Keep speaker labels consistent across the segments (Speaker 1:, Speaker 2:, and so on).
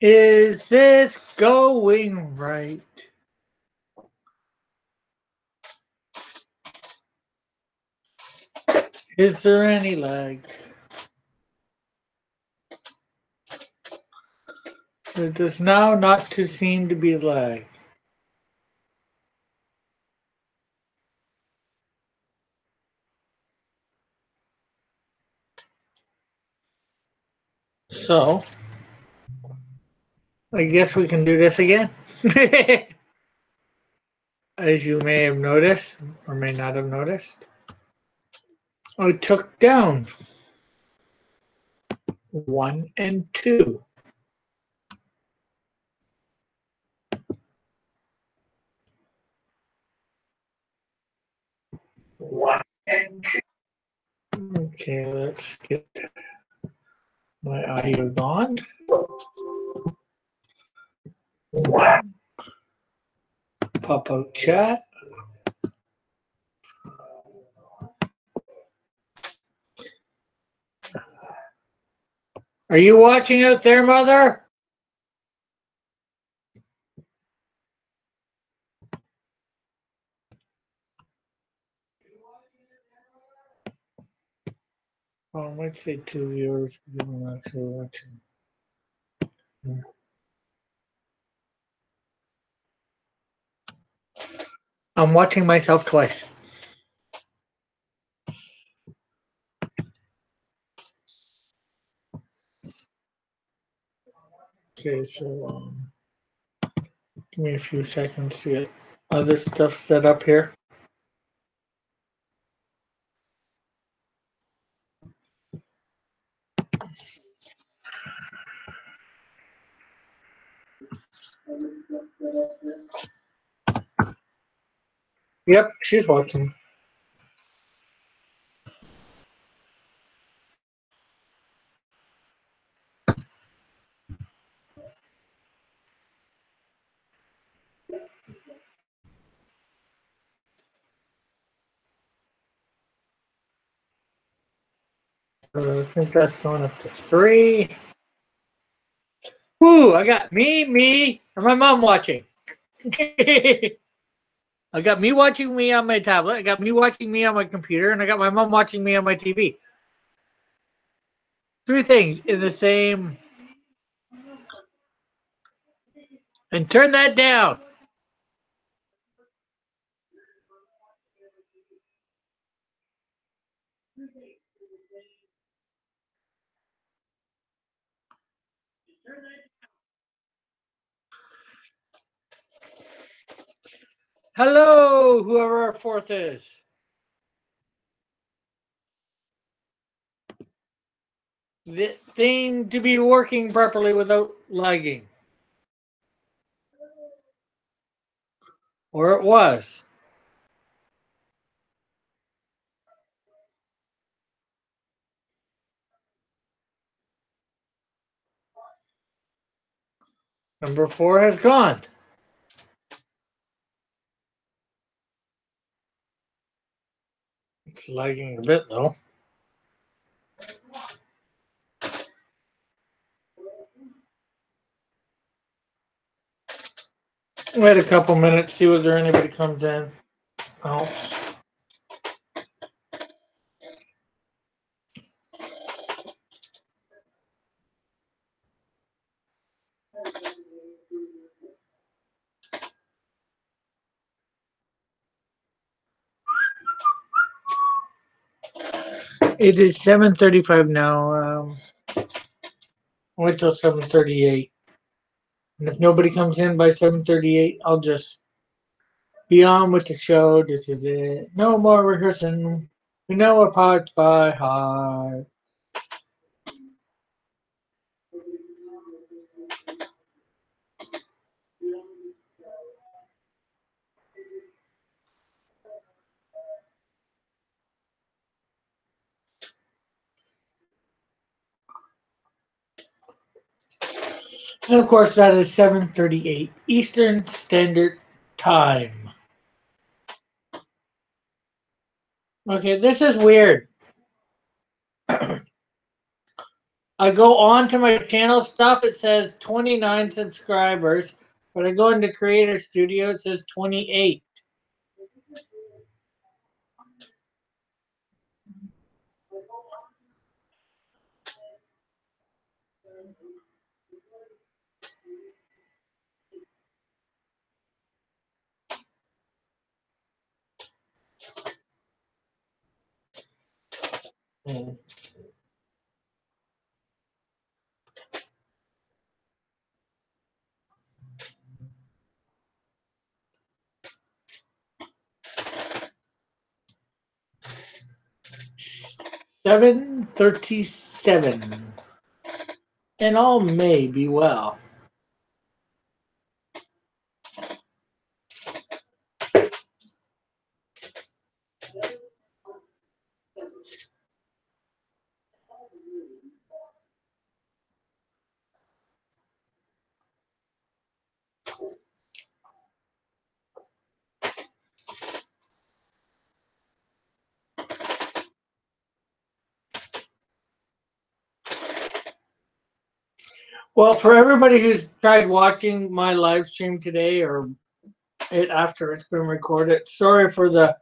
Speaker 1: Is this going right? Is there any lag? There does now not to seem to be lag. So, I guess we can do this again. As you may have noticed, or may not have noticed, I took down 1 and 2. One and two. Okay, let's get my audio gone. One. Pop out chat. Are you watching out there, Mother? Oh, I might say 2 viewers. I'm actually watching. I'm watching myself twice. Okay, so give me a few seconds to get other stuff set up here. Yep, she's watching. I think that's going up to 3. Woo! I got me, and my mom watching. I got me watching me on my tablet. I got me watching me on my computer, and I got my mom watching me on my TV. 3 things in the same. And turn that down. Hello, whoever our 4th is. The thing to be working properly without lagging. Or it was. Number 4 has gone. It's lagging a bit though. Wait a couple minutes, see whether anybody comes in. Oh. It is 7:35 now. Wait till 7:38. And if nobody comes in by 7:38, I'll just be on with the show. This is it. No more rehearsing. We know our parts by heart. And of course, that is 7:38 Eastern Standard Time. Okay, this is weird. I go on to my channel stuff, it says 29 subscribers. But I go into Creator Studio, it says 28. Hmm. 7:37. And all may be well. Well, for everybody who's tried watching my live stream today or it after it's been recorded, sorry for the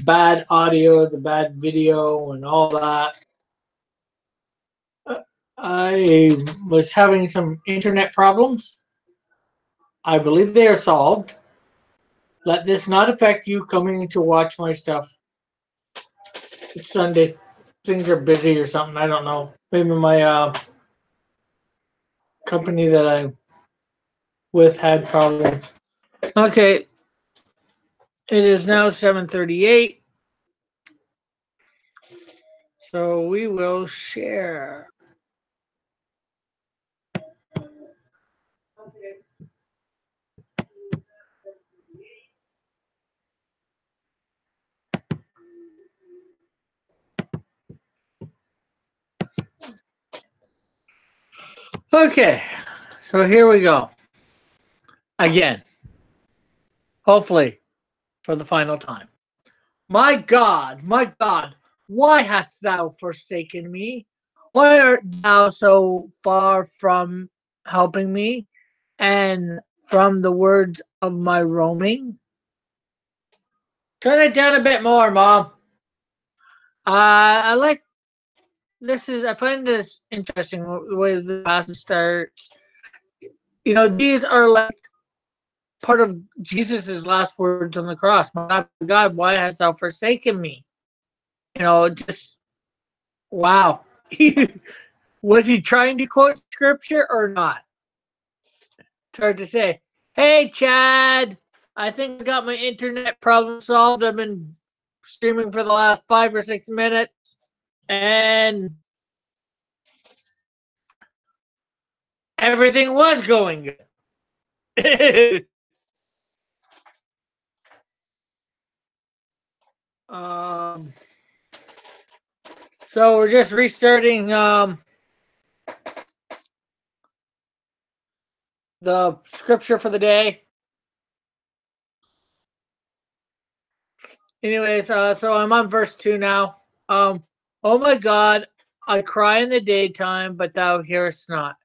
Speaker 1: bad audio, the bad video, and all that. I was having some internet problems. I believe they are solved. Let this not affect you coming to watch my stuff. It's Sunday. Things are busy or something. I don't know. Maybe my company that I'm with had problems. Okay. It is now 7:38. So we will share. Okay, so here we go. Again, hopefully for the final time. My God, why hast thou forsaken me? Why art thou so far from helping me and from the words of my roaming? Turn it down a bit more, Mom. I like this is I find this interesting the way the passage starts. You know, these are like part of Jesus's last words on the cross. My God, why hast thou forsaken me? You know, just wow. Was he trying to quote scripture or not? It's hard to say. Hey, Chad, I think I got my internet problem solved. I've been streaming for the last 5 or 6 minutes, and everything was going good. um, so we're just restarting the scripture for the day. Anyways, so I'm on verse 2 now. Oh my God, I cry in the daytime, but thou hearest not.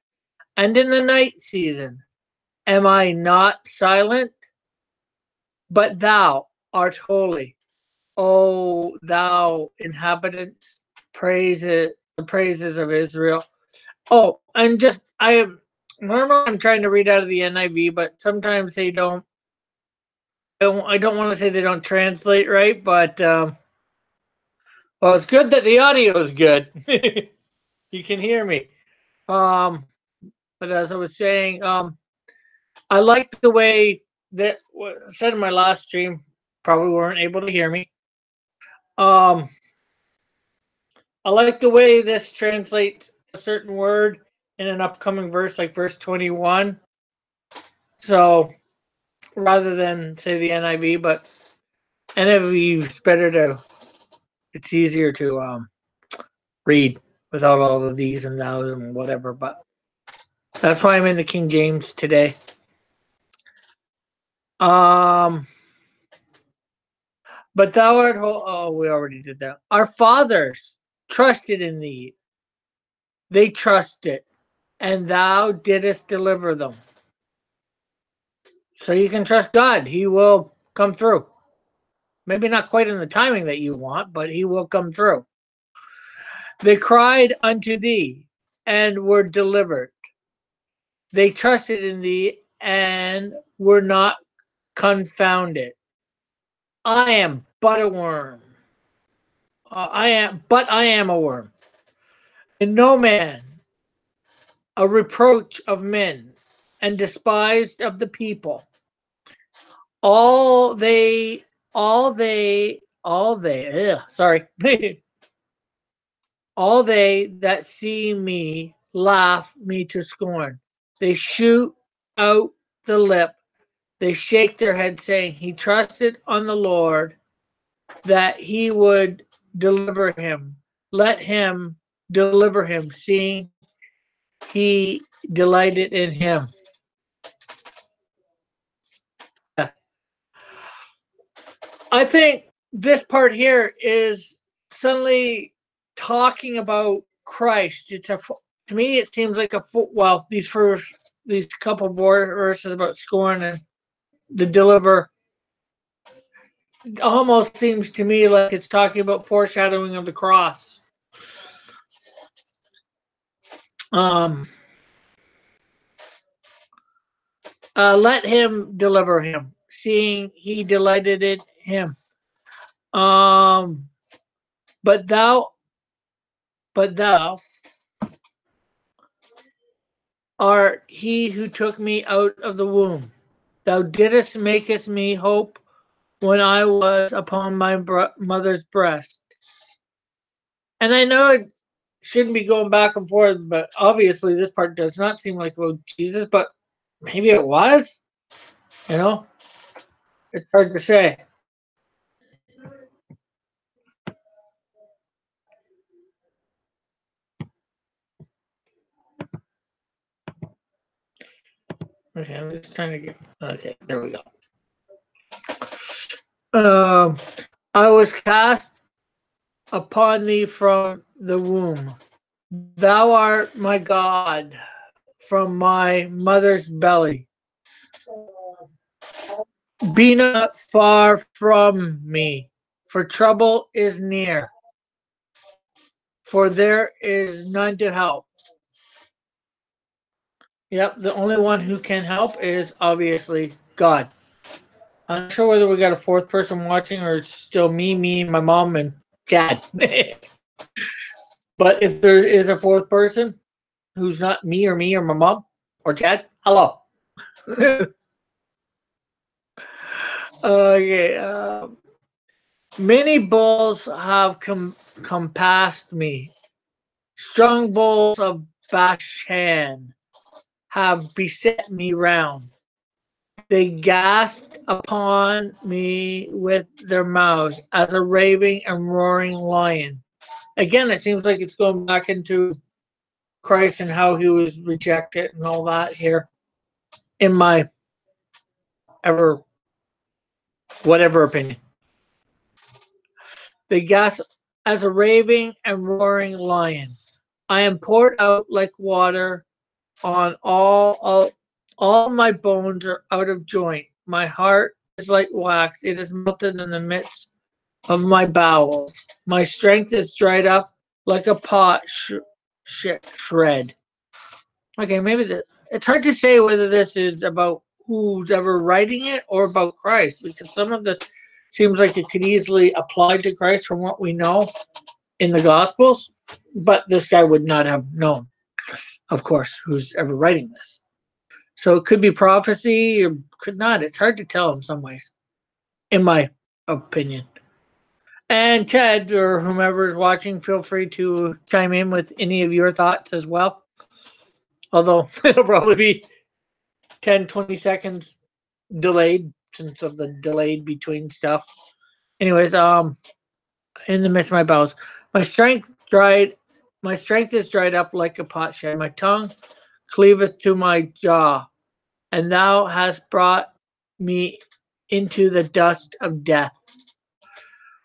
Speaker 1: And in the night season, am I not silent? But thou art holy. O thou inhabitants, praise it, the praises of Israel. Oh, and just normally I'm trying to read out of the NIV, but sometimes they don't. I don't want to say they don't translate right, but well, it's good that the audio is good. You can hear me. But as I was saying, I like the way that what I said in my last stream. Probably weren't able to hear me. Um, I like the way this translates a certain word in an upcoming verse, like verse 21. So rather than say the NIV, but NIV is better to. It's easier to read without all of these and thous and whatever. But that's why I'm in the King James today. But thou art whole. Oh, we already did that. Our fathers trusted in thee, They trusted, and thou didst deliver them. So you can trust God. He will come through. Maybe not quite in the timing that you want, but he will come through. They cried unto thee and were delivered. They trusted in thee and were not confounded. I am but a worm. I am a worm, and no man, a reproach of men, and despised of the people. All they, sorry, all they that see me laugh me to scorn. They shoot out the lip. They shake their head, saying, He trusted on the Lord that he would deliver him. Let him deliver him, seeing he delighted in him. I think this part here is suddenly talking about Christ. To me, it seems like these couple verses about scorn and the deliver almost seems to me like it's talking about foreshadowing of the cross. Let him deliver him, seeing he delighted in him. But thou art he who took me out of the womb. Thou didst makest me hope when I was upon my mother's breast. And I know it shouldn't be going back and forth, but obviously this part does not seem like about Jesus, but maybe it was. You know, it's hard to say. Okay, I'm just trying to get. Okay, there we go. I was cast upon thee from the womb. Thou art my God from my mother's belly. Be not far from me, for trouble is near, for there is none to help. Yep, the only one who can help is obviously God. I'm not sure whether we got a fourth person watching or it's still me, my mom, and Dad. But if there is a fourth person who's not me or my mom or Dad, hello. Okay. Many bulls have compassed me. Strong bulls of Bashan have beset me round. They gasped upon me with their mouths as a raving and roaring lion. Again, it seems like it's going back into Christ and how he was rejected and all that here in my whatever opinion. They gasp as a raving and roaring lion. I am poured out like water on all my bones are out of joint. My heart is like wax. It is melted in the midst of my bowels. My strength is dried up like a pot shred. Okay, maybe it's hard to say whether this is about who's ever writing it or about Christ, because some of this seems like it could easily apply to Christ from what we know in the Gospels, but this guy would not have known, of course, who's ever writing this. So it could be prophecy or could not. It's hard to tell in some ways, in my opinion. And Ted or whomever is watching, feel free to chime in with any of your thoughts as well. Although it'll probably be 10, 20 seconds delayed since of the delayed between stuff. Anyways, in the midst of my bowels, my strength is dried up like a potsherd. My tongue cleaveth to my jaw, and thou hast brought me into the dust of death.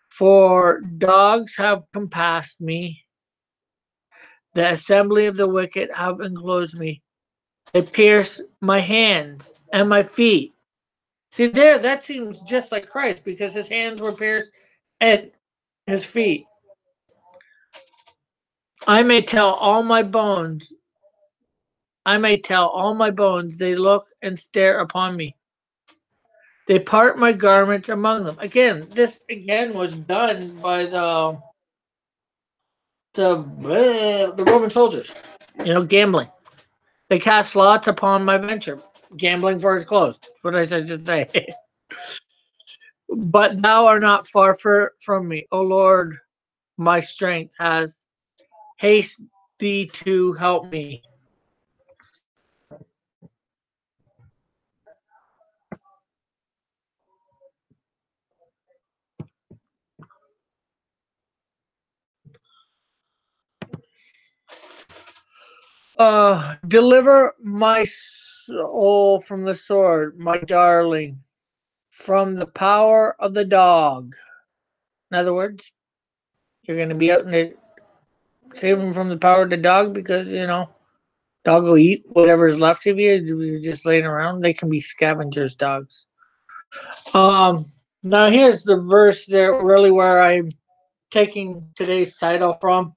Speaker 1: For dogs have compassed me, The assembly of the wicked have enclosed me. They pierce my hands and my feet. See there, that seems just like Christ because his hands were pierced and his feet. I may tell all my bones. I may tell all my bones. They look and stare upon me. They part my garments among them. Again, this again was done by the Roman soldiers. Gambling. They cast lots upon my venture, gambling for his clothes. What I said to say. But thou art not far from me, O Lord. My strength has haste thee to help me. Deliver my soul from the sword, my darling, from the power of the dog. In other words, you're going to be out in the save them from the power of the dog because dog will eat whatever's left of you. You're just laying around. They can be scavengers, dogs. Now here's the verse that really where I'm taking today's title from.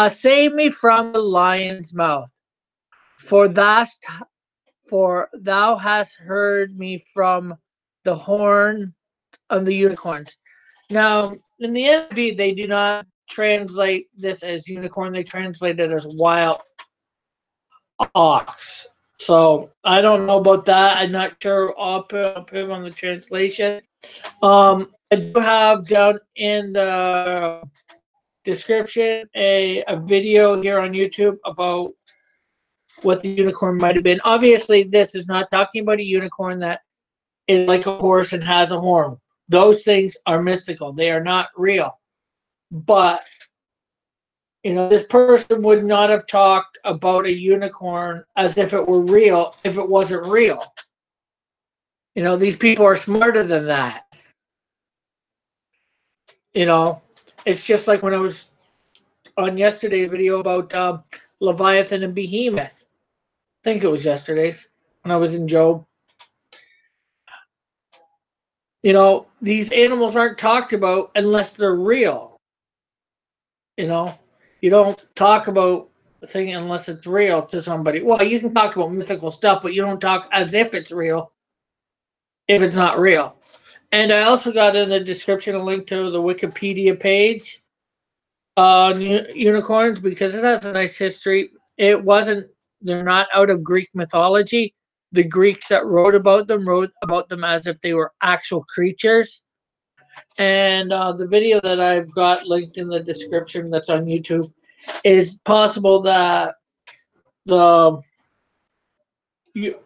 Speaker 1: Save me from the lion's mouth, for thou hast heard me from the horn of the unicorns. Now, in the NIV, they do not translate this as unicorn. They translate it as wild ox. So I don't know about that. I'm not sure. I'll put him on the translation. I do have down in the description a video here on YouTube about what the unicorn might have been. Obviously, this is not talking about a unicorn that is like a horse and has a horn. Those things are mystical. They are not real. But, this person would not have talked about a unicorn as if it were real if it wasn't real. These people are smarter than that. It's just like when I was on yesterday's video about Leviathan and Behemoth. I think it was yesterday's when I was in Job. These animals aren't talked about unless they're real. You don't talk about a thing unless it's real to somebody. Well, you can talk about mythical stuff, but you don't talk as if it's real if it's not real. And I also got in the description a link to the Wikipedia page on unicorns because it has a nice history. They're not out of Greek mythology. The Greeks that wrote about them as if they were actual creatures. And the video that I've got linked in the description that's on YouTube is possible that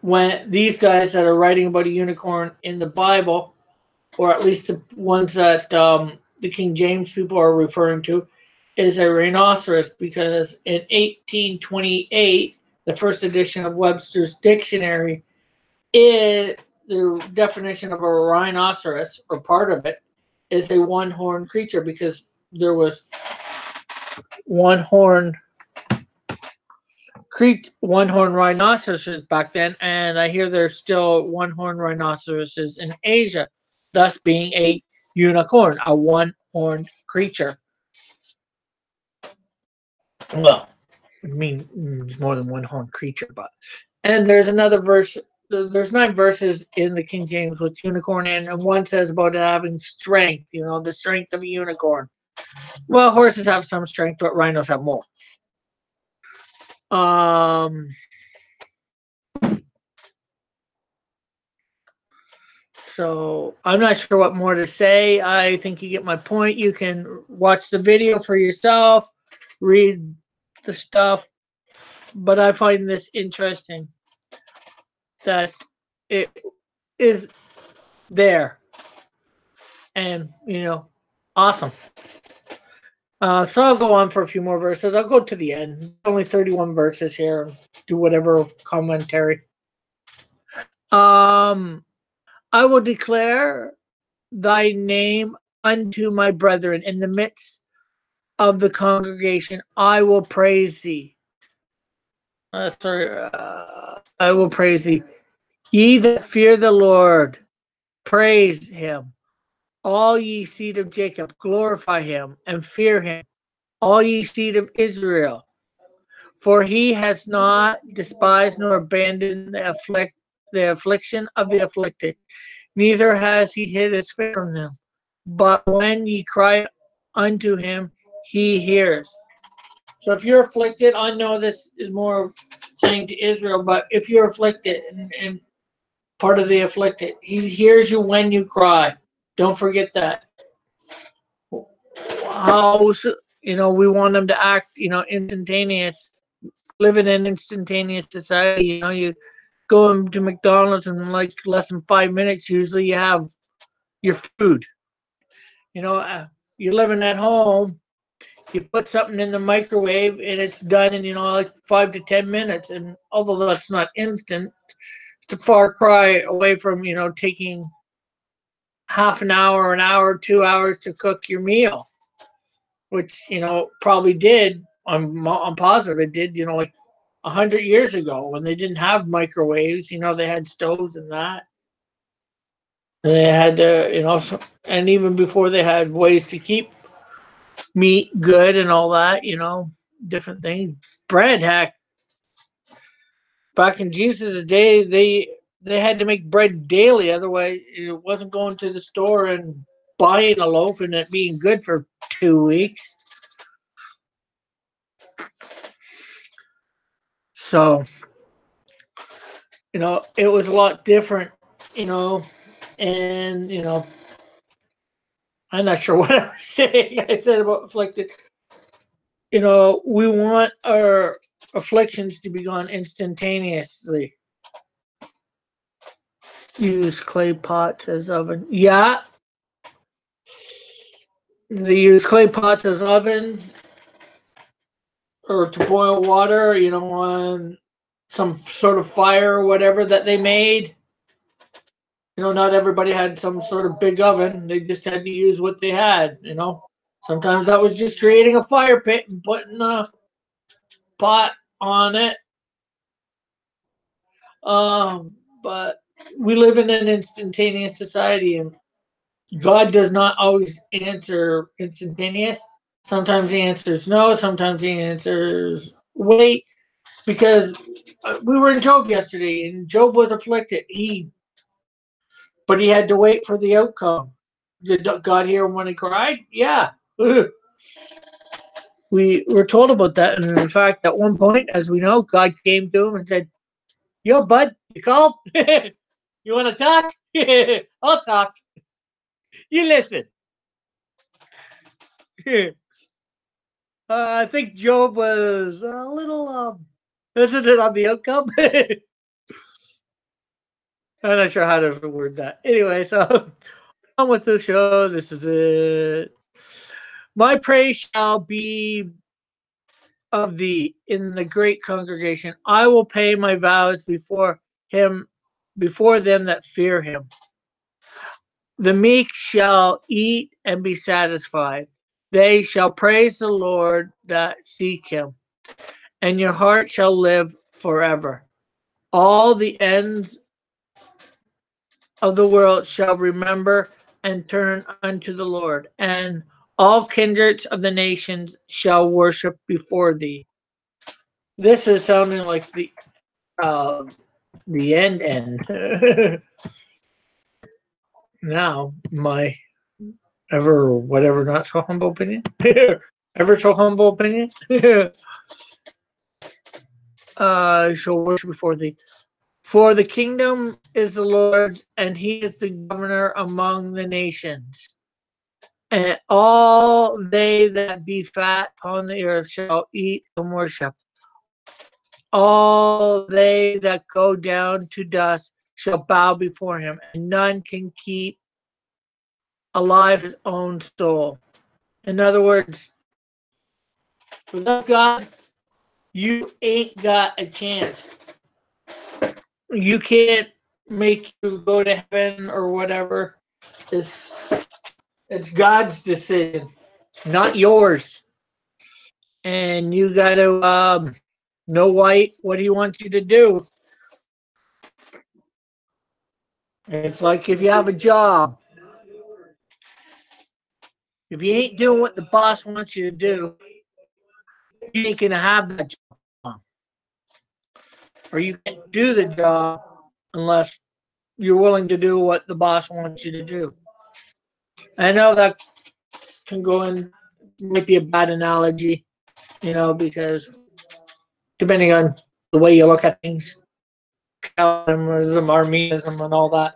Speaker 1: when these guys that are writing about a unicorn in the Bible, or at least the ones that the King James people are referring to, is a rhinoceros, because in 1828, the first edition of Webster's Dictionary, the definition of a rhinoceros, or part of it, is a one-horned creature, because there was one-horned rhinoceroses back then, and I hear there's still one-horned rhinoceroses in Asia, thus being a unicorn, a one-horned creature. Well, I mean, it's more than one-horned creature, and there's another verse. There's 9 verses in the King James with unicorn in, and one says about it having strength, the strength of a unicorn. Well, horses have some strength, but rhinos have more. So I'm not sure what more to say. I think you get my point. You can watch the video for yourself, read the stuff, but I find this interesting that it is there, and awesome. So I'll go on for a few more verses. I'll go to the end. Only 31 verses here. Do whatever commentary. I will declare thy name unto my brethren in the midst of the congregation, I will praise thee. I will praise thee. Ye that fear the Lord, praise him. All ye seed of Jacob, glorify him and fear him. All ye seed of Israel, for he has not despised nor abandoned the affliction of the afflicted, neither has he hid his face from them. But when ye cry unto him, he hears. So if you're afflicted, I know this is more saying to Israel, but if you're afflicted and part of the afflicted, he hears you when you cry. Don't forget that. How, we want them to act, instantaneous, live in an instantaneous society. You go into McDonald's and like less than 5 minutes, usually you have your food. You're living at home, you put something in the microwave and it's done in, like 5 to 10 minutes. And although that's not instant, it's a far cry away from, taking half an hour, 2 hours to cook your meal, which, probably did. I'm positive it did, like 100 years ago when they didn't have microwaves, they had stoves and that. And they had and even before they had ways to keep meat good and all that, different things. Bread, heck, back in Jesus' day, they had to make bread daily, otherwise it wasn't going to the store and buying a loaf and it being good for 2 weeks. So, it was a lot different, and I'm not sure what I was saying. I said about afflicted. We want our afflictions to be gone instantaneously. Use clay pots as oven. Yeah. They use clay pots as ovens or to boil water, on some sort of fire or whatever that they made. Not everybody had some sort of big oven. They just had to use what they had, Sometimes that was just creating a fire pit and putting a pot on it. But we live in an instantaneous society, and God does not always answer instantaneous. Sometimes he answers no. Sometimes he answers wait. Because we were in Job yesterday, and Job was afflicted. But he had to wait for the outcome. Did God hear him when he cried? Yeah. We were told about that, and in fact, at one point, as we know, God came to him and said, "Yo, bud, you called? You want to talk? I'll talk. You listen." I think Job was a little hesitant on the outcome. I'm not sure how to word that. Anyway, so on with the show. This is it. My praise shall be of thee in the great congregation. I will pay my vows before him, before them that fear him. The meek shall eat and be satisfied. They shall praise the Lord that seek him, and your heart shall live forever. All the ends of the world shall remember and turn unto the Lord, and all kindreds of the nations shall worship before thee. This is sounding like the end. Now, my ever whatever not so humble opinion, ever so humble opinion, shall worship before thee. For the kingdom is the Lord's, and he is the governor among the nations. And all they that be fat upon the earth shall eat and worship. All they that go down to dust shall bow before him, and none can keep alive his own soul. In other words, without God, you ain't got a chance. You can't make you go to heaven or whatever. It's God's decision, not yours. and you got to know what he wants you to do. It's like if you have a job, if you ain't doing what the boss wants you to do, you ain't gonna have that job, or you can't do the job unless you're willing to do what the boss wants you to do. I know that can go in, might be a bad analogy, because depending on the way you look at things, Calvinism, Arminianism, and all that.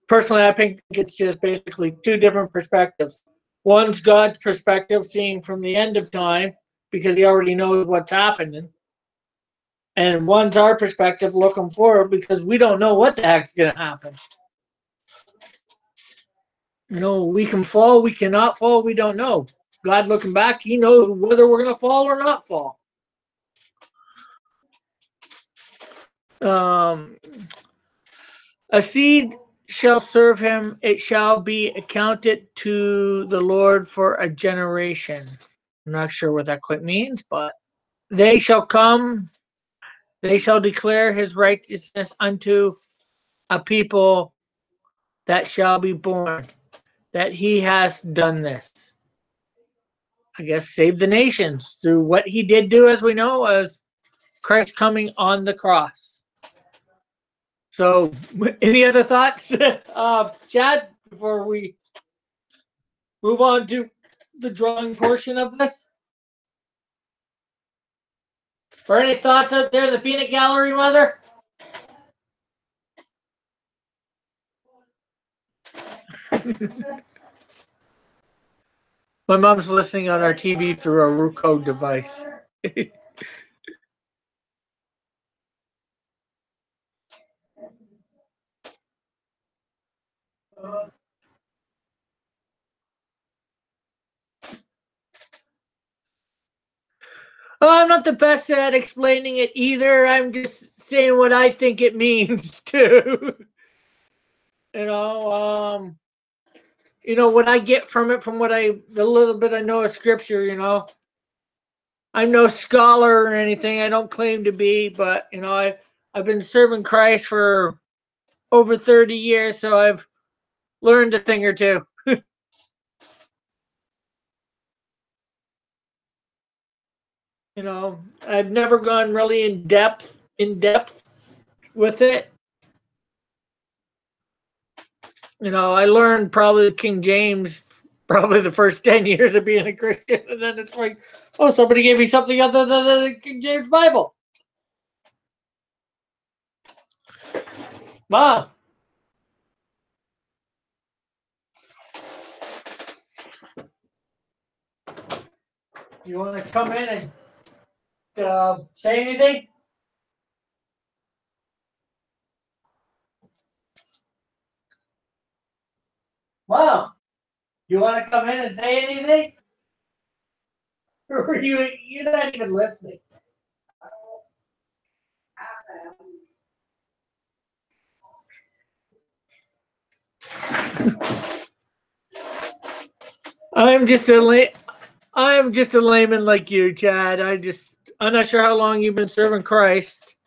Speaker 1: Personally, I think it's just basically two different perspectives. One's God's perspective, seeing from the end of time, because he already knows what's happening. And one's our perspective, looking forward, because we don't know what the heck's going to happen. We can fall, we cannot fall, we don't know. God looking back, he knows whether we're going to fall or not fall. A seed shall serve him, it shall be accounted to the Lord for a generation. I'm not sure what that quite means, but they shall come, they shall declare his righteousness unto a people that shall be born, that he has done this. I guess save the nations through what he did do, as we know, as Christ coming on the cross. So, any other thoughts, Chad, before we move on to the drawing portion of this? Or any thoughts out there in the peanut gallery, Mother? My mom's listening on our TV through a Roku device. Oh, I'm not the best at explaining it either. I'm just saying what I think it means too. What I get from it, from the little bit I know of scripture, I'm no scholar or anything. I don't claim to be, but I've been serving Christ for over 30 years, so I've learned a thing or two. I've never gone really in depth with it. I learned probably King James probably the first 10 years of being a Christian, and then it's like, oh, somebody gave me something other than the King James Bible. Mom, you want to come in and say anything? Mom, you want to come in and say anything? Or you're not even listening? I'm just a layman like you, Chad. I'm not sure how long you've been serving Christ,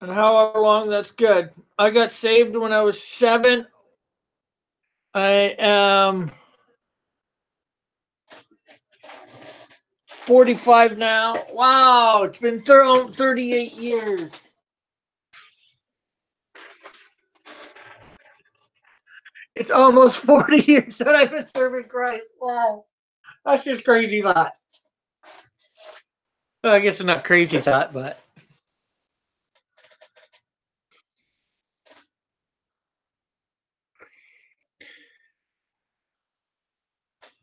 Speaker 1: and however long, that's good. I got saved when I was 7. I am 45 now. Wow, it's been 38 years. It's almost 40 years that I've been serving Christ. Wow, that's just crazy thought. Well, I guess it's not crazy thought, but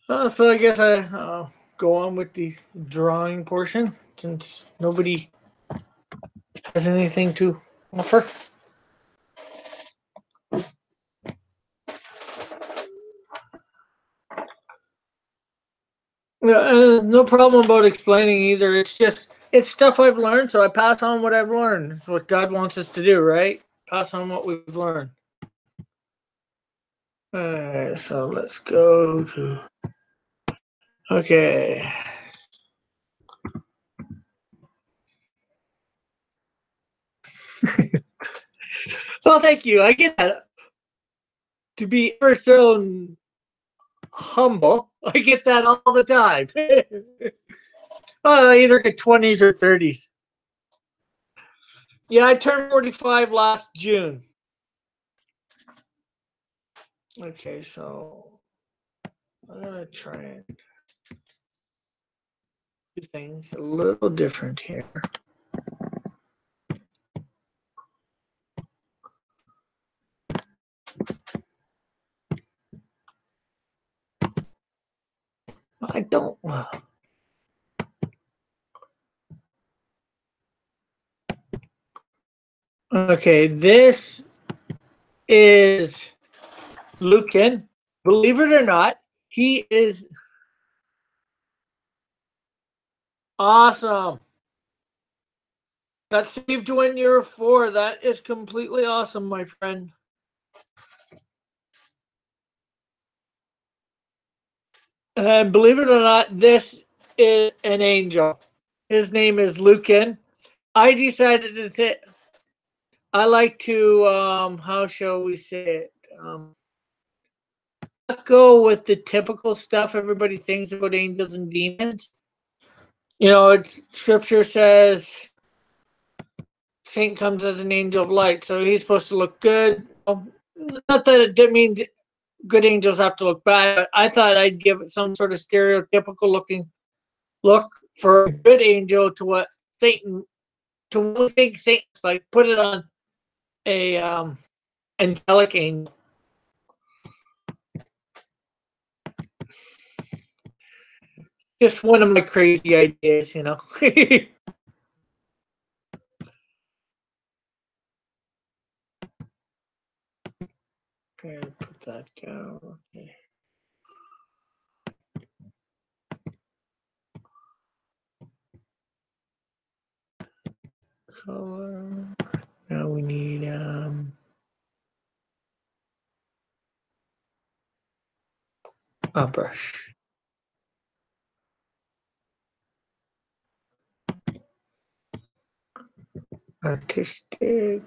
Speaker 1: so I guess I'll go on with the drawing portion since nobody has anything to offer. No problem about explaining either. It's stuff I've learned, so I pass on what I've learned. It's what God wants us to do, right? Pass on what we've learned. So let's go to. Okay. Well, thank you. I get that. To be ever so humble, I get that all the time. I either get 20s or 30s. Yeah, I turned 45 last June. Okay, so I'm gonna try and do things a little different here. I don't. Okay, this is Lucan. Believe it or not, he is awesome. That saved when you're 4. That is completely awesome, my friend. And believe it or not, this is an angel. His name is Lucan. I decided to I like to how shall we say it? Not go with the typical stuff everybody thinks about angels and demons. You know, scripture says Saint comes as an angel of light, so he's supposed to look good. Not that it means good angels have to look bad, but I thought I'd give it some sort of stereotypical looking look for a good angel to what Satan, to what we think Satan's like. Put it on a angelic angel. Just one of my crazy ideas, you know. Okay, put that down. Okay. Color. Now we need a brush. Artistic.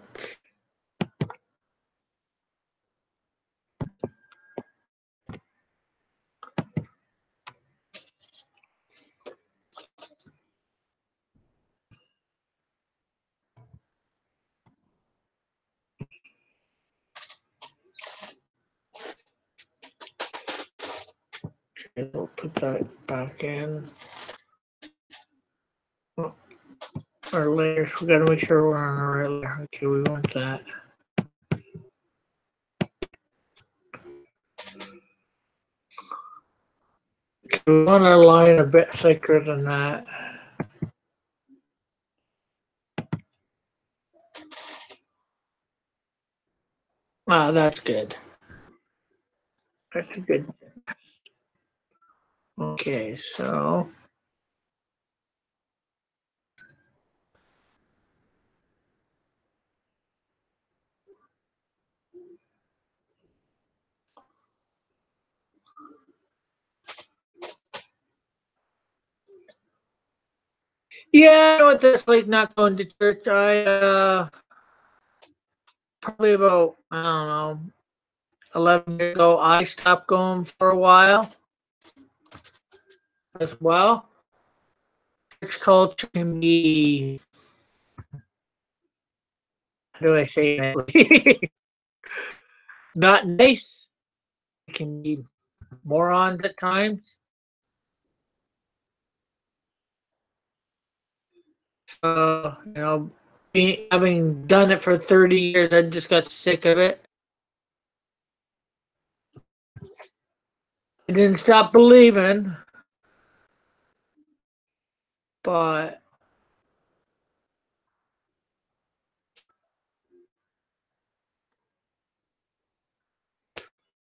Speaker 1: Okay, we'll put that back in. Oh, our layers, we gotta make sure we're on the right layer. Okay, we want that. Okay, we want our line a bit thicker than that. Ah, that's good. That's a good. Okay, so yeah, I know what that's like not going to church. I probably about I don't know 11 years ago I stopped going for a while as well. Church culture can be, how do I say it? Not nice. It can be morons at times. So, you know, having done it for 30 years, I just got sick of it. I didn't stop believing, but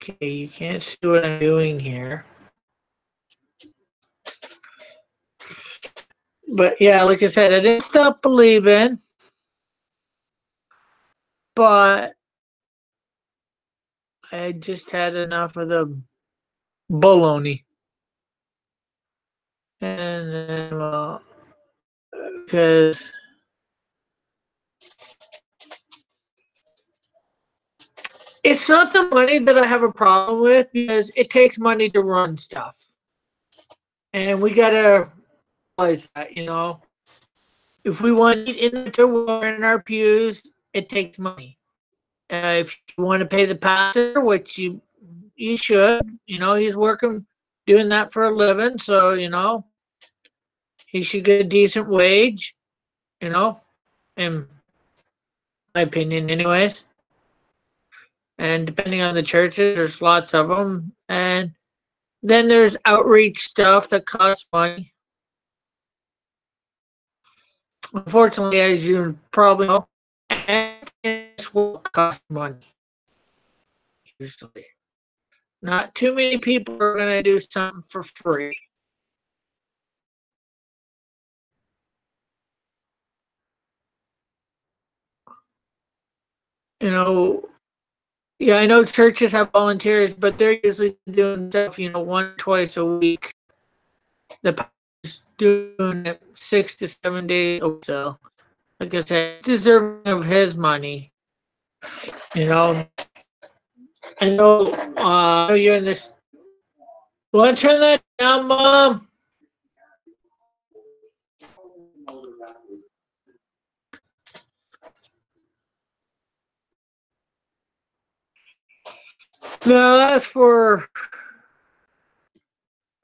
Speaker 1: okay, you can't see what I'm doing here. But yeah, like I said, I didn't stop believing, but I just had enough of the baloney. And then, because It's not the money that I have a problem with, because it takes money to run stuff. And we gotta realize that, if we want to eat in the we're in our pews, it takes money. If you want to pay the pastor, which you should, he's working doing that for a living, so he should get a decent wage, in my opinion, anyways. And depending on the churches, there's lots of them, and then there's outreach stuff that costs money. Unfortunately, as you probably know, this will cost money usually. Not too many people are going to do something for free. You know, yeah, I know churches have volunteers, but they're usually doing stuff, once, twice a week. The pastor's doing it 6 to 7 days. So, like I said, he's deserving of his money. I know you're in this. You want to turn that down, Mom? No, that's for.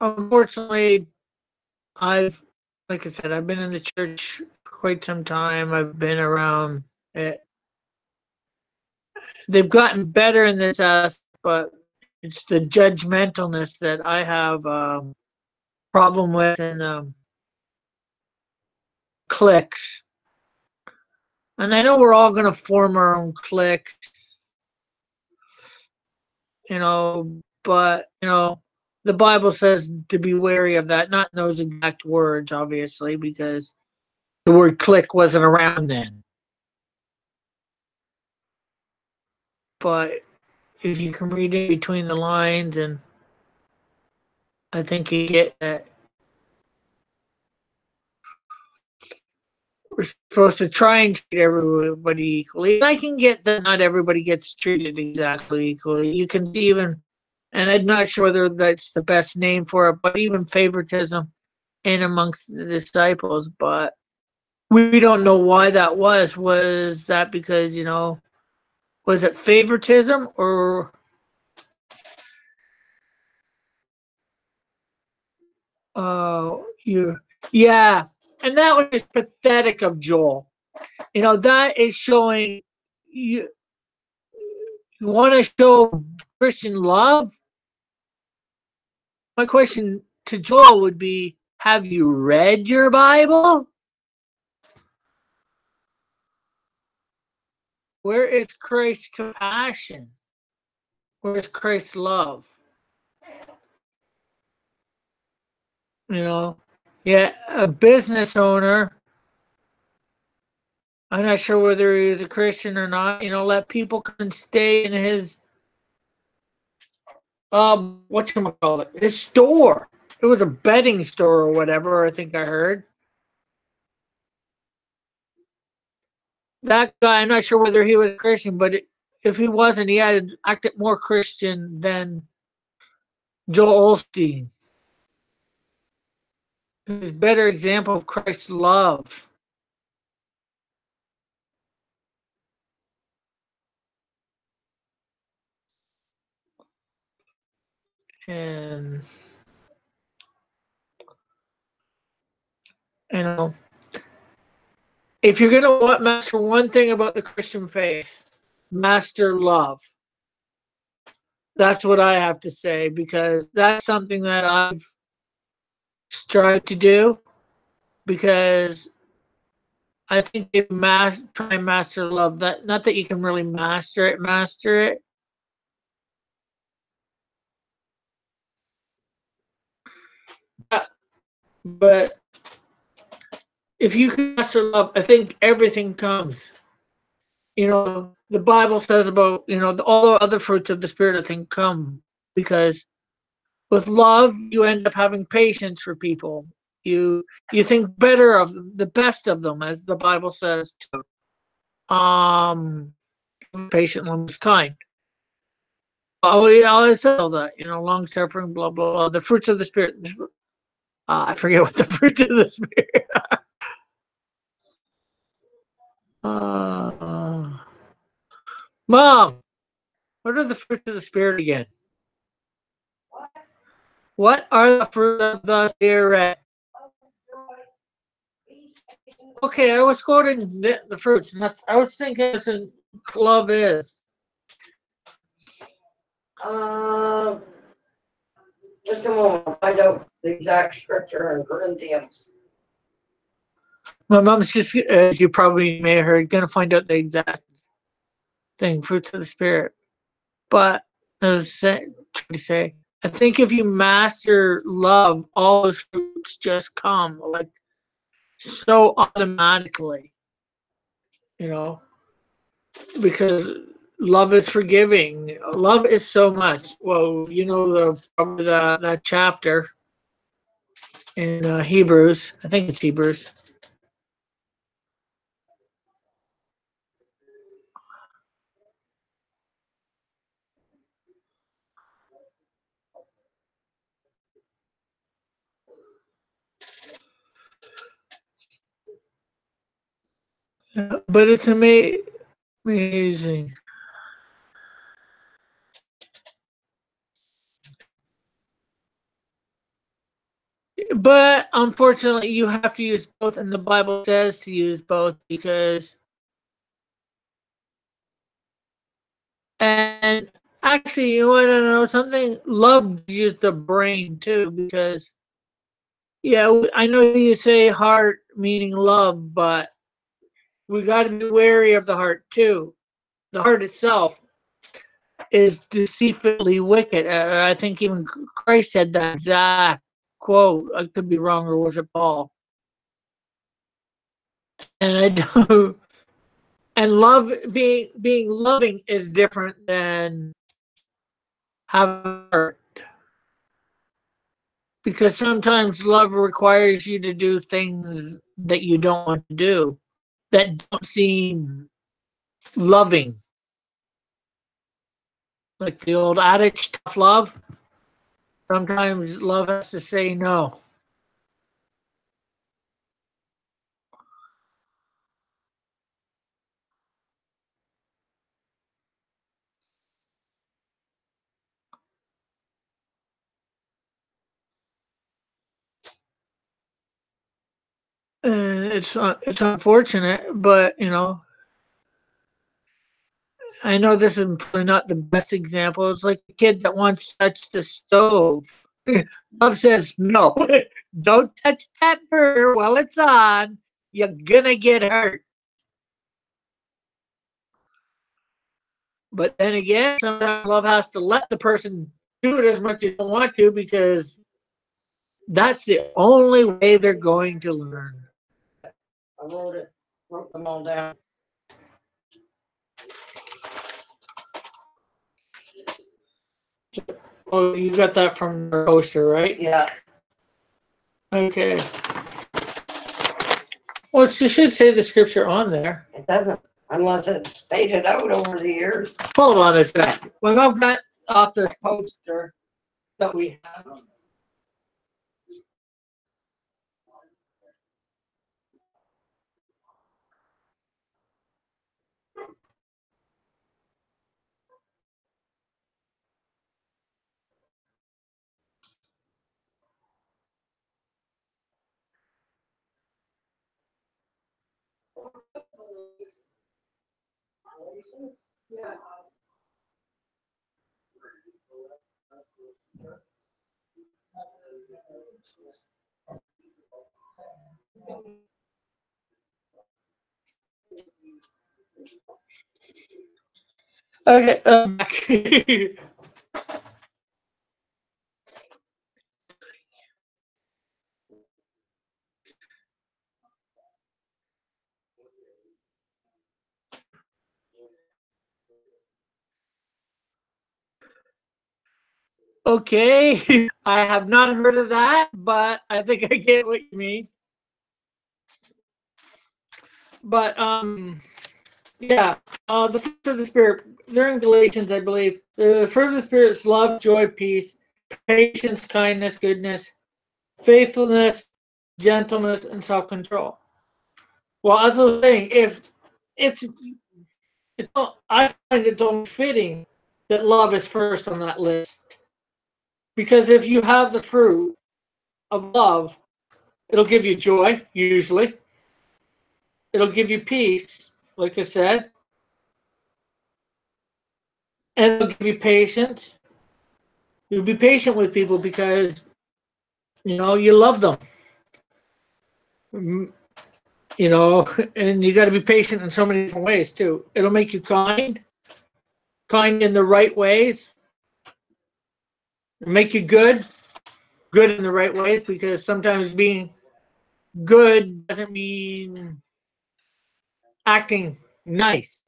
Speaker 1: Unfortunately, like I said, I've been in the church for quite some time. I've been around it. They've gotten better in this aspect, but it's the judgmentalness that I have problem with, and cliques. And I know we're all going to form our own cliques, but the Bible says to be wary of that. Not in those exact words, obviously, because the word clique wasn't around then. But if you can read in between the lines, and I think you get that we're supposed to try and treat everybody equally. I can get that not everybody gets treated exactly equally. You can see even, and I'm not sure whether that's the best name for it, but even favoritism in amongst the disciples. But we don't know why that was. Was that because, was it favoritism, or you? Yeah, and that was just pathetic of Joel. That is showing you. You want to show Christian love? My question to Joel would be, have you read your Bible? Where is Christ's compassion? Where is Christ's love? Yeah, a business owner. I'm not sure whether he was a Christian or not. Let people come and stay in his whatchamacallit, his store. It was a bedding store or whatever, I think I heard. That guy, I'm not sure whether he was a Christian, but if he wasn't, he had acted more Christian than Joel Osteen. He's a better example of Christ's love. And if you're gonna master one thing about the Christian faith, master love. That's what I have to say, because that's something that I've strived to do, because I think if try and master love, that not that you can really master it. But if you can master love, I think everything comes. The Bible says about, all the other fruits of the Spirit, I think, come because with love, you end up having patience for people. You think better of the best of them, as the Bible says. Patient one is kind. Oh yeah, I said all that. Long suffering, blah blah blah. The fruits of the spirit. I forget what the fruits of the spirit. Uh, Mom, what are the fruits of the spirit again? What are the fruits of the spirit? Okay, I was quoting the fruits. I was thinking as in love is.
Speaker 2: Uh, just a moment. Find out the exact scripture in Corinthians.
Speaker 1: My mom's just, as you probably may have heard, gonna find out the exact thing, fruits of the spirit. But as I trying to say, I think if you master love, all those fruits just come like so automatically, you know, because love is forgiving. Love is so much. Well, probably that chapter in Hebrews. I think it's Hebrews. But it's amazing. But unfortunately, you have to use both, and the Bible says to use both because, and actually, you want to know something? Love uses the brain too, because, yeah, I know you say heart meaning love, but we got to be wary of the heart too. The heart itself is deceitfully wicked. I think even Christ said that exact quote. I could be wrong, or was it Paul? And I know, and love being loving is different than having heart, because sometimes love requires you to do things that you don't want to do, that don't seem loving, like the old adage, tough love. Sometimes love has to say no. And it's unfortunate, but I know this is probably not the best example. It's like a kid that wants to touch the stove. Love says no. Don't touch that burner while it's on. You're gonna get hurt. But then again, sometimes love has to let the person do it as much as they want to, because that's the only way they're going to learn.
Speaker 2: I wrote them all down.
Speaker 1: Oh, you got that from the poster, right?
Speaker 2: Yeah.
Speaker 1: Okay. Well, it should say the scripture on there.
Speaker 2: It doesn't, unless it's faded out over the years.
Speaker 1: Hold on a sec. When I've got off the poster that we have. Yeah. Okay. Okay. I have not heard of that, but I think I get what you mean. But Yeah, the fruit of the Spirit, during Galatians, I believe, the fruit of the Spirit is love, joy, peace, patience, kindness, goodness, faithfulness, gentleness, and self-control. Well, as I was saying, if it's, I find it's only fitting that love is first on that list. Because if you have the fruit of love, it'll give you joy, usually. It'll give you peace, like I said. And it'll give you patience. You'll be patient with people because, you love them. Mm, and you got to be patient in so many different ways, too. It'll make you kind in the right ways. It'll make you good in the right ways, because sometimes being good doesn't mean acting nice.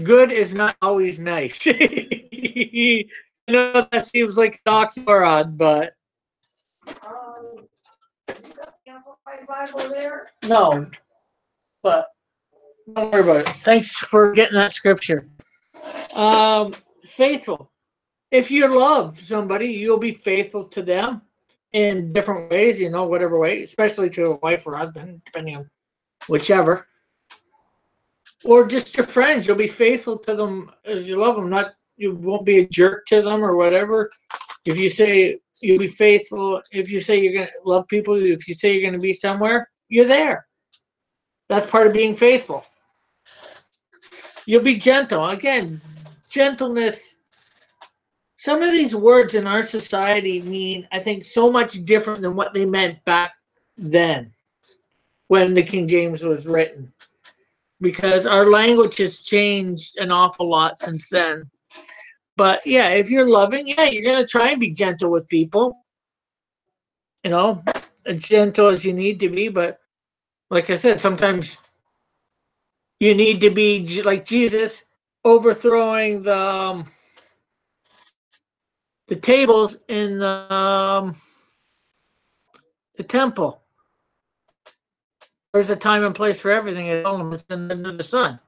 Speaker 1: Good is not always nice. I know that seems like an oxymoron, but
Speaker 2: You got the Amplified Bible there?
Speaker 1: no. But don't worry about it. Thanks for getting that scripture. Faithful. If you love somebody, you'll be faithful to them in different ways, whatever way, especially to a wife or husband, depending on whichever. Or just your friends, you'll be faithful to them as you love them. Not You won't be a jerk to them or whatever. If you say you'll be faithful, if you say you're gonna love people, if you say you're gonna be somewhere, you're there. That's part of being faithful. You'll be gentle. Again, gentleness. Some of these words in our society mean, I think, so much different than what they meant back then when the King James was written. Because our language has changed an awful lot since then. But yeah, if you're loving, yeah, you're going to try and be gentle with people, as gentle as you need to be. But like I said, sometimes you need to be like Jesus, overthrowing the tables in the temple. There's a time and place for everything. It's elements under the sun.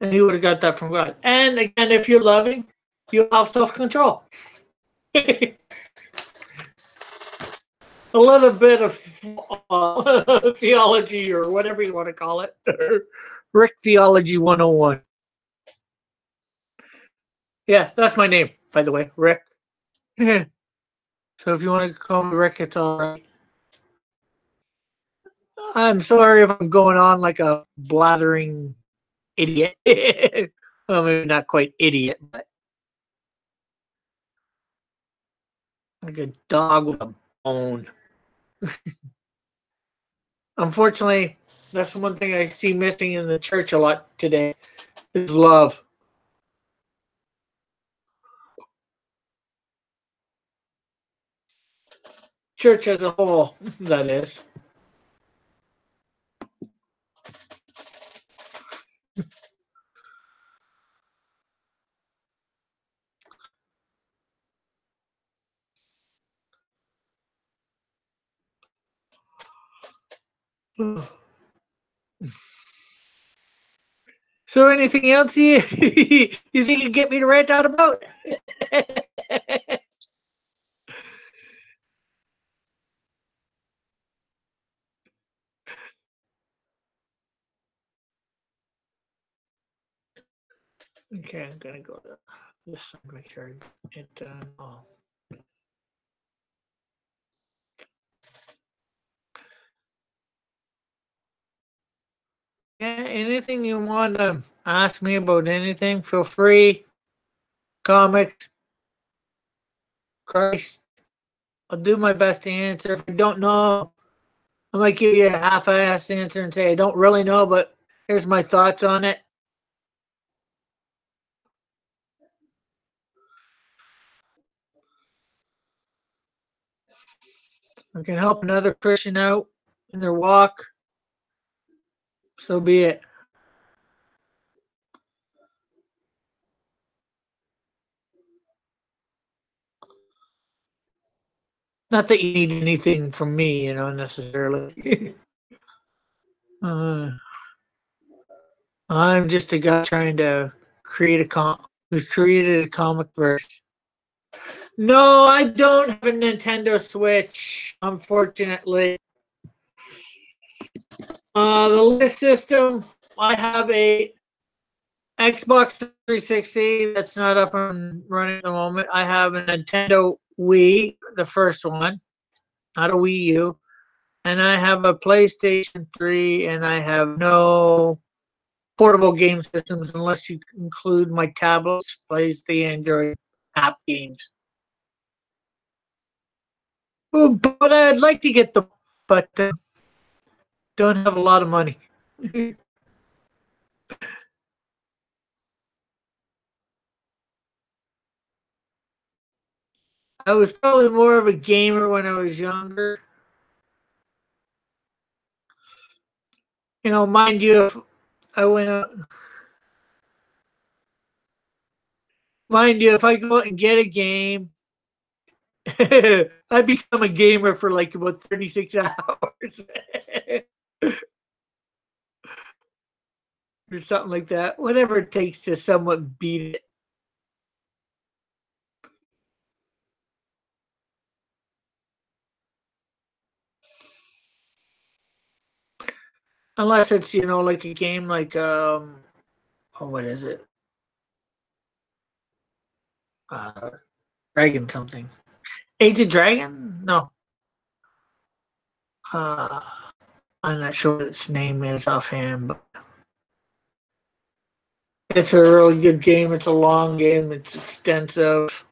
Speaker 1: And he would have got that from God. And again, if you're loving, you'll have self-control. A little bit of theology, or whatever you want to call it. Rick Theology 101. Yeah, that's my name, by the way, Rick. So if you want to call me Rick, it's all right. I'm sorry if I'm going on like a blathering idiot. Well, maybe not quite idiot, but like a dog with a bone. Unfortunately, that's one thing I see missing in the church a lot today is love. Church as a whole, that is. So anything else you you think you get me to rant out about? Okay, I'm gonna go to this. Make sure I get it done. Oh. Yeah, anything you want to ask me about anything, feel free. Comics, Christ, I'll do my best to answer. If I don't know, I might give you a half-assed answer and say I don't really know, but here's my thoughts on it. I can help another Christian out in their walk, so be it. Not that you need anything from me, necessarily. uh, I'm just a guy trying to create who's created a comic verse. No, I don't have a Nintendo Switch, unfortunately. The list system, I have a Xbox 360 that's not up and running at the moment. I have a Nintendo Wii, the first one, not a Wii U. And I have a PlayStation 3, and I have no portable game systems unless you include my tablet, which plays the Android app games. Oh, but I'd like to get them, but don't have a lot of money. I was probably more of a gamer when I was younger. You know, mind you, if I went out, mind you, if I go out and get a game, I become a gamer for like about 36 hours or something like that. Whatever it takes to somewhat beat it. Unless it's, you know, like a game like oh, what is it? Uh Dragon something. Age of Dragon? No. Uh I'm not sure what its name is offhand, but it's a really good game. It's a long game. It's extensive.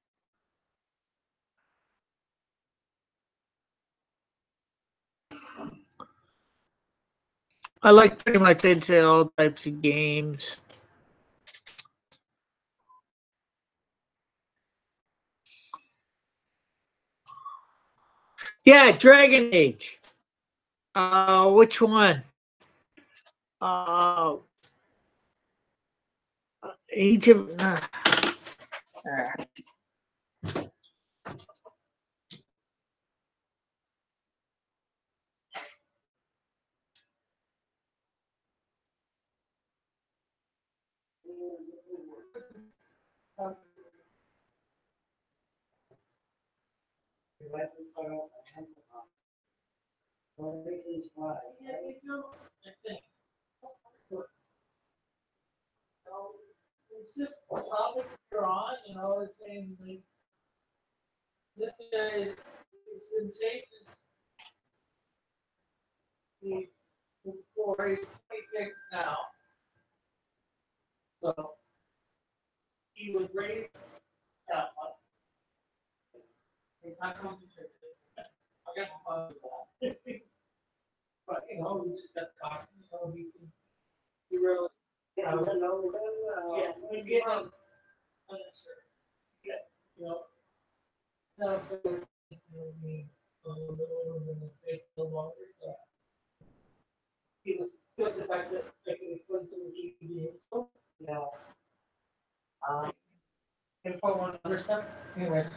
Speaker 1: I like pretty much I'd say all types of games. Yeah, Dragon Age. Which one? Uh, Age of. It's just the topic you're on, you know, it's saying like this guy is it's been safe since before he's 26 now. So he was raised that much. He's not going to church. I'll get my fun with that. But you know, we just got talking, you know, he really yeah, he's getting unnecessary. Yeah, you know. Now so you know, me a little bit older than the no longer, so he was good the fact that I could explain some of the TV. Yeah. Info on other stuff. Anyways.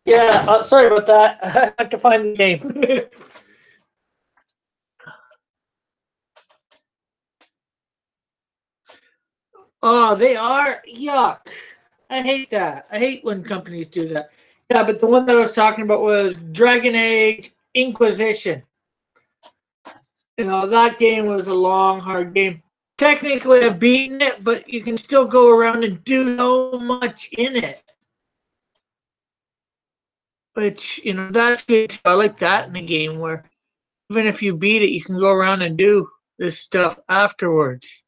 Speaker 1: Yeah, sorry about that. I had to find the game. Oh, they are? Yuck. I hate that. I hate when companies do that. Yeah, but the one that I was talking about was Dragon Age Inquisition. You know, that game was a long, hard game. Technically, I've beaten it, but you can still go around and do so much in it. Which, you know, that's good too. I like that in a game where even if you beat it, you can go around and do this stuff afterwards.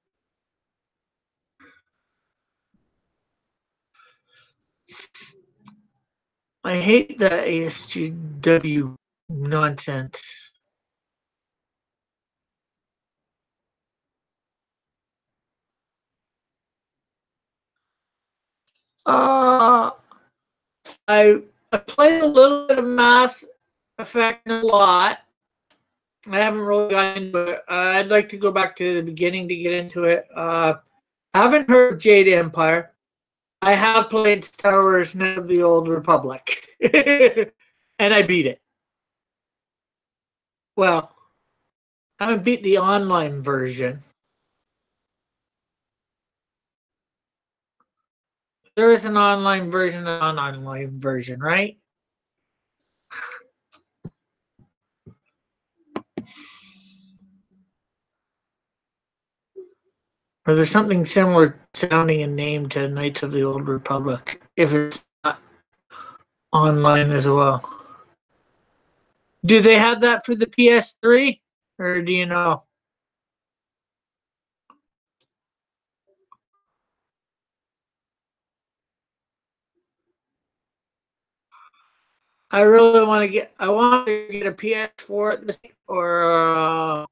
Speaker 1: I hate the ASGW nonsense. Uh, I played a little bit of Mass Effect a lot. I haven't really gotten into it. I'd like to go back to the beginning to get into it. I haven't heard of Jade Empire. I have played Star Wars Knights of the Old Republic. And I beat it. Well, I haven't beat the online version. There is an online version and an online version, right? Or there's something similar sounding and name to Knights of the Old Republic, if it's not online as well. Do they have that for the PS3? Or do you know? I really want to get. I want to get a PS4 at this or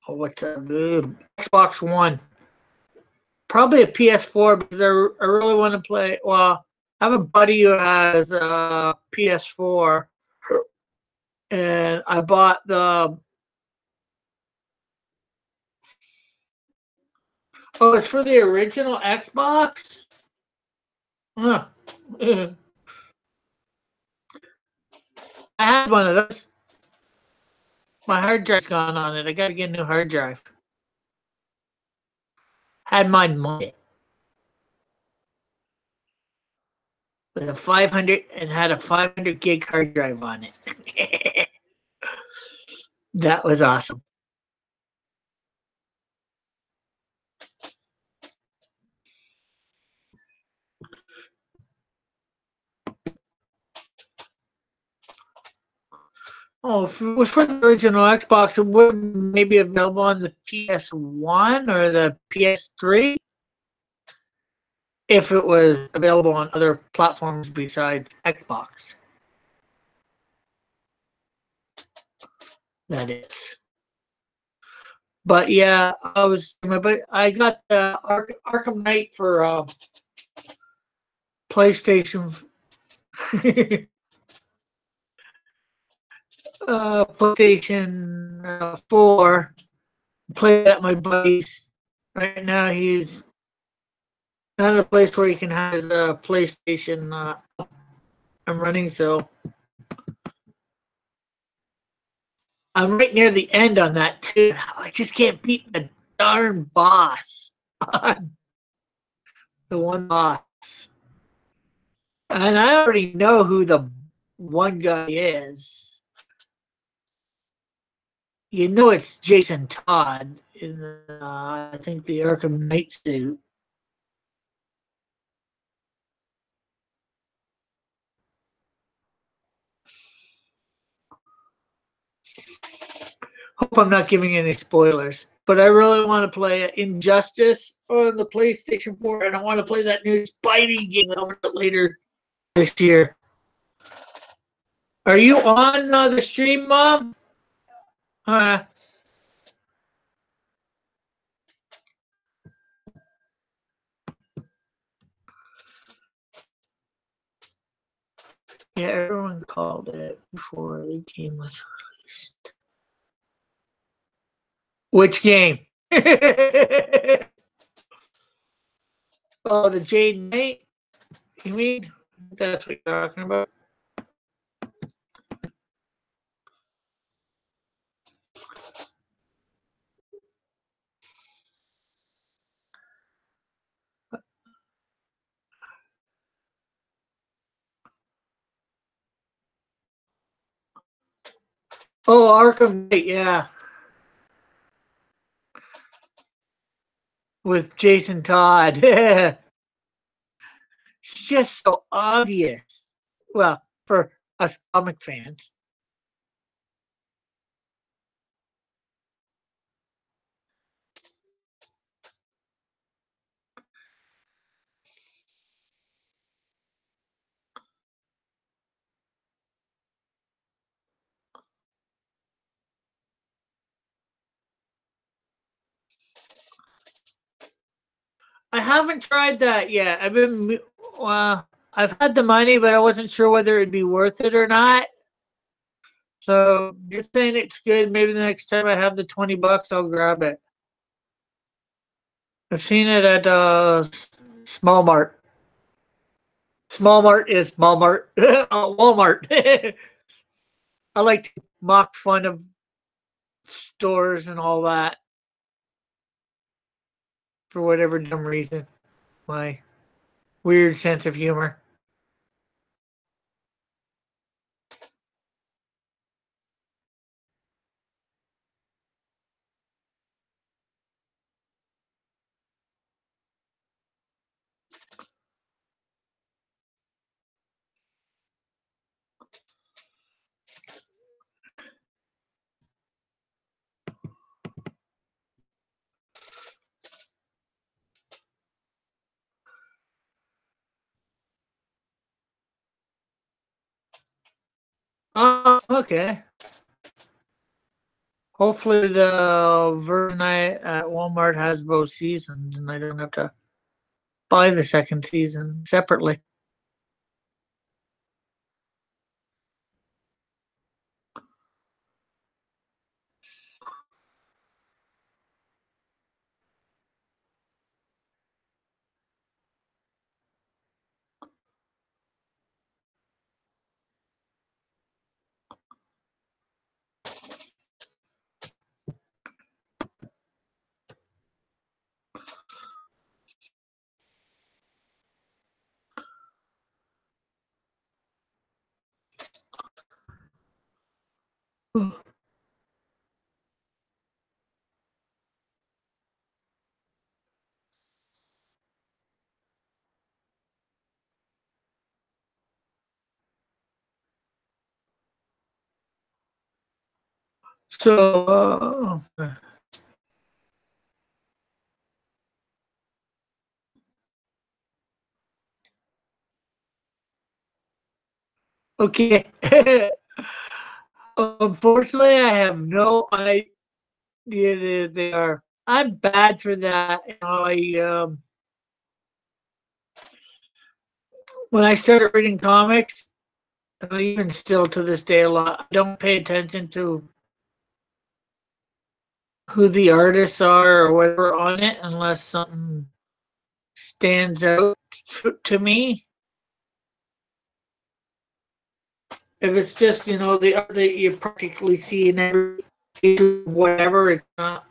Speaker 1: what's that? Xbox One. Probably a PS4 because I really want to play. Well, I have a buddy who has a PS4, and I bought the. Oh, it's for the original Xbox. Huh. I had one of those. My hard drive's gone on it. I gotta get a new hard drive. Had mine modded with a 500 and had a 500 gig hard drive on it. That was awesome. Oh, if it was for the original Xbox, it would maybe available on the PS1 or the PS3 if it was available on other platforms besides Xbox. That is. But yeah, I got the Arkham Knight for PlayStation. PlayStation 4. Play at my buddy's. Right now, he's not a place where he can have his PlayStation. I'm running, so I'm right near the end on that too. I just can't beat the darn boss. The one boss, and I already know who the one guy is. You know it's Jason Todd in I think the Arkham Knight suit. Hope I'm not giving any spoilers, but I really want to play Injustice on the PlayStation 4, and I want to play that new Spidey game coming out later this year. Are you on the stream, Mom? Yeah, everyone called it before the game was released. Which game? Oh, the Jade Knight? You mean? That's what you're talking about? Oh, Arkham Knight, yeah. With Jason Todd. It's just so obvious. Well, for us comic fans. I haven't tried that yet. I've had the money, but I wasn't sure whether it'd be worth it or not. So you're saying it's good. Maybe the next time I have the $20, I'll grab it. I've seen it at Small Mart. Small Mart is Small Mart. Walmart. I like to mock fun of stores and all that for whatever dumb reason. My weird sense of humor. Oh, okay. Hopefully the version at Walmart has both seasons and I don't have to buy the second season separately. So, okay. Unfortunately, I have no idea that they are. I'm bad for that. When I started reading comics, and even still to this day, a lot, I don't pay attention to who the artists are or whatever on it unless something stands out to me. If it's just the art that you practically see in every issue, whatever, it's not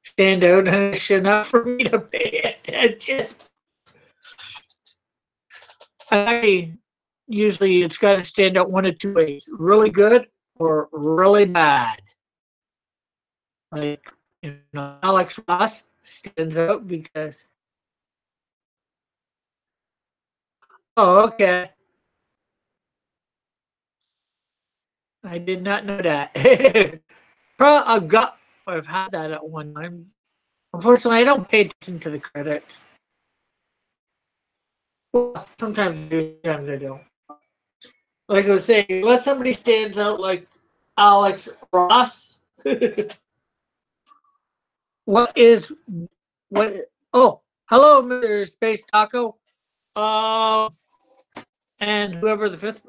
Speaker 1: stand out enough for me to pay attention. I usually it's got to stand out one of two ways: really good or really bad. Like Alex Ross stands out because okay, I did not know that. I've had that at one time. Unfortunately, I don't pay attention to the credits. Well, sometimes I do, sometimes I don't. Like I was saying, unless somebody stands out like Alex Ross, what is what? Oh, hello, Mr. Space Taco. Um, and whoever the fifth.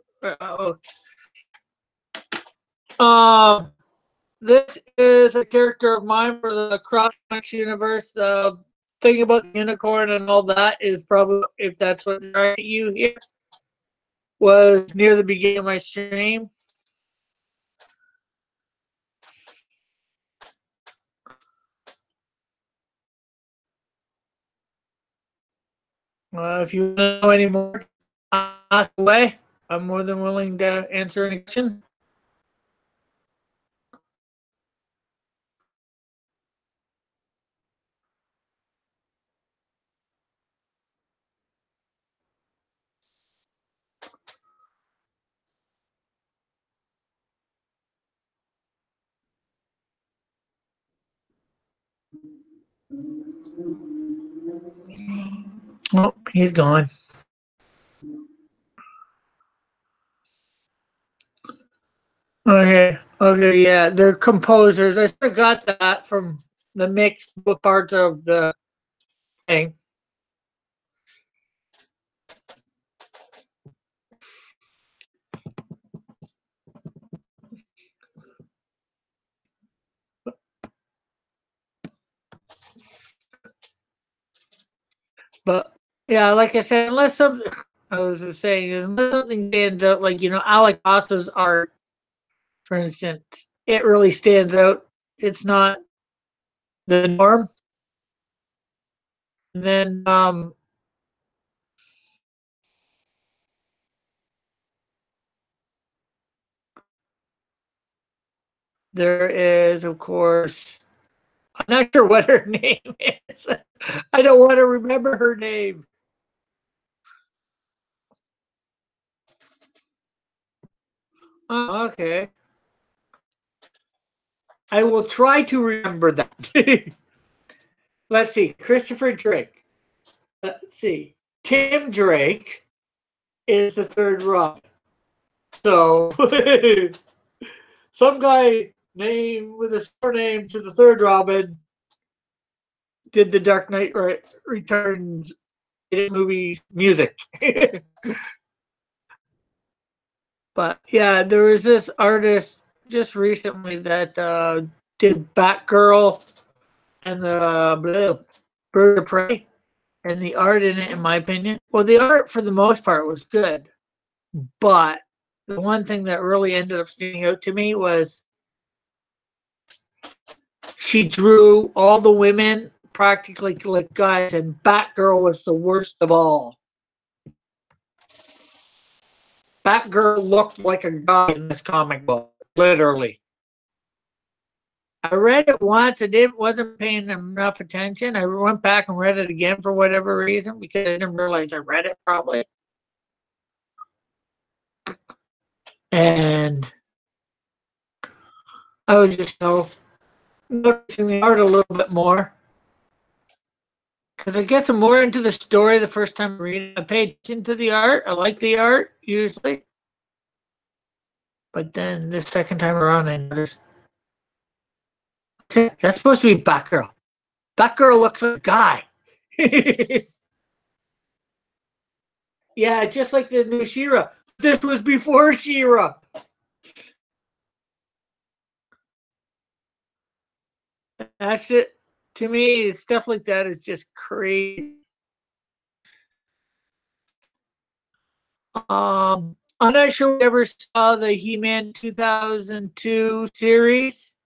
Speaker 1: This is a character of mine for the Crossmatch universe. The thing about the unicorn and all that is probably, if that's what you hear, was near the beginning of my stream. If you want to know any more, ask away. I'm more than willing to answer any question. Oh, he's gone. Okay, yeah, they're composers. I sort of got that from the mixed parts of the thing. But yeah, like I said, I was just saying, unless something stands out, like Alec Ross's art for instance, it really stands out. It's not the norm. And then there is, of course, I'm not sure what her name is. I don't want to remember her name. Oh, okay. I will try to remember that. Let's see. Christopher Drake. Let's see. Tim Drake is the third Robin. So some guy named with a surname to the third Robin did the Dark Knight Returns movie music. But yeah, there was this artist just recently that did Batgirl and the Bird of Prey, and the art in it, in my opinion, well, the art for the most part was good, but the one thing that really ended up standing out to me was she drew all the women practically like guys, and Batgirl was the worst of all. Batgirl looked like a guy in this comic book, literally. I read it once. I wasn't paying enough attention. I went back and read it again for whatever reason because I didn't realize I read it probably. And I was just noticing the art a little bit more. Because I guess I'm more into the story the first time I read it. I pay attention to the art. I like the art, usually. But then the second time around, I noticed. That's supposed to be Batgirl. Batgirl looks like a guy. Yeah, just like the new She-Ra. This was before She-Ra. That's it. To me, stuff like that is just crazy. I'm not sure we ever saw the He-Man 2002 series.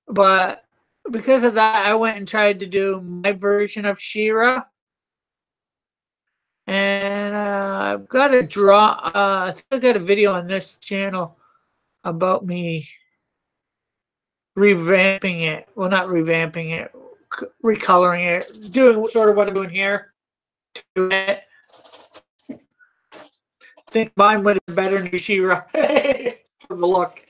Speaker 1: But because of that, I went and tried to do my version of She-Ra. And I've got a I think I got a video on this channel about me revamping it. Well, not revamping it, recoloring it, doing sort of what I'm doing here to it. I think mine would have been better than She-Ra for the look.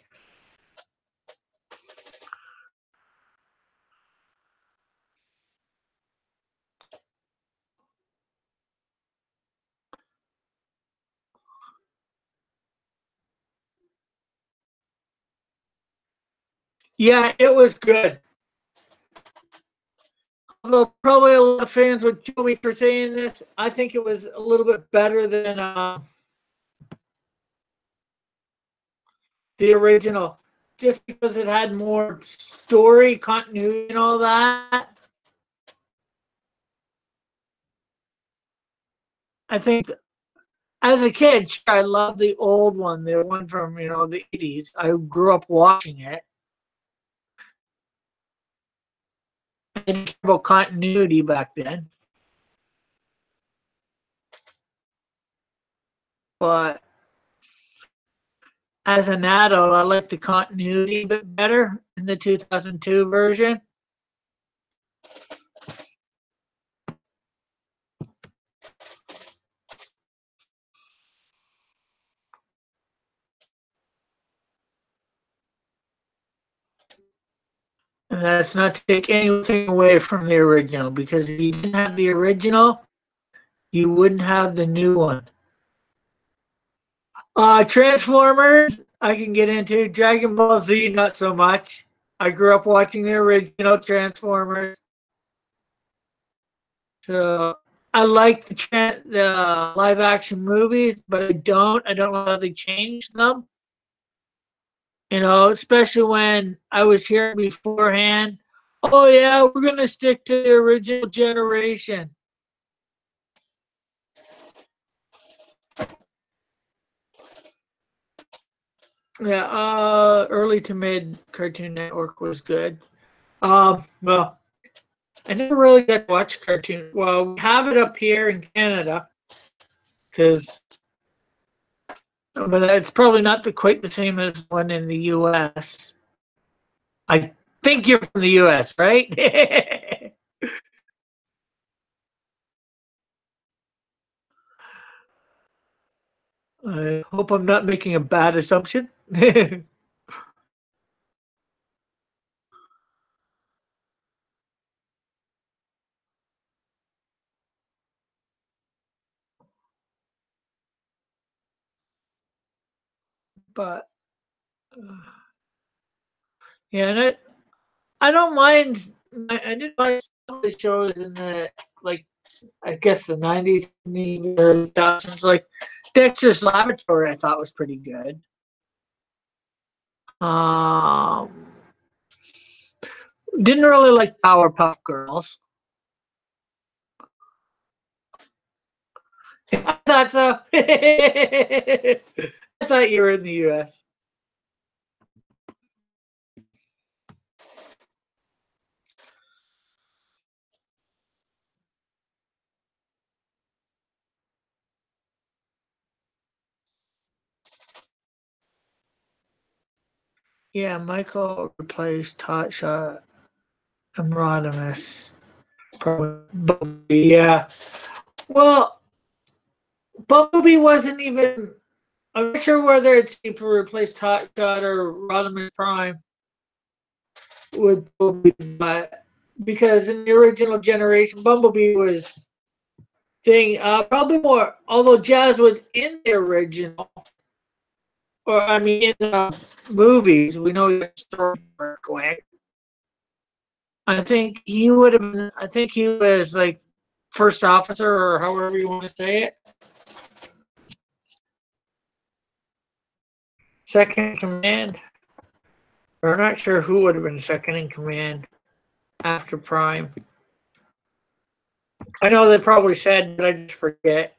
Speaker 1: Yeah, it was good. Although probably a lot of fans would kill me for saying this, I think it was a little bit better than the original, just because it had more story continuity and all that. I think as a kid, sure, I loved the old one, the one from the 80s. I grew up watching it. I didn't care about continuity back then. But as an adult, I like the continuity a bit better in the 2002 version. And that's not to take anything away from the original, because if you didn't have the original, you wouldn't have the new one. Transformers, I can get into. Dragon Ball Z, not so much. I grew up watching the original Transformers. So I like the live action movies, but I don't know how they changed them. Especially when I was hearing beforehand, oh yeah, we're gonna stick to the original generation. Yeah, early to mid Cartoon Network was good. Well, I never really got to watch cartoon. Well, we have it up here in Canada, because, but it's probably not quite the same as one in the U.S. I think you're from the U.S., right? I hope I'm not making a bad assumption. But yeah, and I don't mind. I did like some of the shows in the, like, I guess the '90s and the early 2000s, like Dexter's Laboratory. I thought was pretty good. Um, didn't really like Powerpuff Girls. I thought so. I thought you were in the U.S. Yeah, Michael replaced Hotshot and Rodimus. Probably, yeah. Well, Bumblebee wasn't even. I'm not sure whether it's replaced Hotshot or Rodimus Prime with Bumblebee, but because in the original generation, Bumblebee was thing probably more. Although Jazz was in the original, or I mean in the movies, we know the story quick. I think he would have been. I think he was like first officer, or however you want to say it, second in command. Or I'm not sure who would have been second in command after Prime. I know they probably said, but I just forget.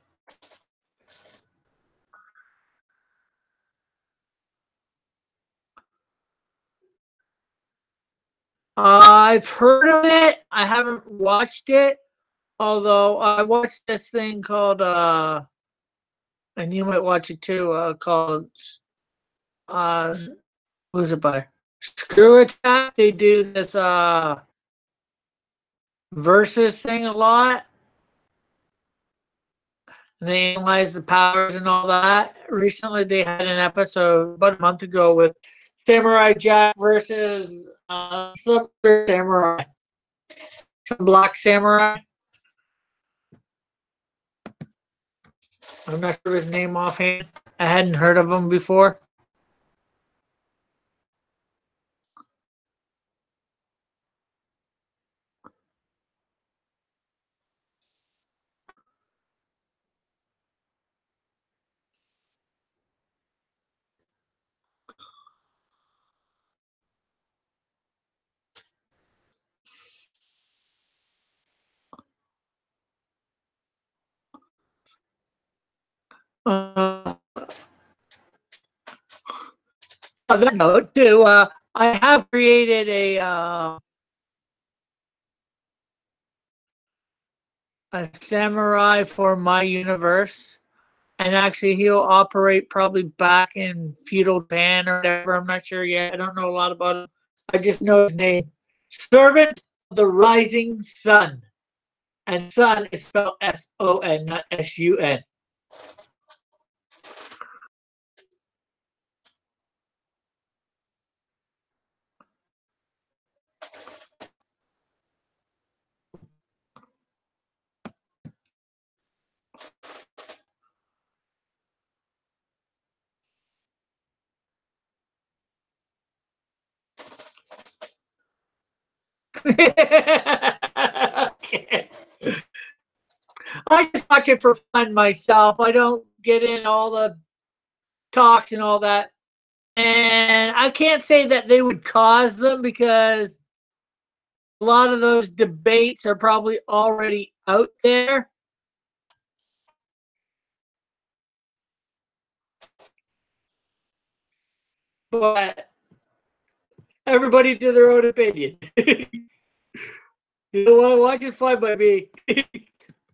Speaker 1: I've heard of it. I haven't watched it. Although I watched this thing called, and you might watch it too, called, uh, who's it by? Screw Attack. They do this, versus thing a lot. They analyze the powers and all that. Recently, they had an episode about a month ago with Samurai Jack versus some samurai, some black samurai. I'm not sure his name offhand. I hadn't heard of him before. Uh, on that note, too, I have created a samurai for my universe, and actually he'll operate probably back in feudal Japan or whatever. I'm not sure yet. I don't know a lot about him. I just know his name, Servant of the Rising Sun, and Sun is spelled S-O-N, not S-U-N. Okay. I just watch it for fun myself. I don't get in all the talks and all that. And I can't say that they would cause them, because a lot of those debates are probably already out there. but everybody to their own opinion. You don't want to watch it, fine by me.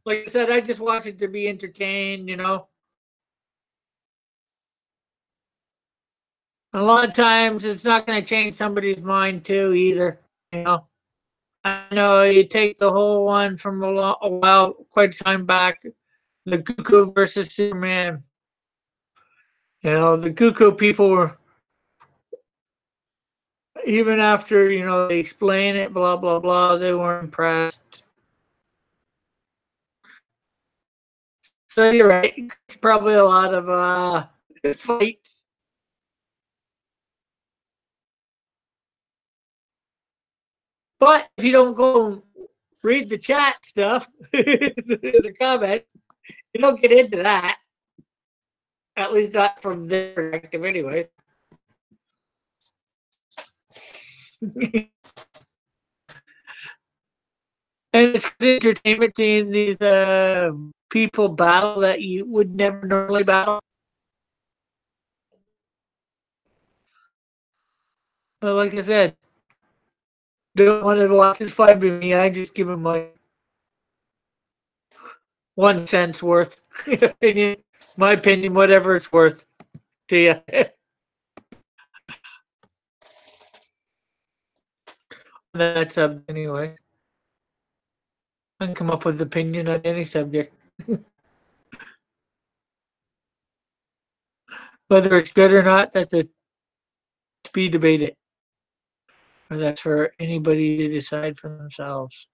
Speaker 1: Like I said, I just watch it to be entertained, you know. A lot of times it's not going to change somebody's mind too either, you know. I know you take the whole one from a while, quite a time back, the Goku versus Superman. You know, the Goku people were, even after, you know, they explain it, blah, blah, blah, they weren't impressed. So you're right. It's probably a lot of fights. But if you don't go and read the chat stuff, the comments, you don't get into that. At least not from their perspective, anyways. And it's good entertainment seeing these people battle that you would never normally battle. But like I said, don't want to watch this fight with me. I just give him my 1 cent's worth opinion. My opinion, whatever it's worth to you. That's anyway. I can come up with an opinion on any subject. Whether it's good or not, that's to be debated. Or that's for anybody to decide for themselves.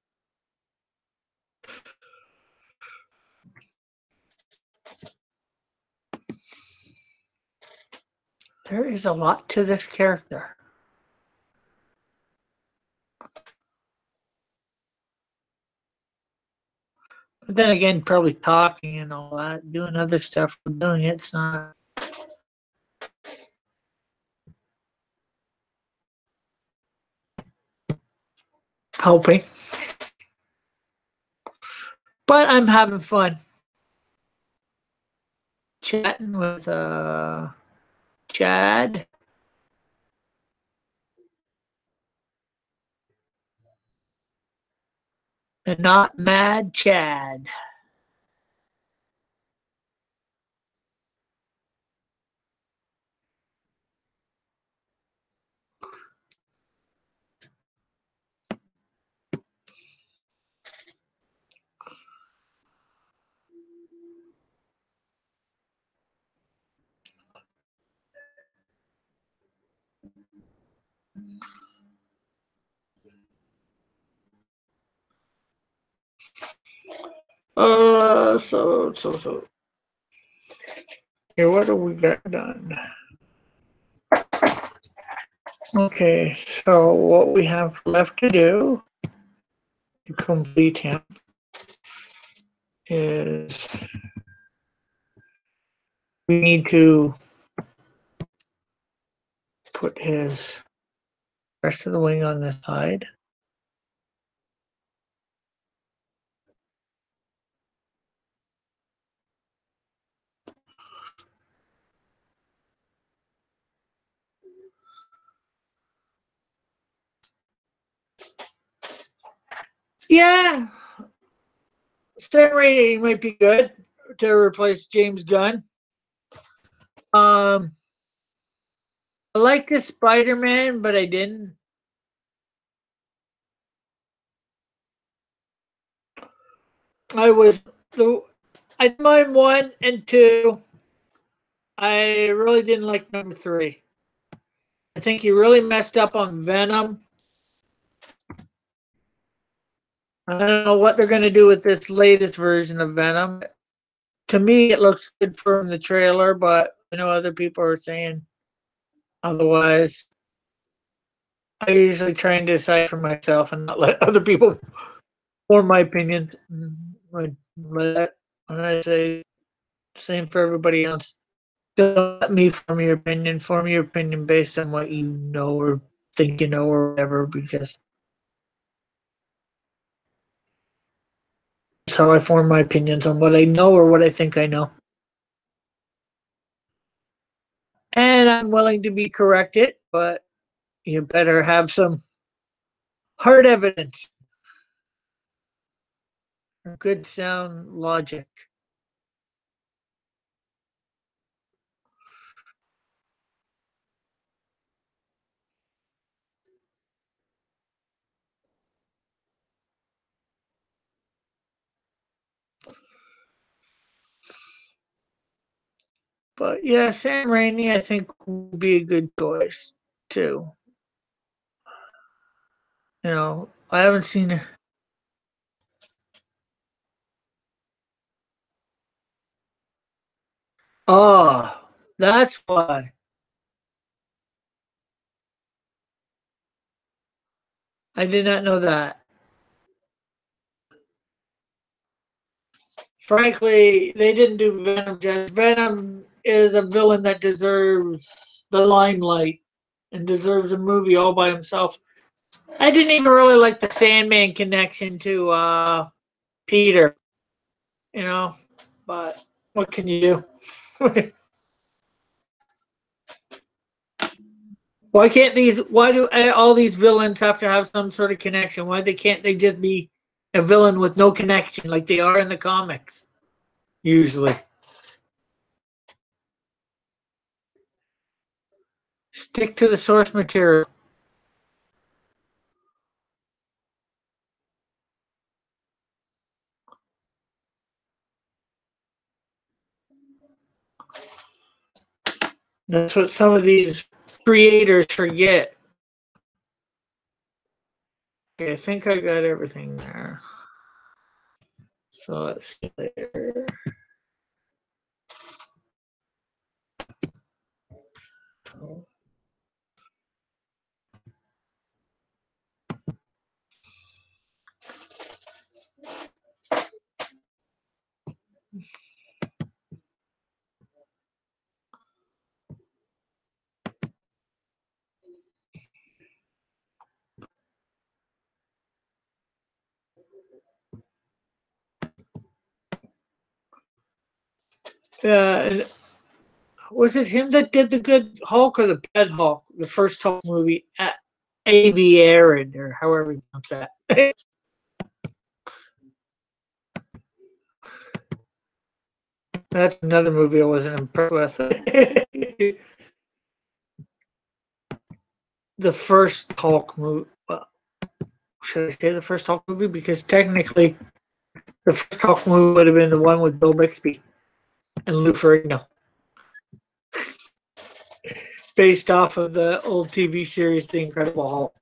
Speaker 1: There is a lot to this character. But then again, probably talking and all that, doing other stuff, doing it's not helping. But I'm having fun chatting with Chad. The Not Mad Chad. So. Here, what do we got done? Okay, so what we have left to do to complete him is we need to put his rest of the wing on this side. Yeah, Stan rating might be good to replace James Gunn. I like the Spider-Man, but I didn't. I didn't mind 1 and 2. I really didn't like number 3. I think he really messed up on Venom. I don't know what they're going to do with this latest version of Venom. To me, it looks good from the trailer, but I know other people are saying otherwise. I usually try and decide for myself and not let other people form my opinion. When I say same for everybody else. Don't let me form your opinion. Form your opinion based on what you know or think you know or whatever, because that's how I form my opinions on what I know or what I think I know. And I'm willing to be corrected, but you better have some hard evidence or good sound logic. But yeah, Sam Raimi, I think, would be a good choice too. You know, I haven't seen it. Oh, that's why. I did not know that. Frankly, they didn't do Venom justice. Venom is a villain that deserves the limelight and deserves a movie all by himself. I didn't even really like the Sandman connection to Peter, you know, but what can you do? Why do all these villains have to have some sort of connection? Why can't they just be a villain with no connection like they are in the comics usually? Stick to the source material. That's what some of these creators forget. Okay, I think I got everything there. So let's see there. Uh, was it him that did the good Hulk or the bad Hulk? The first Hulk movie, Aviarid, or however you pronounce that. That's another movie I wasn't impressed with. The first Hulk movie. Well, should I say the first Hulk movie? Because technically, the first Hulk movie would have been the one with Bill Bixby and Lou Ferrigno, based off of the old TV series The Incredible Hulk.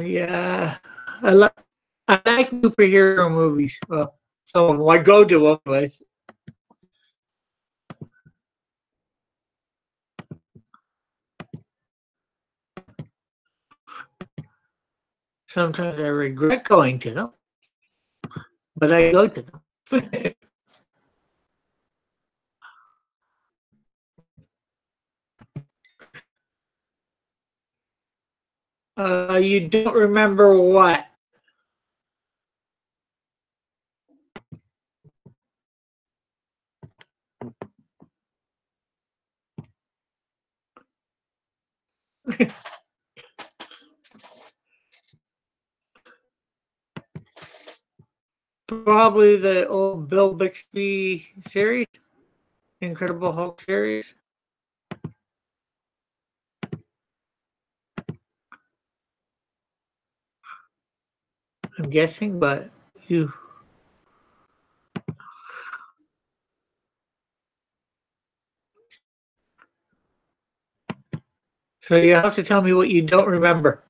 Speaker 1: Yeah, I like superhero movies. Well, so I go to them, anyways. Sometimes I regret going to them, but I go to them. You don't remember what? Probably the old Bill Bixby series, Incredible Hulk series. I'm guessing, but you. So you have to tell me what you don't remember.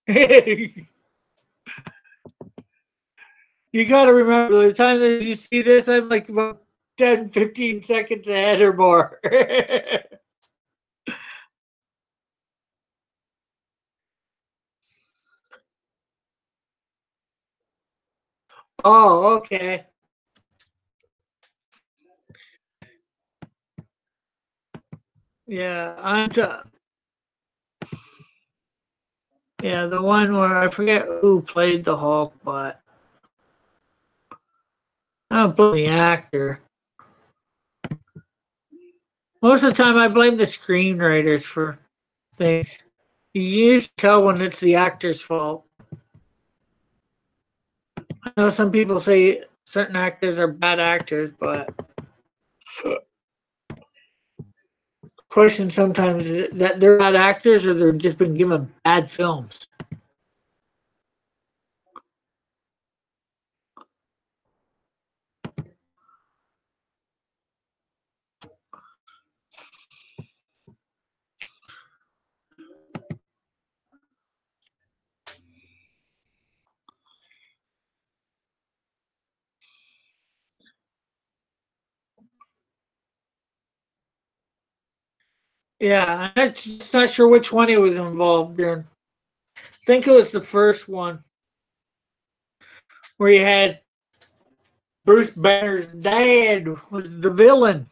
Speaker 1: You You got to remember, by the time that you see this, I'm like about 10, 15 seconds ahead or more. Oh, okay. Yeah, yeah, the one where I forget who played the Hulk, but I don't blame the actor. Most of the time, I blame the screenwriters for things. You usually tell when it's the actor's fault. I know some people say certain actors are bad actors, but question sometimes is that they're bad actors or they've just been given bad films. Yeah, I'm just not sure which one he was involved in. I think it was the first one where you had Bruce Banner's dad was the villain.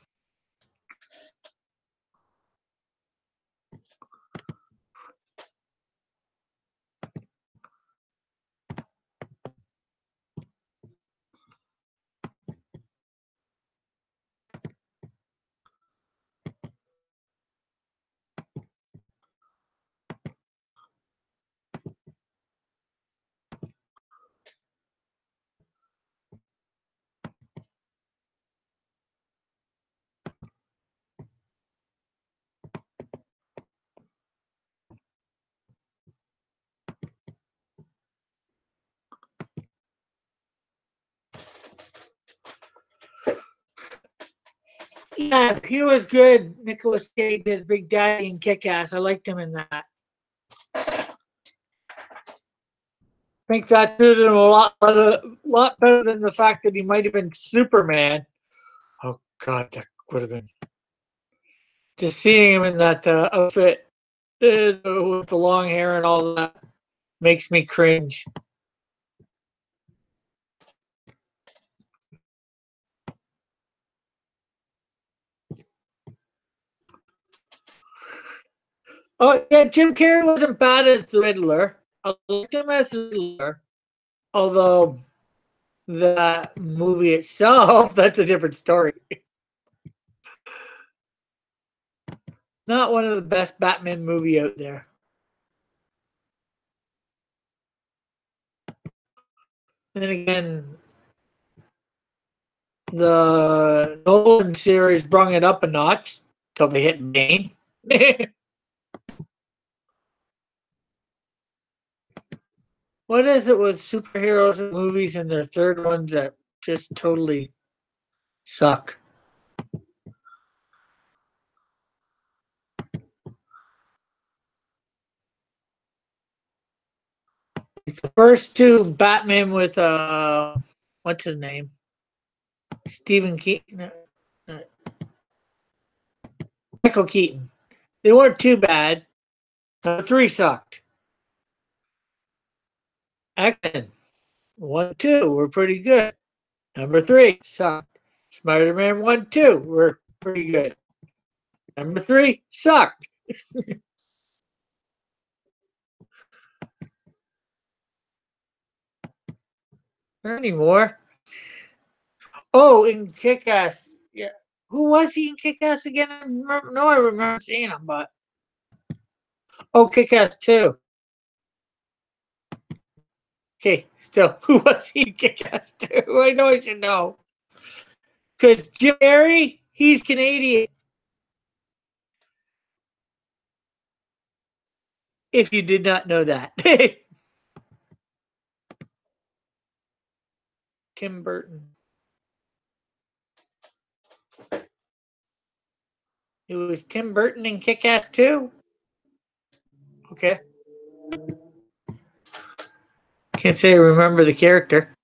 Speaker 1: Yeah, he was good. Nicolas Cage as Big Daddy in Kick-Ass. I liked him in that. I think that suited him a lot better than the fact that he might have been Superman. Oh God, that would have been just seeing him in that outfit with the long hair and all that makes me cringe. Oh yeah, Jim Carrey wasn't bad as the Riddler. I liked him as the Riddler, although the movie itself, that's a different story. Not one of the best Batman movie out there. Then again, the Nolan series brung it up a notch till they hit Bane. What is it with superheroes and movies and their third ones that just totally suck? The first two, Batman with what's his name? Stephen Keaton, uh, Michael Keaton. They weren't too bad. The three sucked. X-Men 1, 2 were pretty good. Number 3 sucked. Spider-Man 1, 2 were pretty good. Number 3 sucked. Not anymore. Oh, in Kick-Ass. Yeah. Who was he in Kick-Ass again? I remember seeing him, but oh, Kick-Ass 2. Okay, still, who was he in Kick-Ass 2? I know I should know. Because Jim Carrey, he's Canadian. If you did not know that. Tim Burton. It was Tim Burton in Kick-Ass 2. Okay. Can't say I remember the character.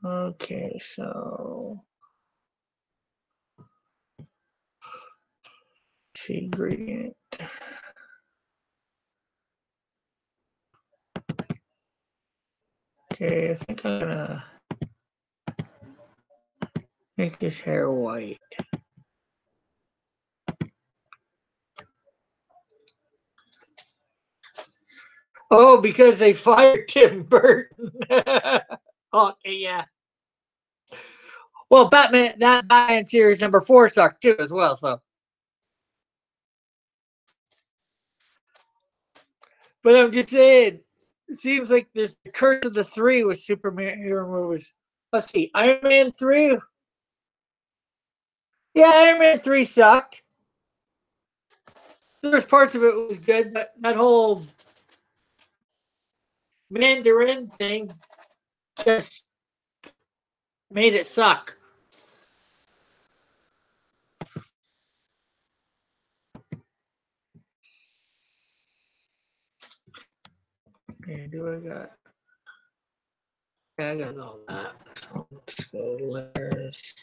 Speaker 1: Okay, so see gradient. Okay, I think I'm gonna make his hair white. Oh, because they fired Tim Burton. Okay, yeah. Well, that Batman series number 4 sucked too, as well. So, but I'm just saying, it seems like there's the curse of the 3 with Superman hero movies. Let's see, Iron Man 3. Yeah, Iron Man 3 sucked. There's parts of it was good, but that whole Mandarin thing just made it suck. Okay, do I got? Yeah, I got all that. So let's go letters.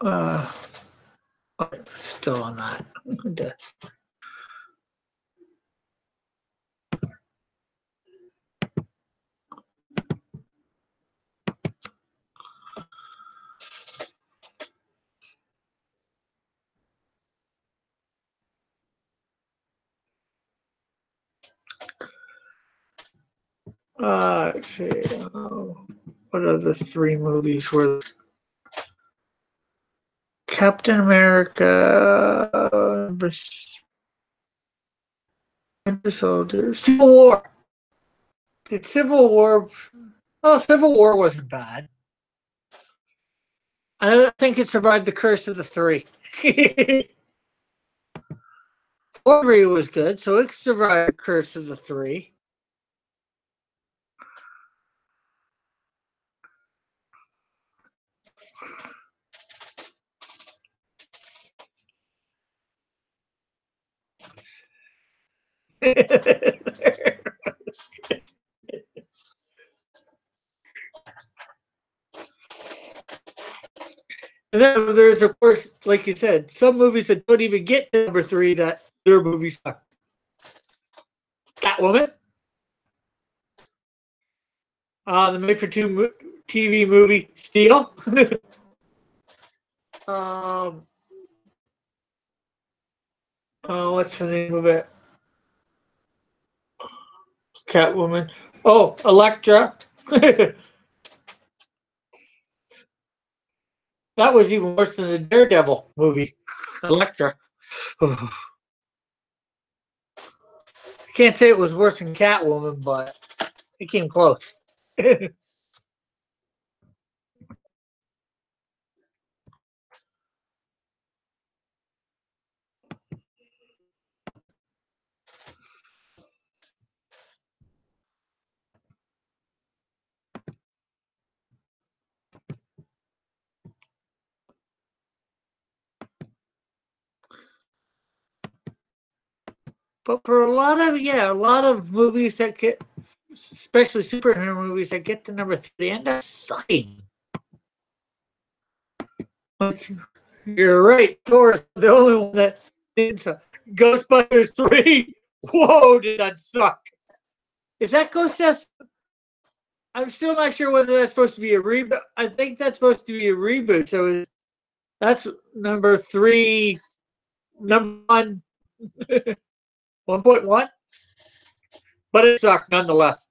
Speaker 1: Uh, Still on that. Let's see. What are the 3 movies where Captain America, Winter Soldier, Civil War? Did Civil War? Oh, Civil War wasn't bad. I don't think it survived the curse of the 3. 4 was good, so it survived the curse of the 3. And then there's, of course, like you said, some movies that don't even get to number 3 that their movies suck. Catwoman, the made-for-TV movie Steel. um, what's the name of it? Catwoman. Oh, Elektra. That was even worse than the Daredevil movie, Elektra. I can't say it was worse than Catwoman, but it came close. But for a lot of movies that get, especially superhero movies that get to number 3, they end up sucking. Like, you're right. Thor's the only one that did suck. Ghostbusters 3. Whoa, did that suck? Is that Ghostbusters? I'm still not sure whether that's supposed to be a reboot. I think that's supposed to be a reboot. So that's number 3, number 1, 1.1. But it sucked nonetheless.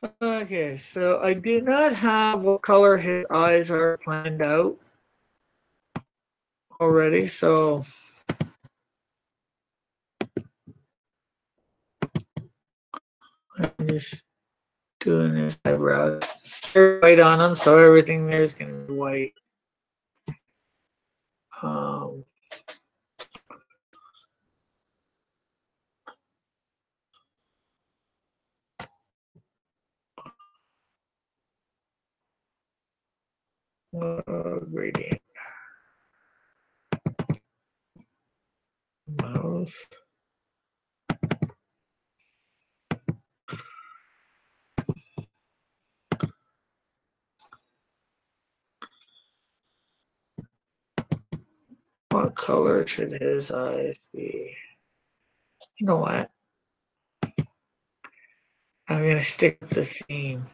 Speaker 1: Okay, so I do not have what color his eyes are planned out already, so I'm just doing his eyebrows. They're white on them, so everything there is going to be white. Um, gradient. Mouse. What color should his eyes be? You know what? I'm going to stick with the theme.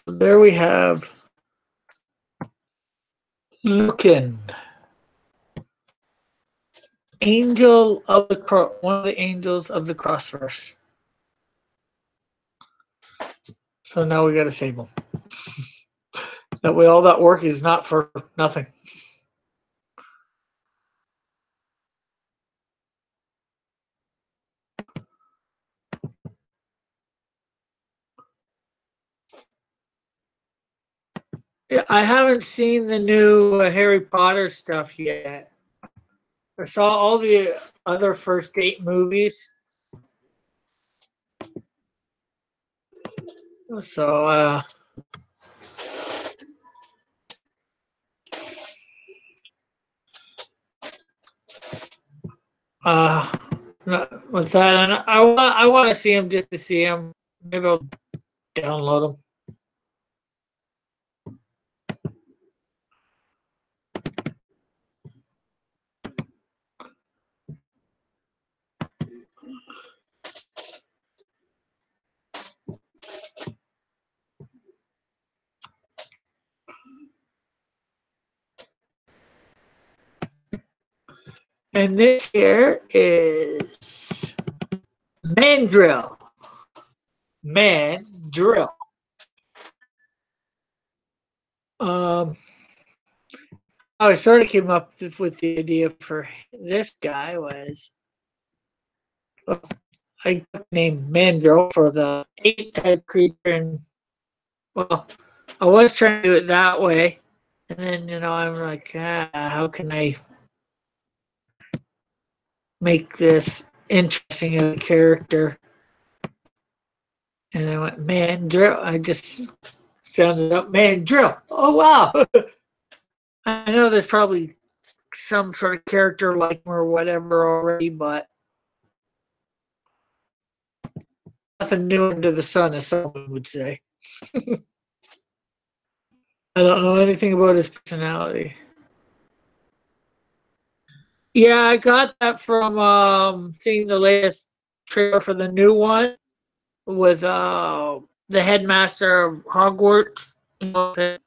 Speaker 1: So there we have Lucan, angel of the one of the angels of the Crossverse. So now we got to save him. That way, all that work is not for nothing. Yeah, I haven't seen the new Harry Potter stuff yet. I saw all the other first 8 movies. So, with that, and I want to see him just to see him. Maybe I'll download him. And this here is Mandrill. Mandrill. How I sort of came up with the idea for this guy was I named Mandrill for the 8 type creature, and well, I was trying to do it that way, and then I'm like, how can I make this interesting as a character? And I went Mandrill. I just sounded up Mandrill. Oh wow! I know there's probably some sort of character like him or whatever already, but nothing new under the sun, as someone would say. I don't know anything about his personality. Yeah, I got that from seeing the latest trailer for the new one with the headmaster of Hogwarts, the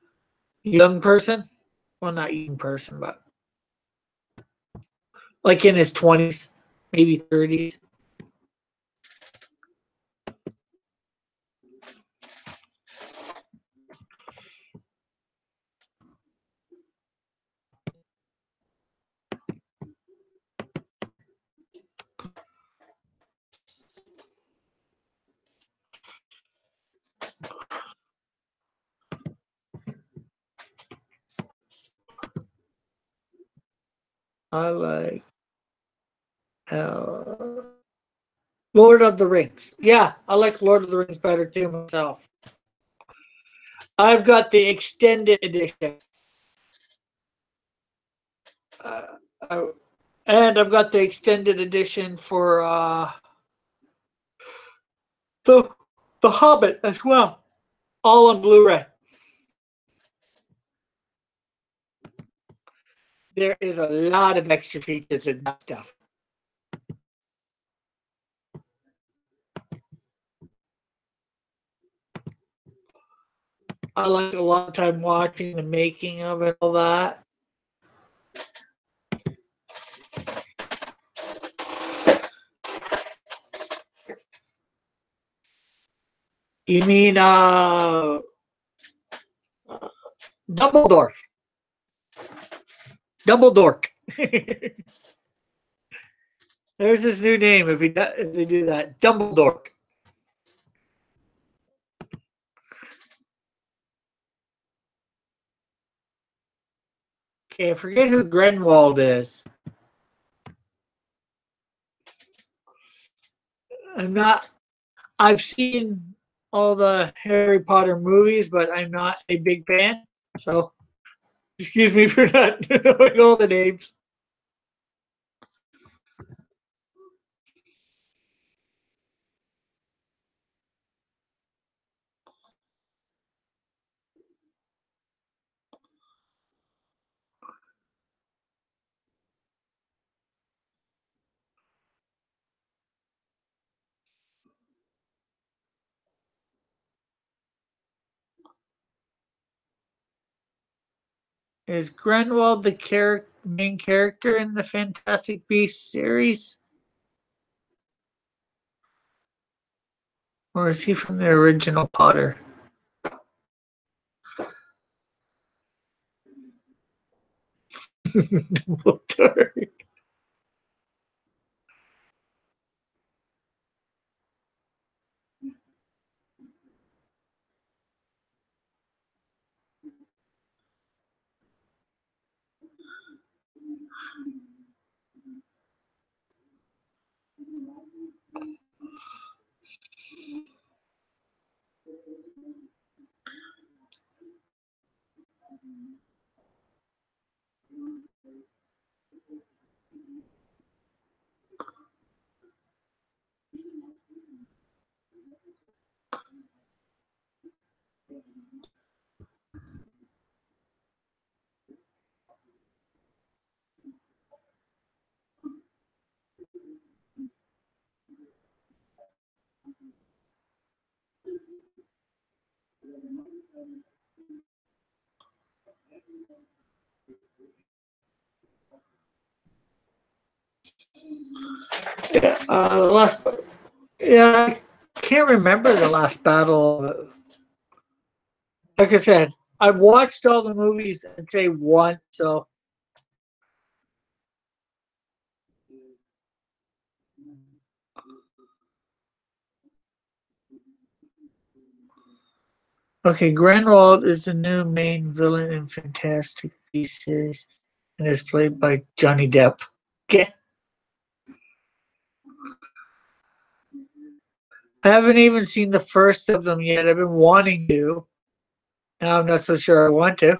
Speaker 1: young person. Well, not young person, but like in his 20s, maybe 30s. I like Lord of the Rings. Yeah, I like Lord of the Rings better too myself. I've got the extended edition. Uh, and I've got the extended edition for the Hobbit as well, all on Blu-ray. There is a lot of extra features in that stuff. I like a lot of time watching the making of it, all that. You mean Dumbledore? Dumbledore. There's his new name if they do that. Dumbledore. Okay, I forget who Grenwald is. I've seen all the Harry Potter movies, but I'm not a big fan. So excuse me for not knowing all the names. Is Grenwald the main character in the Fantastic Beasts series? Or is he from the original Potter? Yeah, I can't remember the last battle. Like I said, I've watched all the movies, I'd say once, so. Okay, Grenwald is the new main villain in Fantastic Beasts series and is played by Johnny Depp. Okay. I haven't even seen the first of them yet. I've been wanting to. Now I'm not so sure I want to.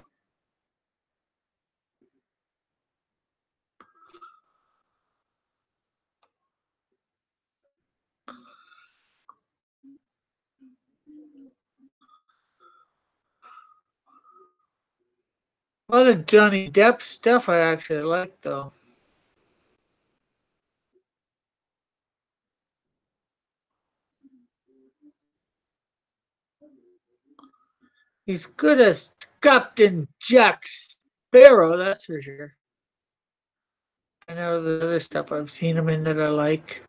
Speaker 1: A lot of Johnny Depp stuff I actually like, though. He's good as Captain Jack Sparrow, that's for sure. I know the other stuff I've seen him in that I like.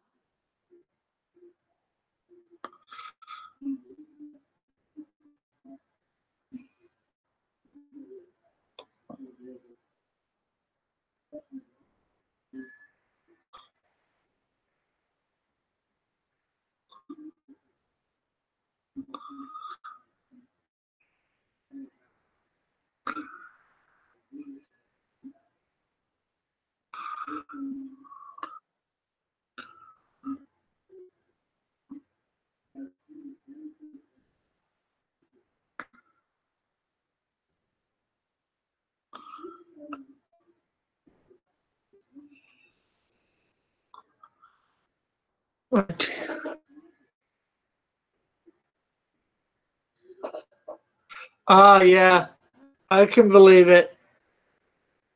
Speaker 1: What? Yeah, I can believe it.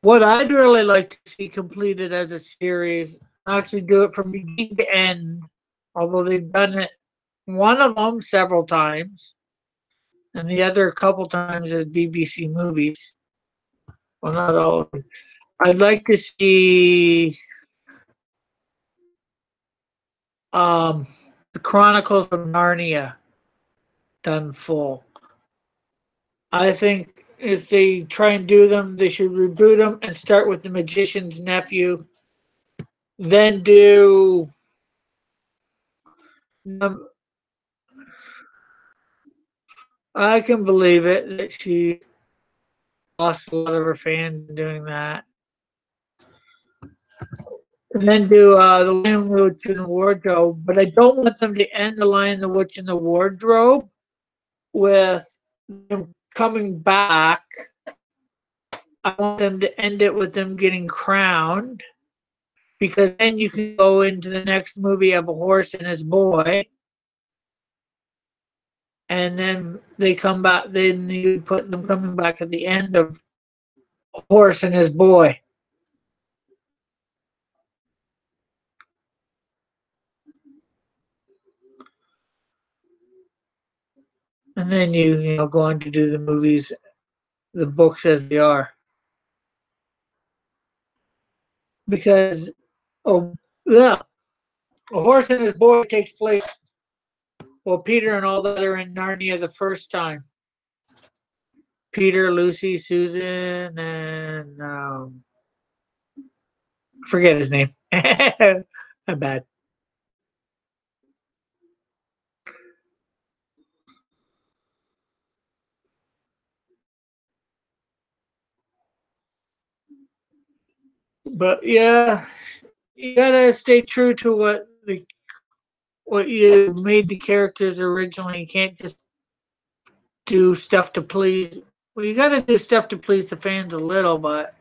Speaker 1: What I'd really like to see completed as a series, actually do it from beginning to end, although they've done it one of them several times, and the other couple times is BBC movies. Well, not all of them. I'd like to see um, the Chronicles of Narnia done full. I think if they try and do them, they should reboot them and start with the Magician's Nephew, then do num- I can believe it that she lost a lot of her fans doing that. And then do the Lion, the Witch, and the Wardrobe, but I don't want them to end the Lion, the Witch, and the Wardrobe with them coming back. I want them to end it with them getting crowned, because then you can go into the next movie of A Horse and His Boy, and then they come back. Then you put them coming back at the end of A Horse and His Boy. And then you go on to do the movies, the books as they are. Because, oh, yeah, A Horse and His Boy takes place, well, Peter and all that are in Narnia the first time. Peter, Lucy, Susan, and forget his name. I'm bad. But yeah, you gotta stay true to what you made the characters originally. You can't just do stuff to please. Well, you gotta do stuff to please the fans a little, but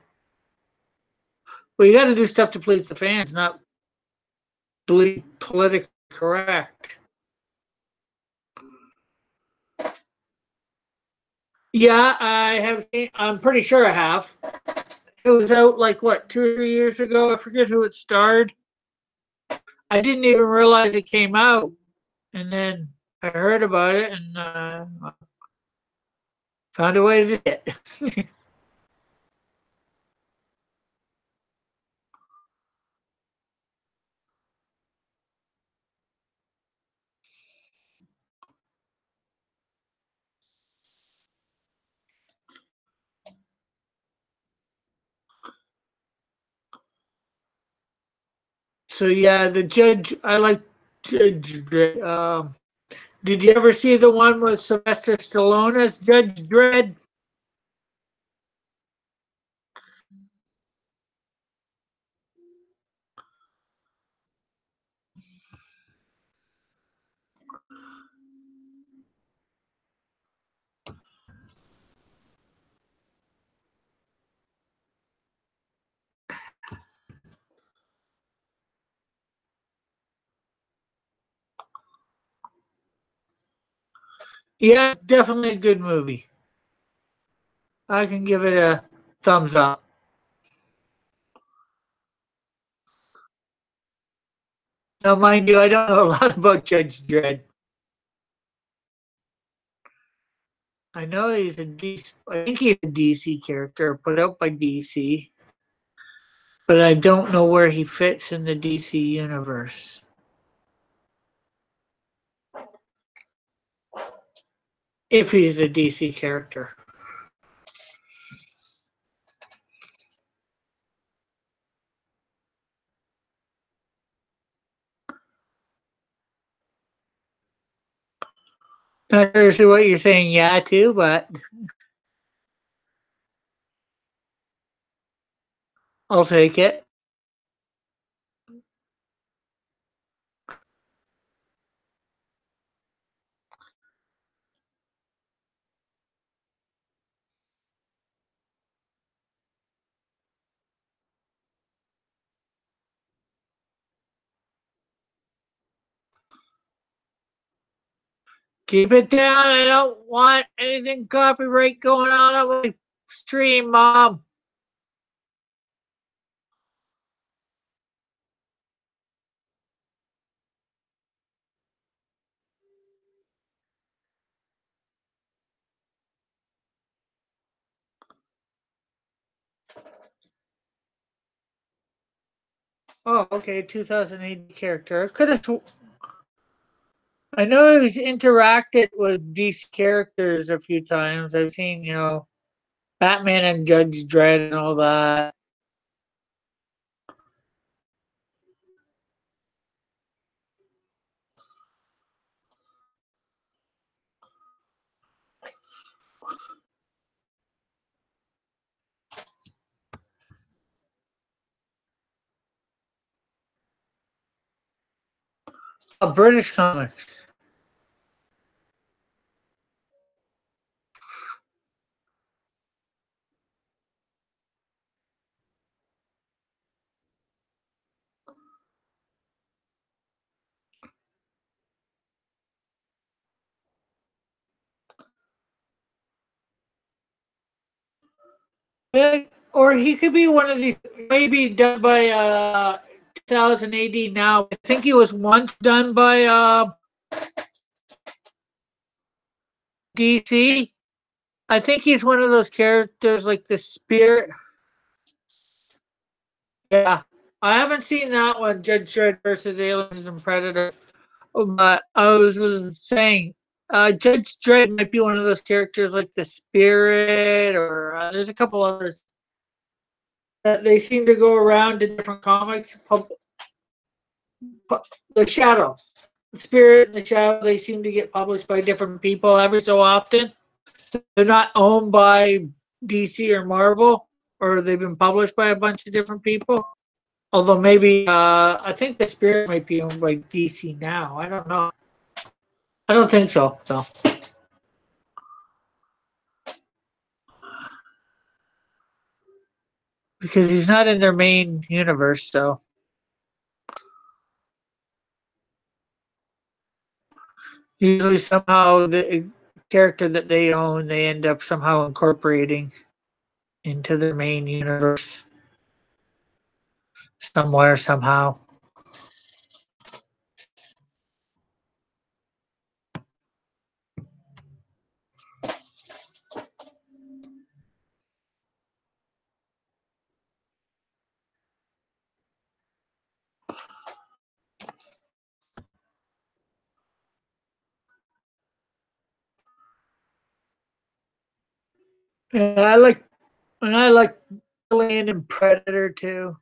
Speaker 1: you gotta do stuff to please the fans, not be politically correct. Yeah, I have. I'm pretty sure I have. It was out like what 2 or 3 years ago. I forget who it starred. I didn't even realize it came out, and then I heard about it and found a way to do it. So yeah, the judge. I like Judge Dredd. Did you ever see the one with Sylvester Stallone as Judge Dredd? Yeah, definitely a good movie. I can give it a thumbs up. Now, mind you, I don't know a lot about Judge Dredd. I know he's a DC. I think he's a DC character put out by DC, but I don't know where he fits in the DC universe. If he's a DC character. Not sure what you're saying yeah to, but I'll take it. Keep it down. I don't want anything copyright going on my stream, Mom. Oh, okay, 2008 character. Could have. I know he's interacted with these characters a few times. I've seen, Batman and Judge Dredd and all that. British comics. Yeah, or he could be one of these, maybe done by 2000 AD now. I think he was once done by DC. I think he's one of those characters like the Spirit. Yeah, I haven't seen that one, Judge Dredd versus Aliens and Predator. But I was saying, Judge Dredd might be one of those characters like the Spirit, or there's a couple others that they seem to go around to different comics. The Shadow, the Spirit, and the Shadow, they seem to get published by different people every so often. They're not owned by DC or Marvel, or they've been published by a bunch of different people. Although maybe I think the Spirit might be owned by DC now. I don't know. I don't think so. So because he's not in their main universe, so usually somehow the character that they own they end up somehow incorporating into their main universe somewhere somehow. And I like Alien and Predator too.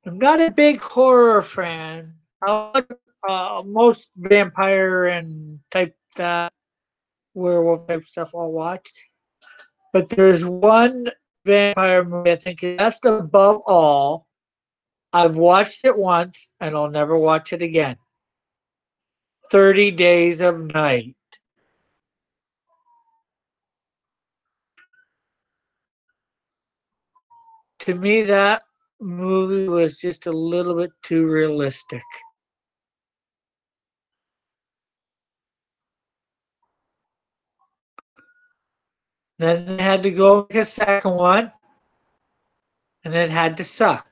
Speaker 1: I'm not a big horror fan. I like most vampire and type that werewolf type stuff I'll watch. But there's one vampire movie I think that's above all. I've watched it once and I'll never watch it again. 30 Days of Night. To me, that movie was just a little bit too realistic. Then they had to go make a second one, and it had to suck.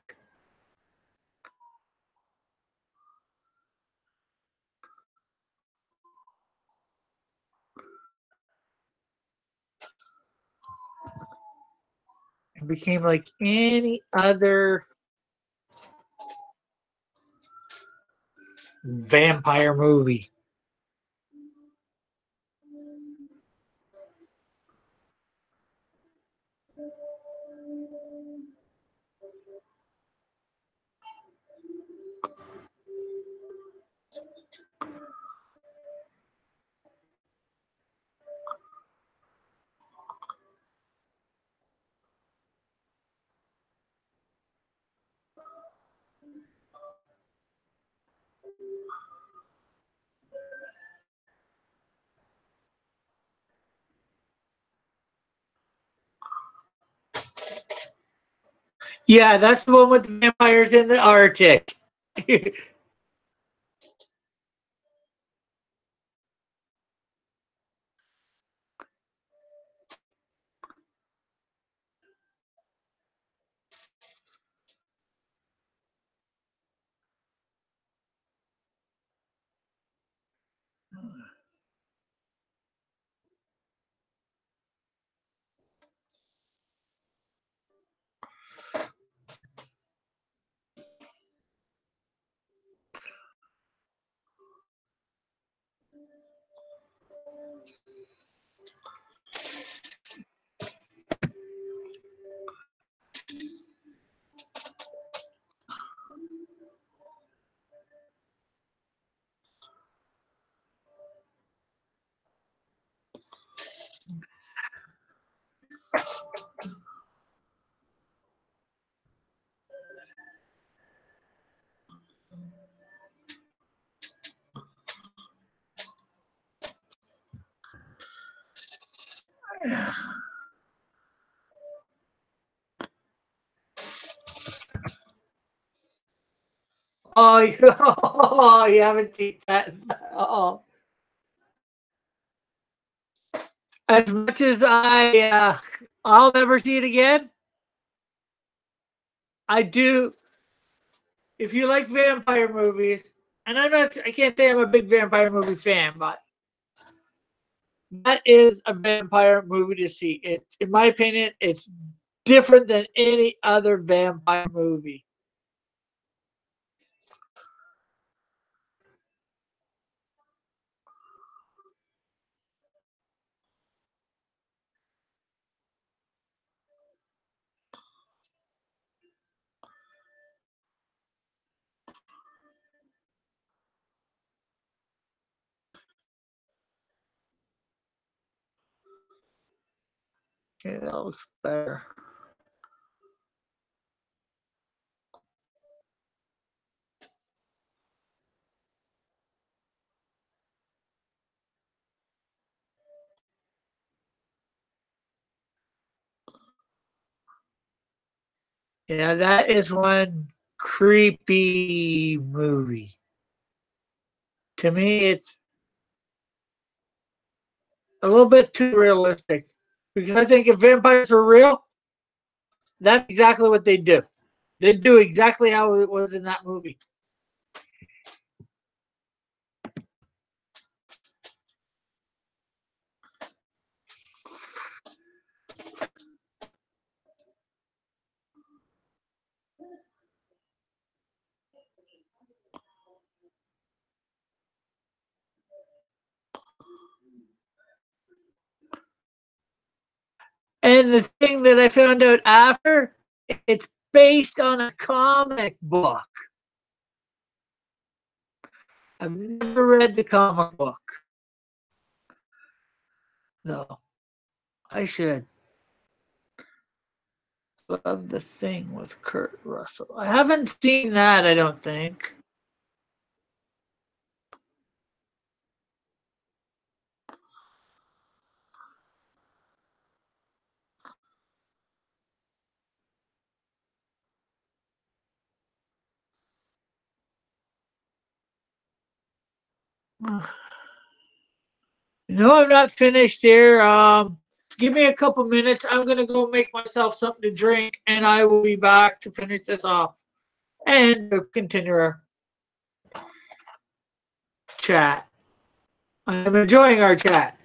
Speaker 1: It became like any other vampire movie. Yeah, that's the one with the vampires in the Arctic. Oh, oh, you haven't seen that. Oh. As much as I'll never see it again. I do. If you like vampire movies, and I can't say I'm a big vampire movie fan, but that is a vampire movie to see. It, in my opinion, it's different than any other vampire movie. Okay, that looks better. Yeah, that is one creepy movie. To me, it's a little bit too realistic because I think if vampires were real, that's exactly what they do. They do exactly how it was in that movie. And the thing that I found out after, it's based on a comic book. I've never read the comic book, though. I should. Love the Thing with Kurt Russell. I haven't seen that, I don't think. No, I'm not finished here. Give me a couple minutes. I'm gonna go make myself something to drink, and I will be back to finish this off and to continue our chat. I'm enjoying our chat.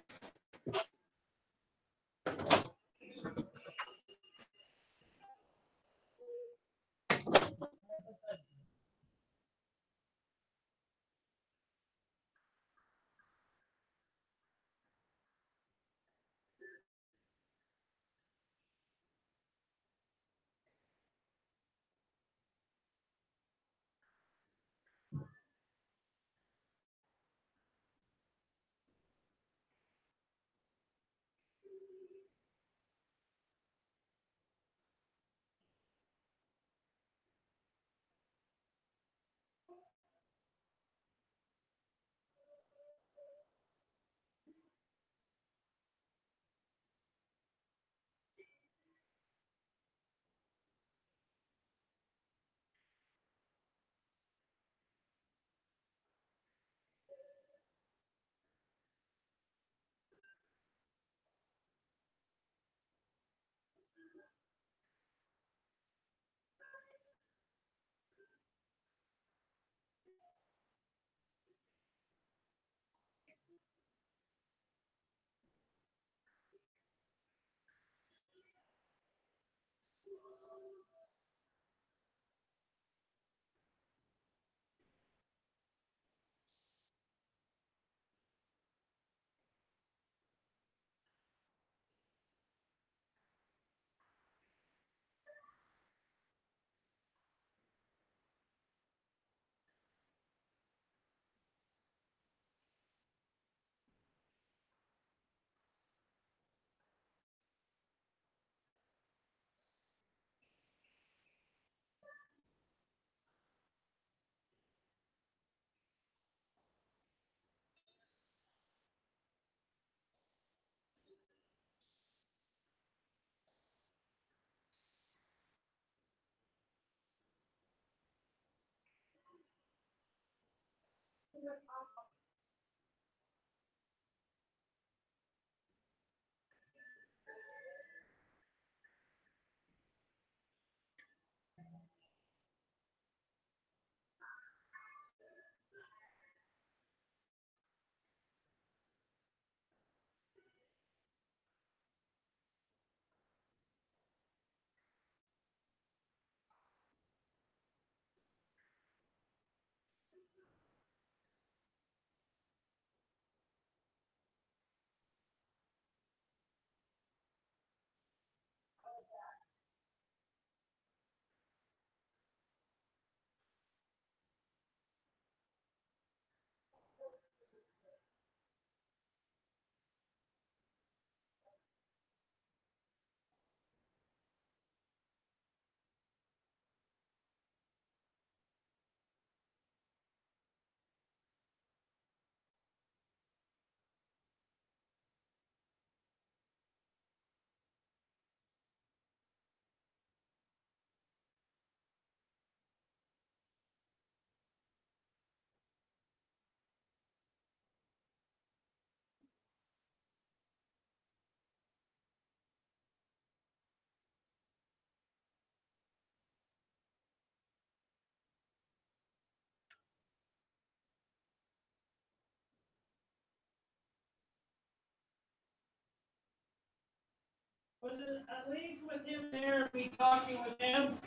Speaker 1: But at least with him there, me talking with him,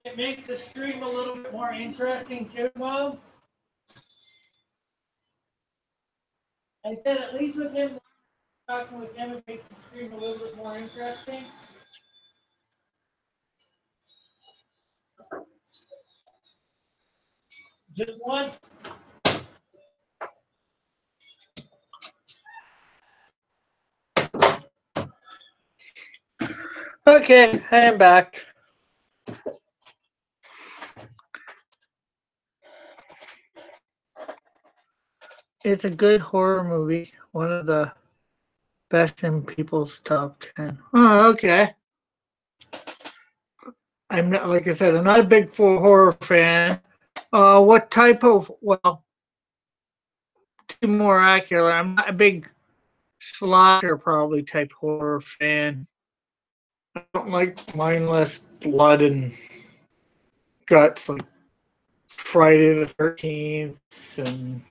Speaker 1: it makes the stream a little bit more interesting too, Mom. I said at least with him talking with him, it makes the stream a little bit more interesting. Just one. Okay, I am back. It's a good horror movie. One of the best in people's top 10. Oh, okay. I'm not, like I said, I'm not a big full horror fan. What type of, well, to be more accurate, I'm not a big slasher probably type horror fan. I don't like mindless blood and guts like Friday the 13th and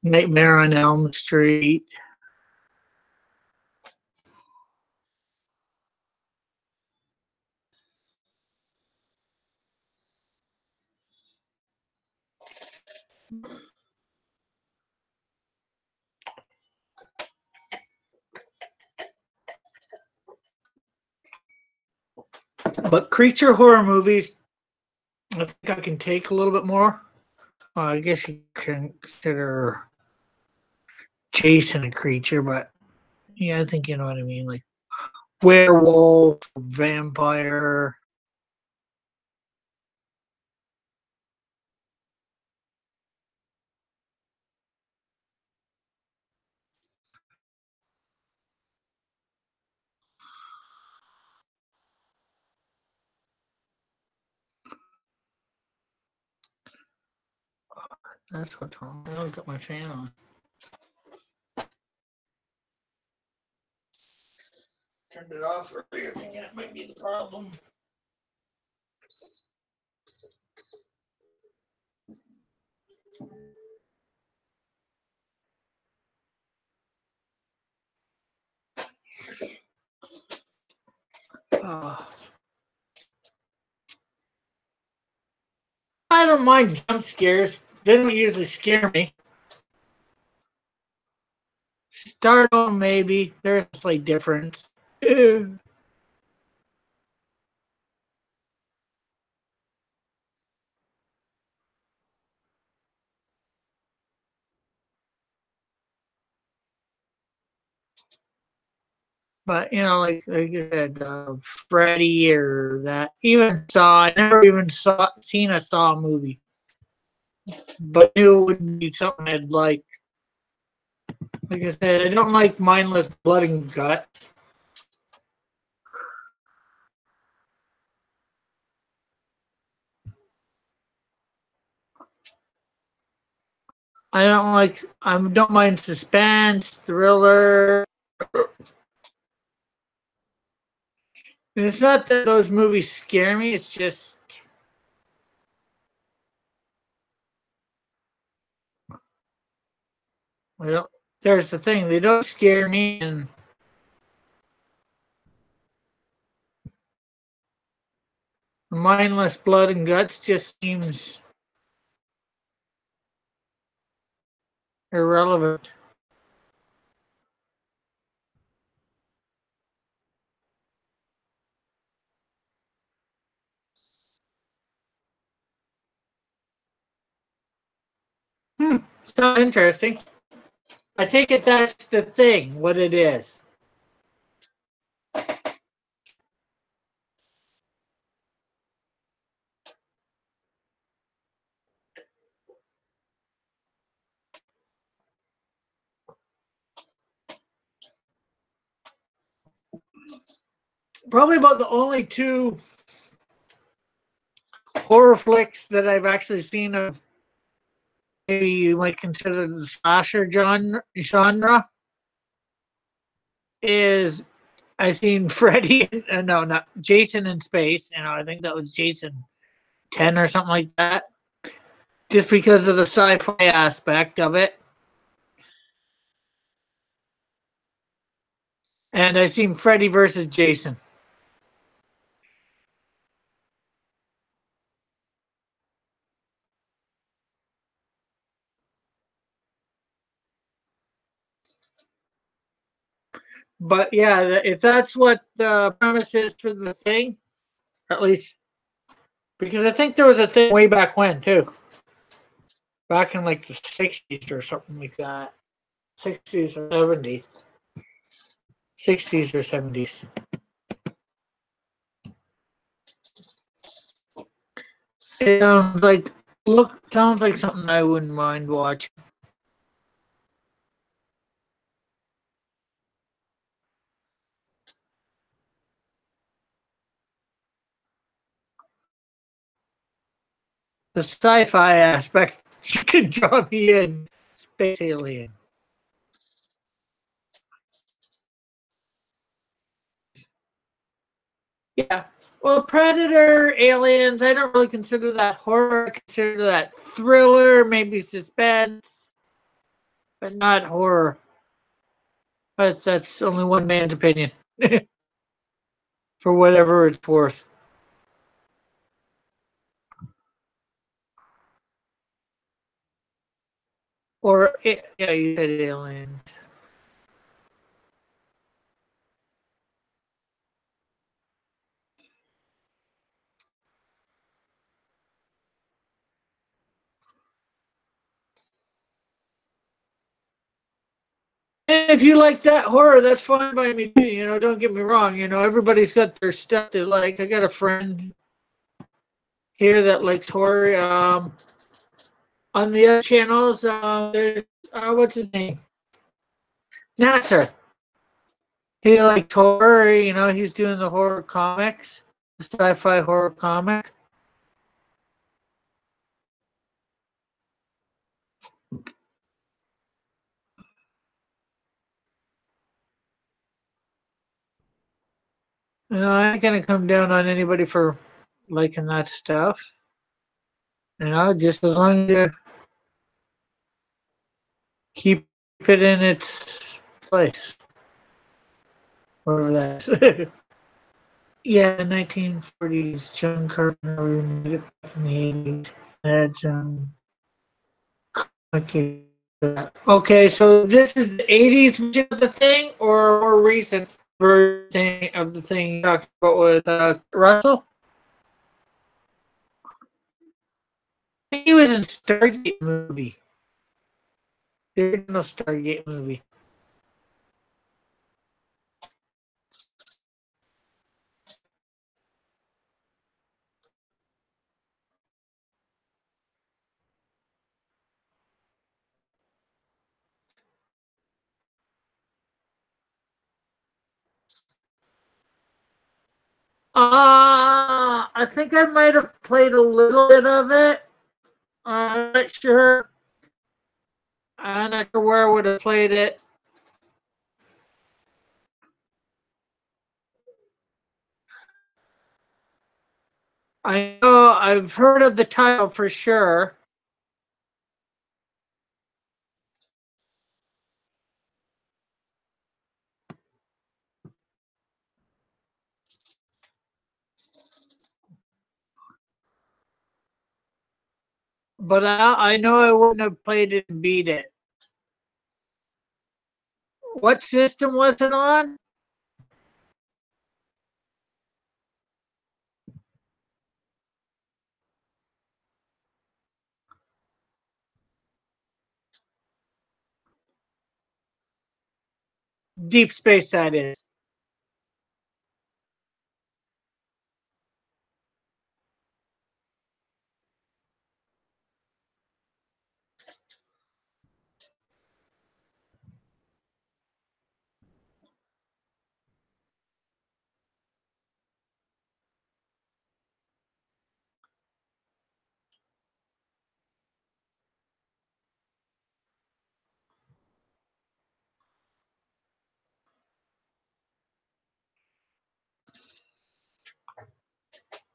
Speaker 1: Nightmare on Elm Street. But creature horror movies, I think I can take a little bit more. I guess you can consider Jason a creature, but yeah, I think you know what I mean. Like werewolf, vampire. That's what's wrong. I don't got my fan on. Turned it off earlier, thinking it might be the problem. Uh, I don't mind jump scares. They don't usually scare me. Startle, maybe. There's a slight difference. But you know, like I said, Freddy or that. Even Saw. I never even seen a Saw movie, but knew it would be something I'd like. Like I said, I don't like mindless blood and guts. I don't mind suspense, thriller. And it's not that those movies scare me, it's just, well, there's the thing, they don't scare me, and mindless blood and guts just seems irrelevant. Sounds interesting. I take it that's the thing, what it is. Probably about the only two horror flicks that I've actually seen of maybe you might consider the slasher genre is I seen Freddy, no, not Jason in Space. I think that was Jason 10 or something like that. Just because of the sci-fi aspect of it. And I seen Freddy versus Jason. But yeah, if that's what the premise is for the thing, at least because I think there was a thing way back when too, back in like the 60s or something like that, 60s or 70s, 60s or 70s. It sounds like something I wouldn't mind watching. The sci-fi aspect could draw me in. Space Alien. Yeah. Well, Predator, Aliens, I don't really consider that horror. I consider that thriller, maybe suspense, but not horror. But that's only one man's opinion. For whatever it's worth. Or, yeah, you said Aliens. If you like that horror, that's fine by me too. Don't get me wrong. Everybody's got their stuff they like. I got a friend here that likes horror. On the other channels, there's what's his name? Nasser. He likes horror. He's doing the horror comics, the sci-fi horror comic. I ain't gonna come down on anybody for liking that stuff. Just as long as you keep it in its place. Whatever that is. Yeah, 1940s. John Carpenter remade it back in the 80s. Had some. Okay, so this is the 80s version of the thing, or a more recent version of the thing you talked about with Russell? He was in Stargate movie. The original Stargate movie. I think I might have played a little bit of it. I'm not sure. I'm not sure where I would have played it. I know I've heard of the title for sure. But I know I wouldn't have played it and beat it. What system was it on? Deep Space, that is.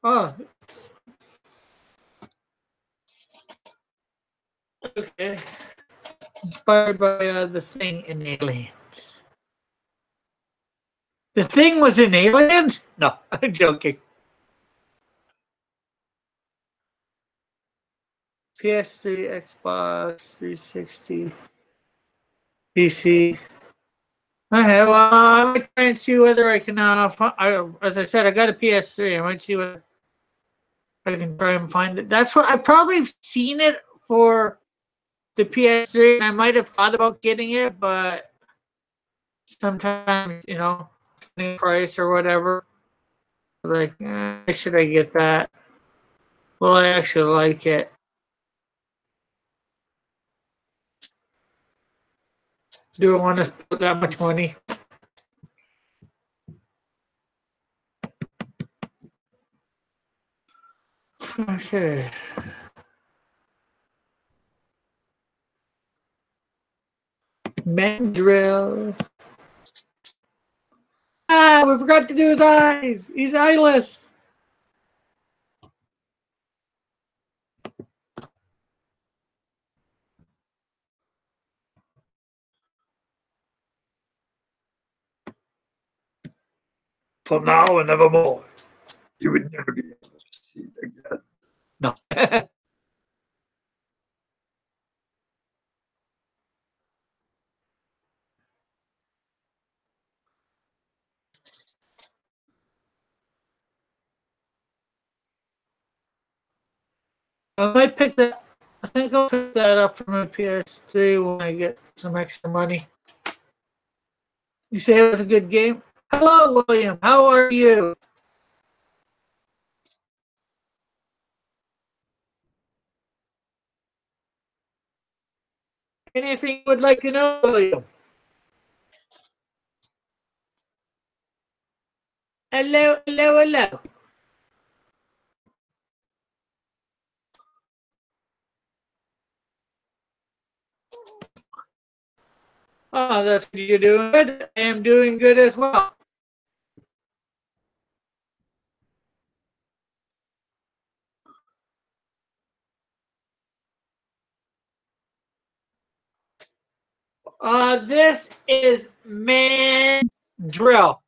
Speaker 1: Oh, okay. Inspired by The Thing in Aliens. The Thing was in Aliens? No, I'm joking. PS3, Xbox 360, PC. Okay, well, I might try and see whether I can. As I said, I got a PS3. I might see what I can try and find it. That's what I probably have seen it for the PS3, and I might have thought about getting it, but sometimes, price or whatever. Like, should I get that? Well, I actually like it. Do I want to put that much money? Okay. Mandrill. Ah, we forgot to do his eyes. He's eyeless. For now and evermore. You would never be able to see again. No. I might pick that. I think I'll pick that up for my PS3 when I get some extra money. You say it was a good game? Hello, William. How are you? Anything you would like to know, William? Hello, hello, hello. Oh, that's good. You're doing good. I am doing good as well. This is Man Drill.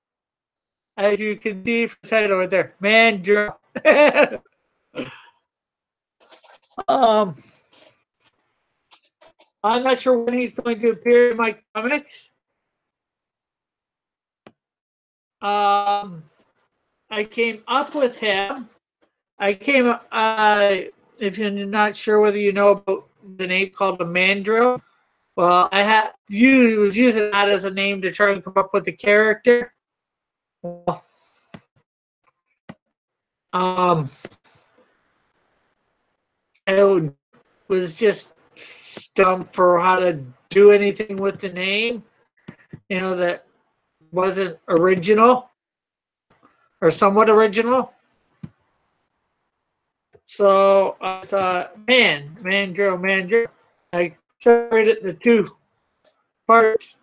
Speaker 1: As you can see from the title right there, Man Drill. um, I'm not sure when he's going to appear in my comics. I came up with him. If you're not sure whether you know about the name called a mandrill, well, was using that as a name to try and come up with a character. Well, I was just stumped for how to do anything with the name, that wasn't original or somewhat original. So I thought, man, drill. separated the two parts,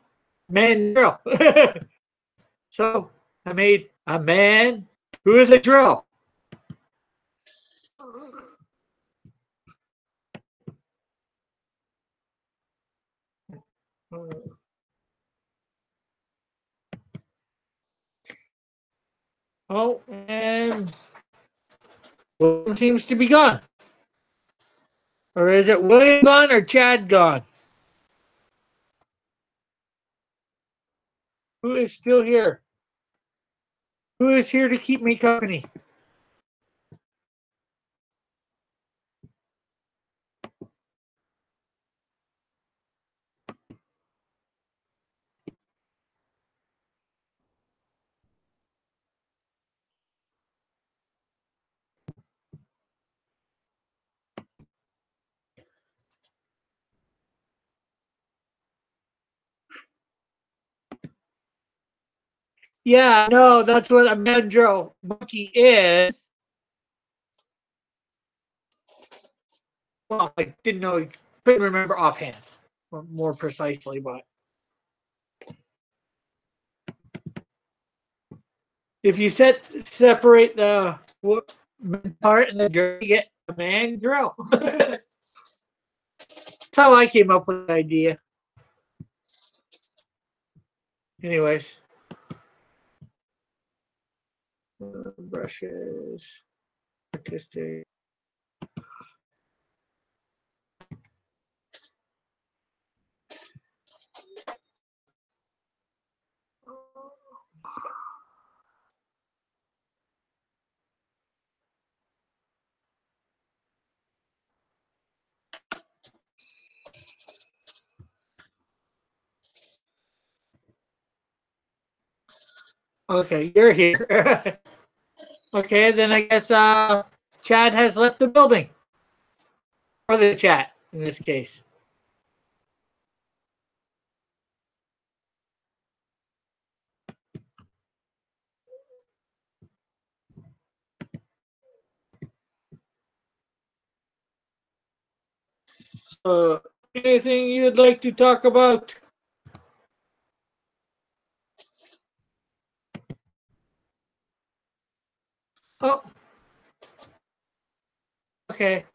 Speaker 1: man and drill. So I made a man who is a drill. Oh, and William seems to be gone. Or is it William gone or Chad gone? Who is still here? Who is here to keep me company? Yeah, no, that's what a mandrill monkey is. Well, I didn't know, couldn't remember offhand, more precisely, but if you separate the part and the drill, you get a man drill. That's how I came up with the idea. Anyways, brushes, artistic. Okay, you're here. Okay, then I guess Chad has left the building. Or the chat, in this case. So, anything you'd like to talk about? Oh. Okay.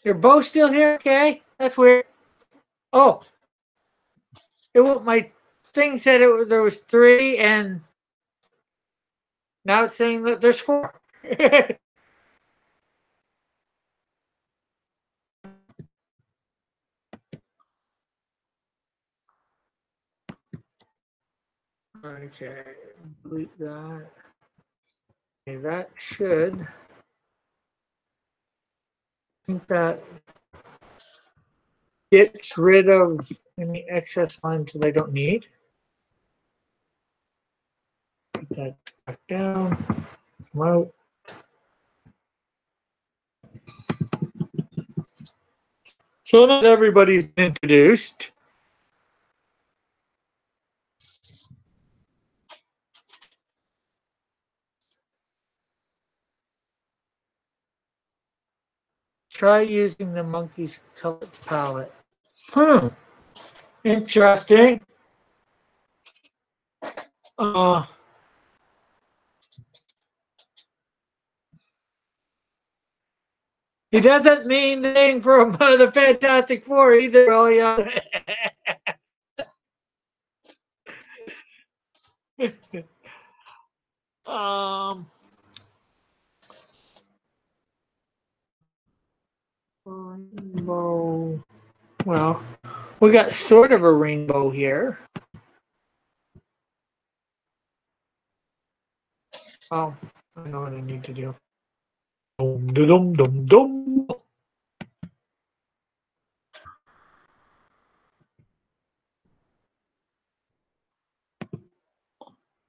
Speaker 1: You're both still here? Okay. That's weird. Oh. My thing said there was 3, and now it's saying that there's 4. Okay. Delete that. Okay, that should. I think that gets rid of any excess lines that I don't need. Put that back down. Come out. So not everybody's been introduced. Try using the monkey's color palette. Interesting. He doesn't mean the thing from the Fantastic Four either, really. Rainbow. Well, we got sort of a rainbow here. Oh, I know what I need to do. Dum dum dum dum.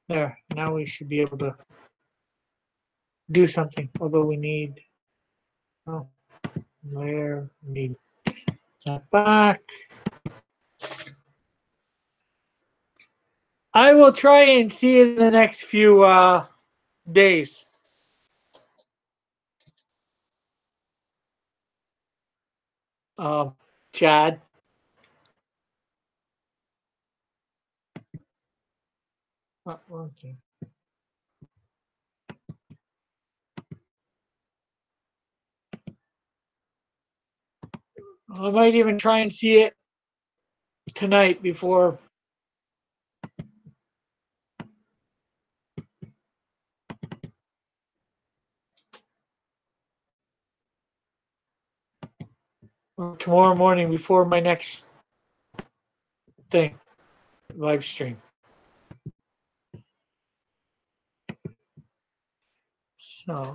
Speaker 1: There. Now we should be able to do something. Although we need. Oh, there. We need that back. I will try and see it in the next few days. Chad. Oh, okay. I might even try and see it tonight before. Or tomorrow morning before my next thing, live stream. So.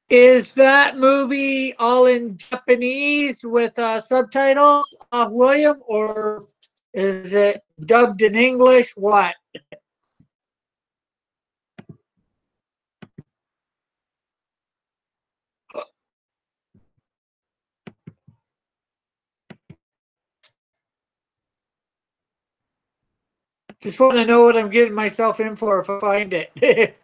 Speaker 1: Is that movie all in Japanese with subtitles, William, or is it dubbed in English? What? Just want to know what I'm getting myself in for if I find it.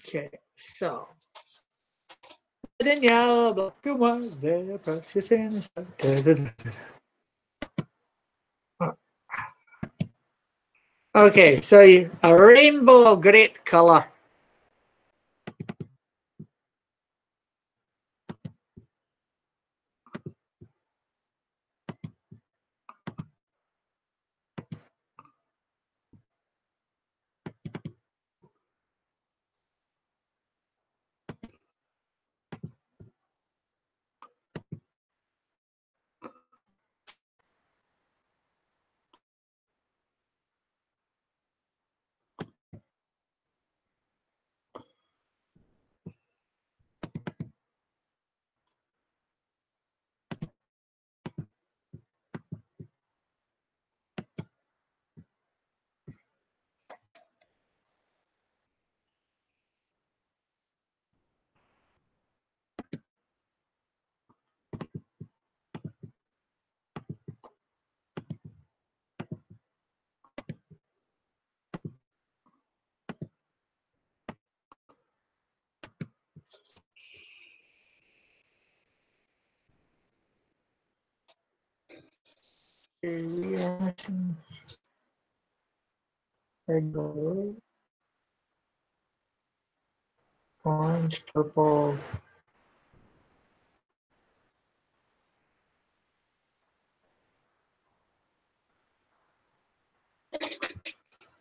Speaker 1: Okay, so. Danielle, black and white, they're precious innocent. Okay, so a rainbow of great color. Rainbow, orange, purple.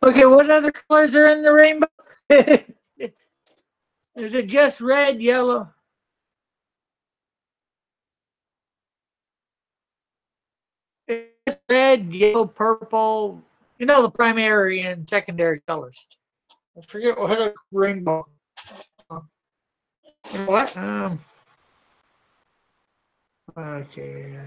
Speaker 1: Okay, what other colors are in the rainbow? Is it just red, yellow? It's red, yellow, purple. You know the primary and secondary colors. I forget what a rainbow. What? Okay.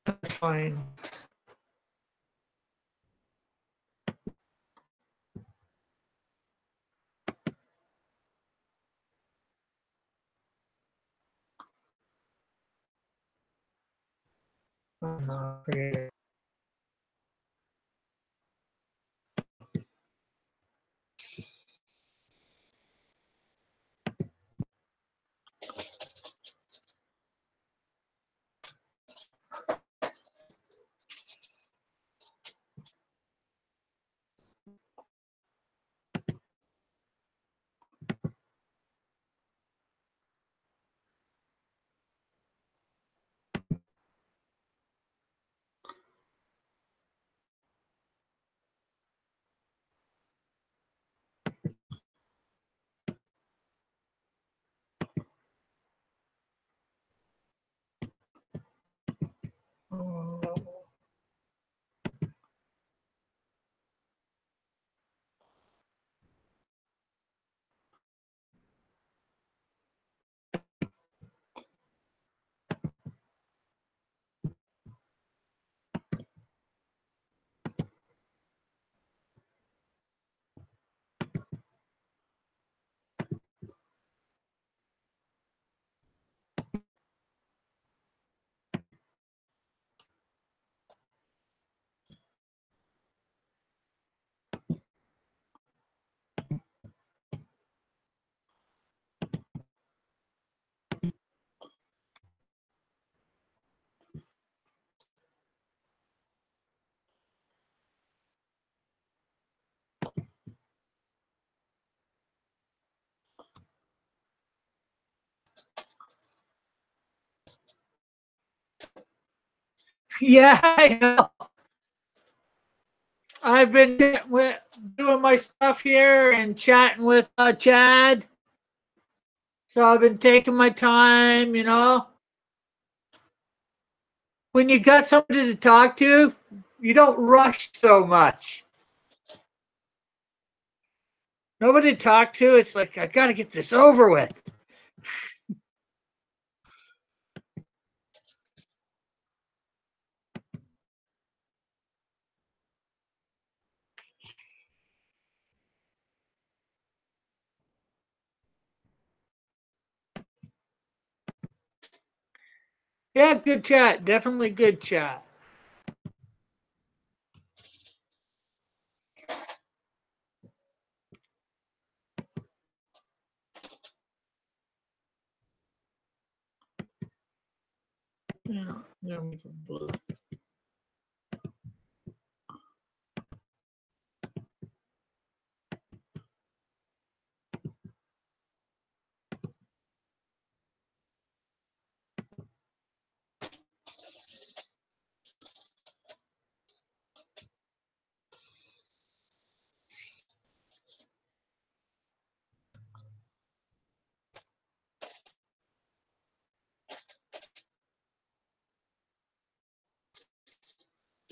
Speaker 1: That's fine. Forget it. Yeah, I know. I've been doing my stuff here and chatting with Chad. So I've been taking my time, you know. When you got somebody to talk to, you don't rush so much. Nobody to talk to, it's like, I got to get this over with. Yeah, good chat. Definitely good chat. Yeah, yeah, make it blue.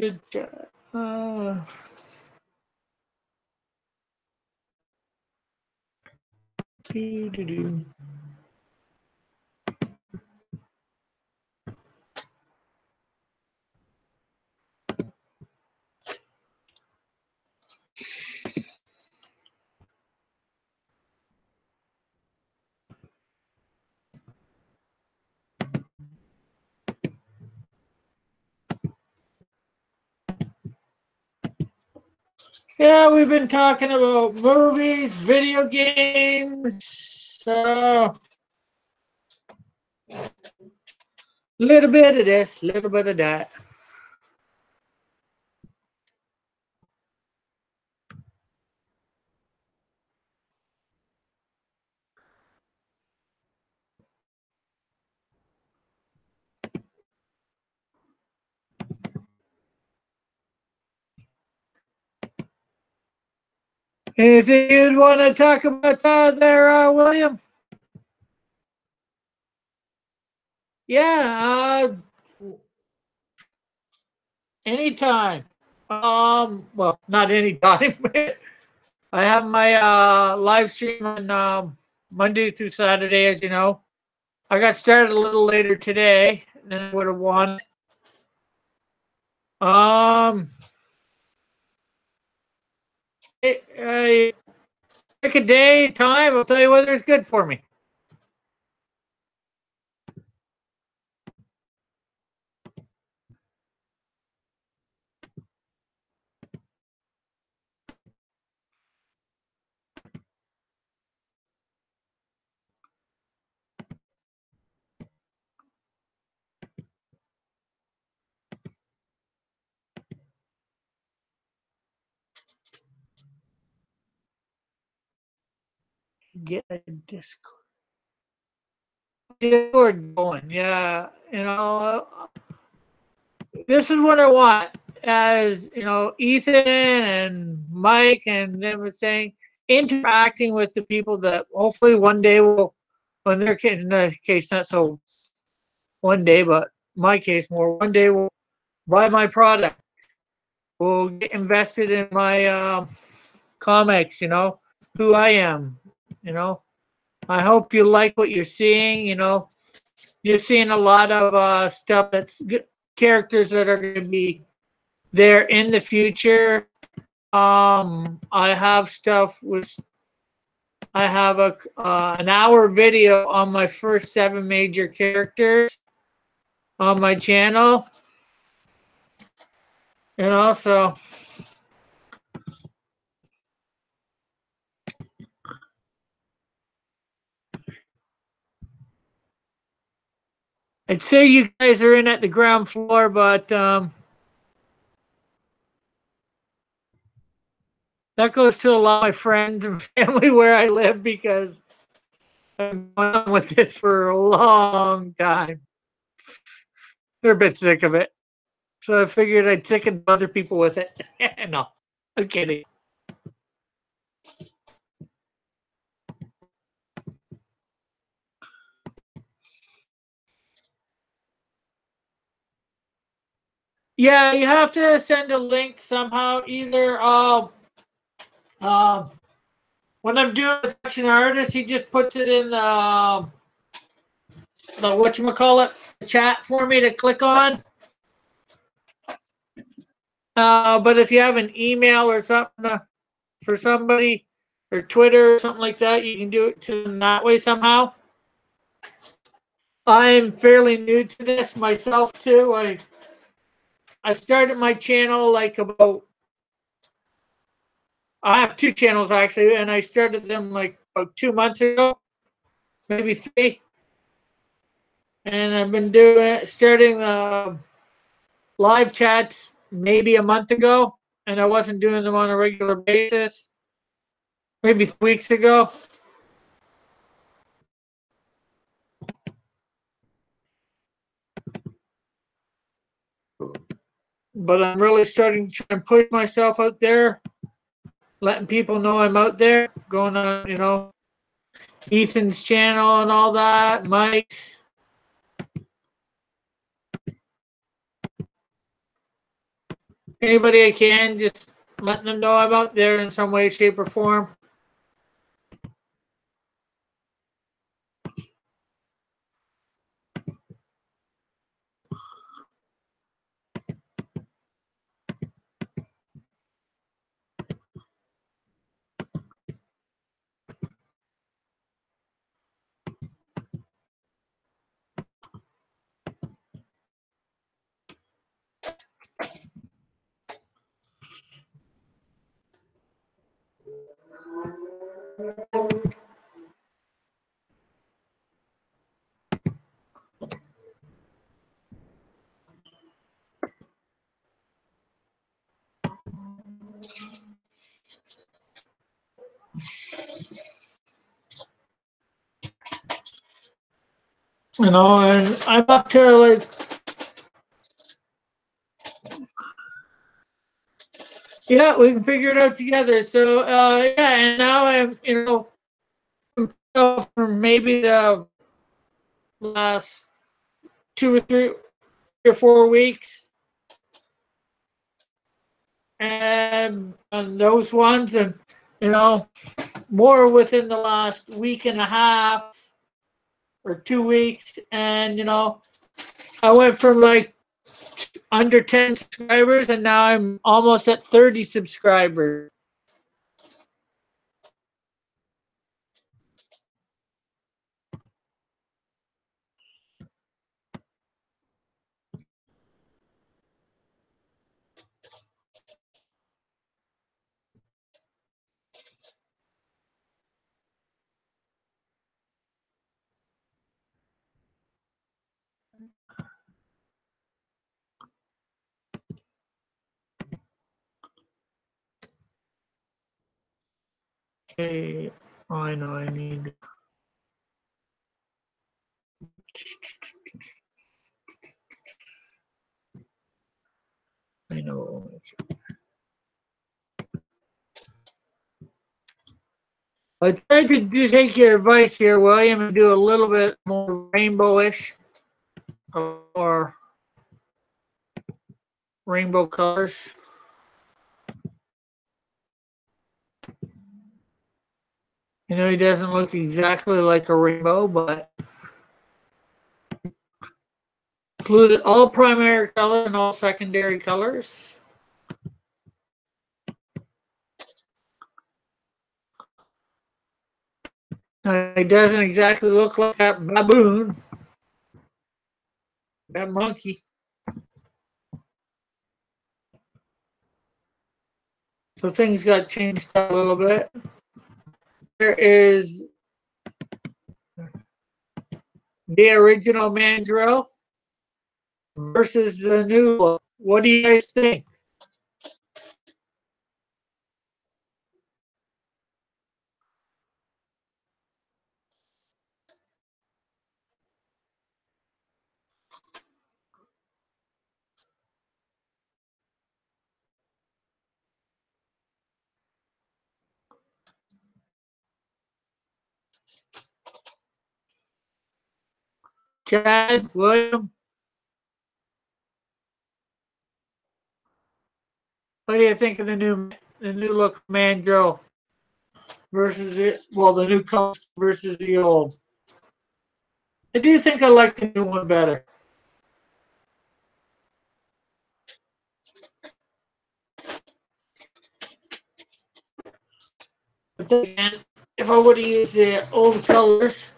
Speaker 1: Good chat. Doo-doo-doo. Yeah, we've been talking about movies, video games, little bit of this, little bit of that. Anything you'd want to talk about there, William? Yeah, anytime. Well, not anytime. I have my live stream on Monday through Saturday, as you know. I got started a little later today than I would have wanted. Pick a day, time. I'll tell you whether it's good for me. Get a Discord going. Yeah, you know, this is what I want. As you know, Ethan and Mike and them were saying, interacting with the people that hopefully one day will, in their case, in the case not so one day, but my case more one day will buy my product, will get invested in my comics. You know who I am. You know, I hope you like what you're seeing. You know, you're seeing a lot of stuff that's good, characters that are going to be there in the future. I have stuff with. I have an hour video on my first 7 major characters on my channel, and also I'd say you guys are in at the ground floor, but that goes to a lot of my friends and family where I live because I've been on with this for a long time. They're a bit sick of it. So I figured I'd sicken other people with it. No, I'm kidding. Yeah, you have to send a link somehow. Either uh, when I'm doing with Action Artist, he just puts it in the whatchamacallit chat for me to click on. But if you have an email or something for somebody or Twitter or something like that, you can do it to them that way somehow. I'm fairly new to this myself too. I started my channel like about, I have two channels actually, and I started them like about 2 months ago, maybe 3. And I've been starting the live chats maybe a month ago, and I wasn't doing them on a regular basis, maybe 3 weeks ago. But I'm really starting to try and push myself out there, letting people know I'm out there, going on, Ethan's channel and all that, Mike's. Anybody I can, just letting them know I'm out there in some way, shape, or form. And I'm up to like, yeah, we can figure it out together. So, yeah, and now I'm, for maybe the last 2 or 3 or 4 weeks, and on those ones, and more within the last week and a half or 2 weeks, and I went from like under 10 subscribers, and now I'm almost at 30 subscribers. Okay, I know I need. I know. I tried to take your advice here, William, and do a little bit more rainbowish or rainbow colors. He doesn't look exactly like a rainbow, but included all primary color and all secondary colors. It doesn't exactly look like that baboon, that monkey. So things got changed a little bit. There is the original Mandrill versus the new one. What do you guys think? Chad, William. What do you think of the new look Mandrill versus the new color versus the old? I do think I like the new one better. But then again, if I would have used the old colors,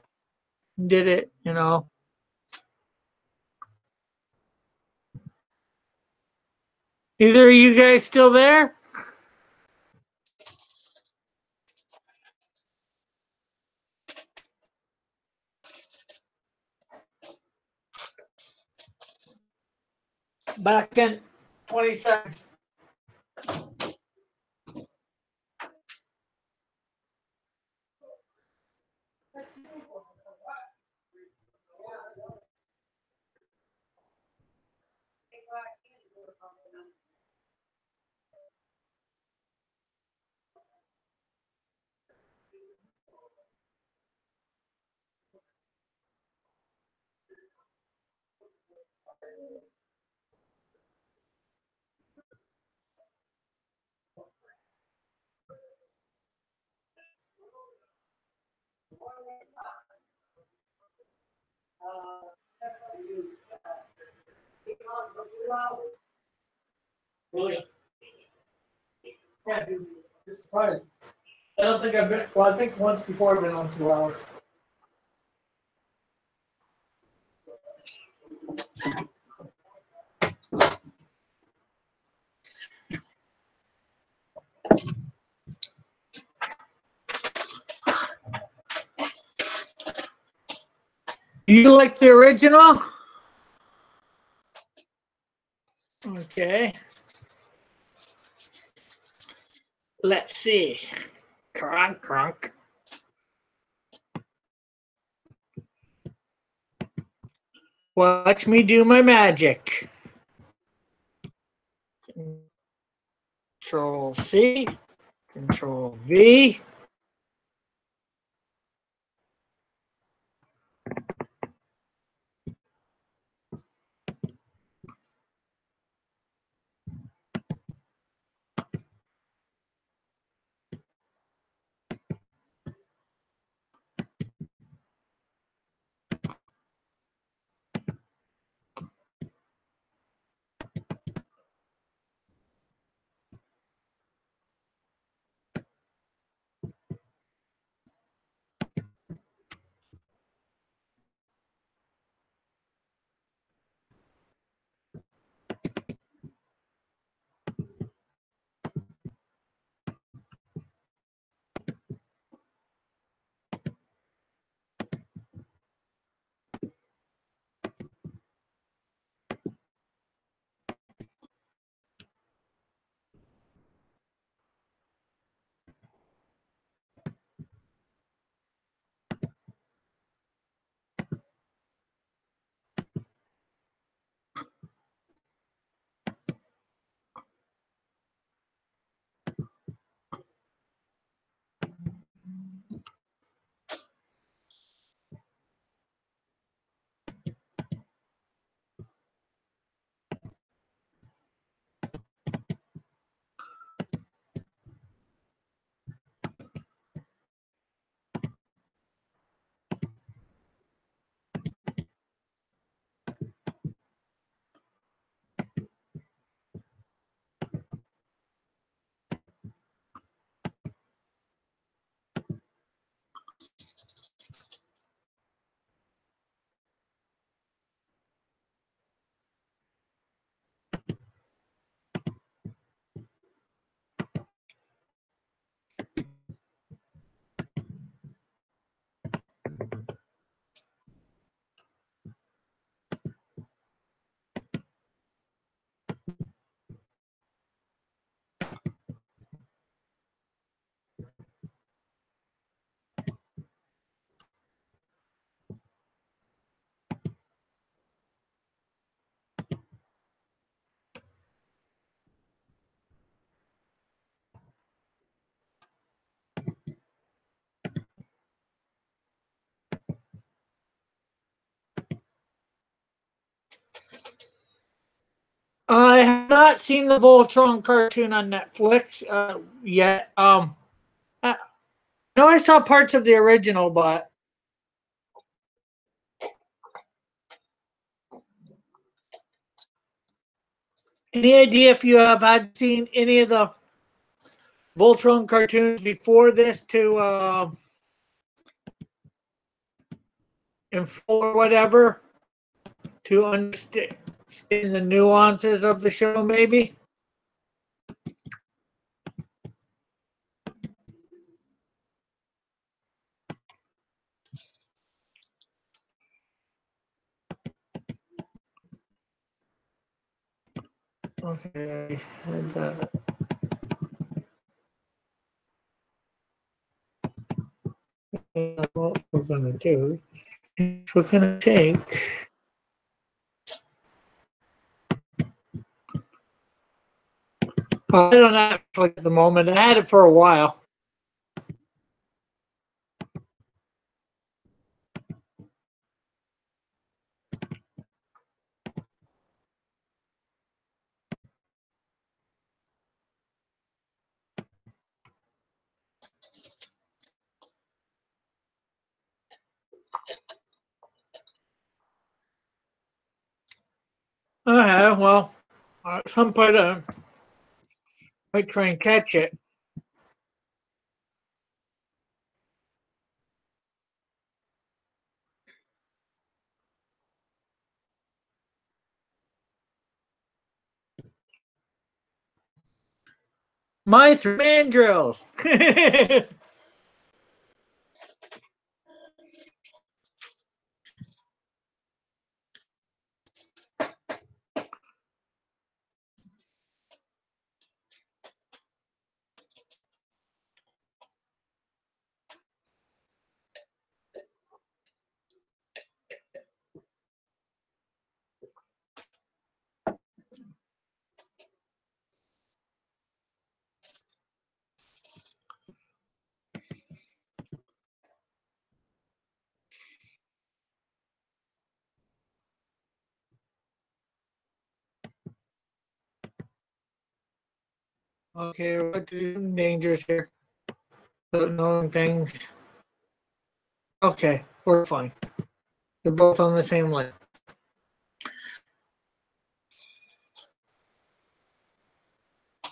Speaker 1: did it, Either of you guys still there? Back in 20 seconds. William. Yeah, dude, it's surprised. I don't think I've been. Well, I think once before I've been on 2 hours. You like the original? Okay. Let's see. Crunk, crunk. Watch me do my magic. Control C, Control V. have not seen the Voltron cartoon on Netflix yet. I know I saw parts of the original, but any idea if you have had seen any of the Voltron cartoons before this to in full or whatever to understand the nuances of the show, maybe? Okay, and what we're gonna do is we're gonna take I don't have it at the moment. I had it for a while. Well, at some point I might try and catch it. My three mandrills. Okay, what do some dangers here? Don't knowing things. Okay, we're fine. They're both on the same line.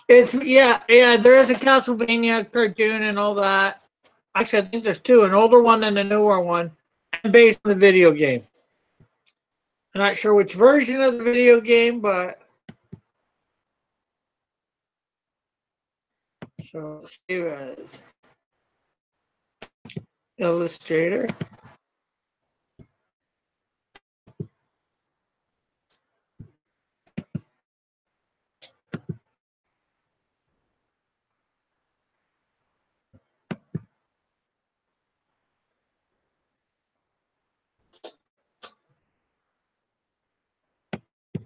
Speaker 1: It's yeah. There is a Castlevania cartoon and all that. Actually, I think there's two: an older one and a newer one, and based on the video game. I'm not sure which version of the video game, but so save as Illustrator.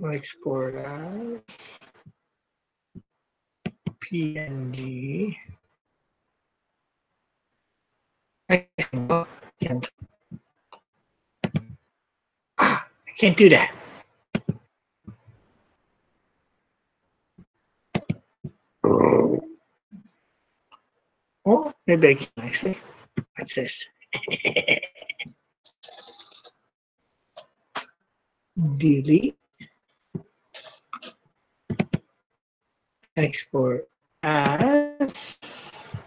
Speaker 1: Export as PNG. I can't. I can't do that. Oh, maybe I can actually. What's this? Delete. Export as.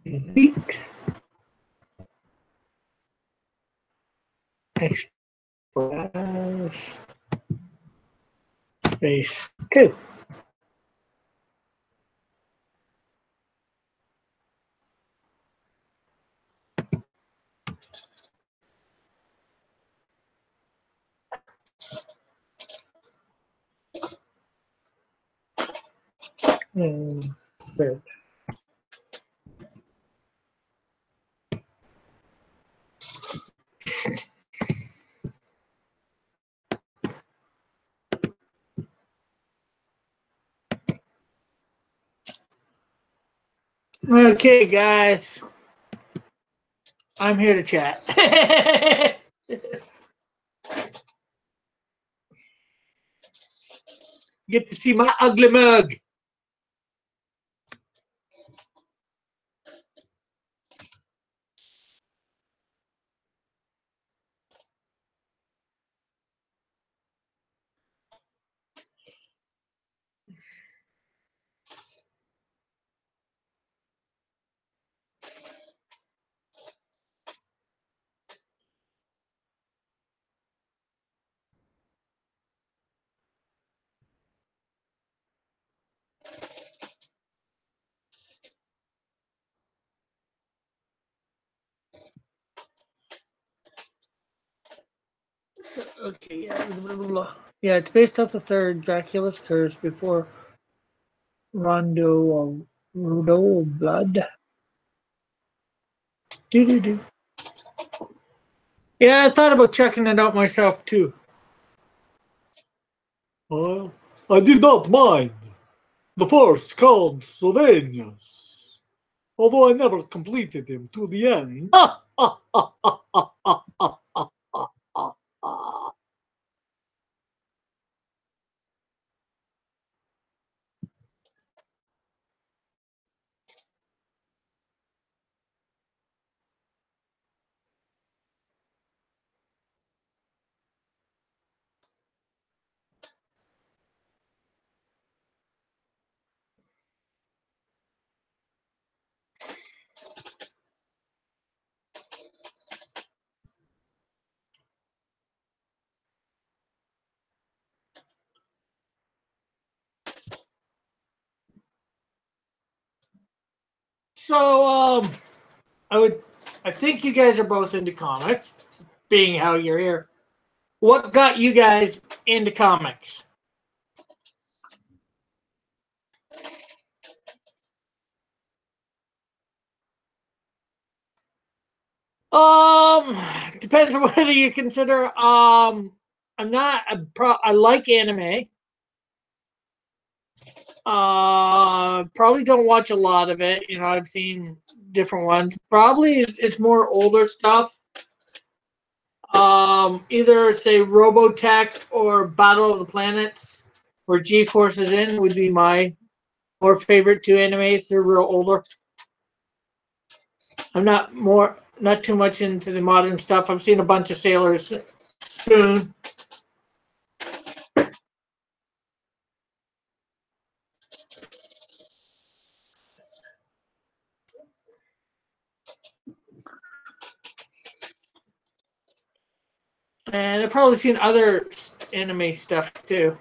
Speaker 1: Delete. Export as. Space 2. Good. Okay, guys. I'm here to chat. Get to see my ugly mug. So, okay, yeah, blah, blah, blah. Yeah, it's based off the third Dracula's Curse before Rondo of Blood. Do. Yeah, I thought about checking it out myself too. I did not mind the first Castlevanias, although I never completed them to the end. So, I think you guys are both into comics, being how you're here. What got you guys into comics? Depends on whether you consider. I'm not. I like anime. Probably don't watch a lot of it. You know, I've seen different ones. Probably it's more older stuff. Either say Robotech or Battle of the Planets, where G-Force is in, would be my more favorite two animes. They're real older. I'm not too much into the modern stuff. I've seen a bunch of Sailor Spoon. And I've probably seen other anime stuff too.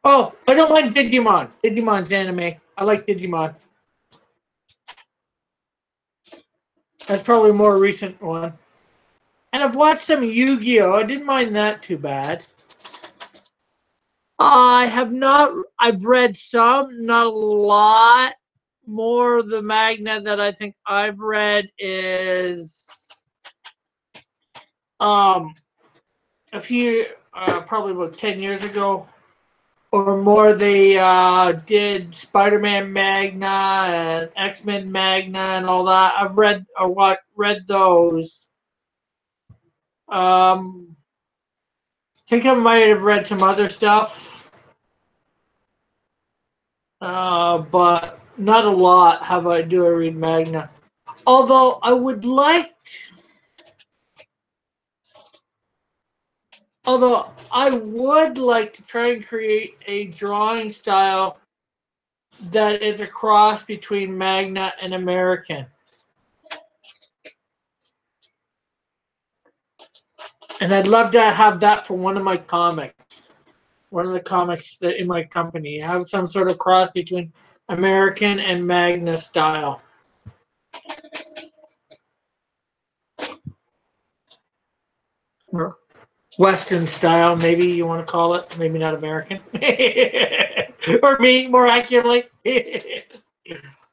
Speaker 1: Oh, I don't like Digimon. Digimon's anime. I like Digimon. That's probably a more recent one. And I've watched some Yu-Gi-Oh! I didn't mind that too bad. I have not. I've read some, not a lot. More of the manga that I think I've read is a few, probably about 10 years ago or more. They did Spider-Man Magna and X-Men Magna and all that. I've read read those. I think I might have read some other stuff, but not a lot. Have I do I read Magna? Although I would like. Although I would like to try and create a drawing style that is a cross between Magna and American. And I'd love to have that for one of my comics. One of the comics that in my company. Have some sort of cross between American and Magna style. Or Western style, maybe you want to call it. Maybe not American. Or me, more accurately.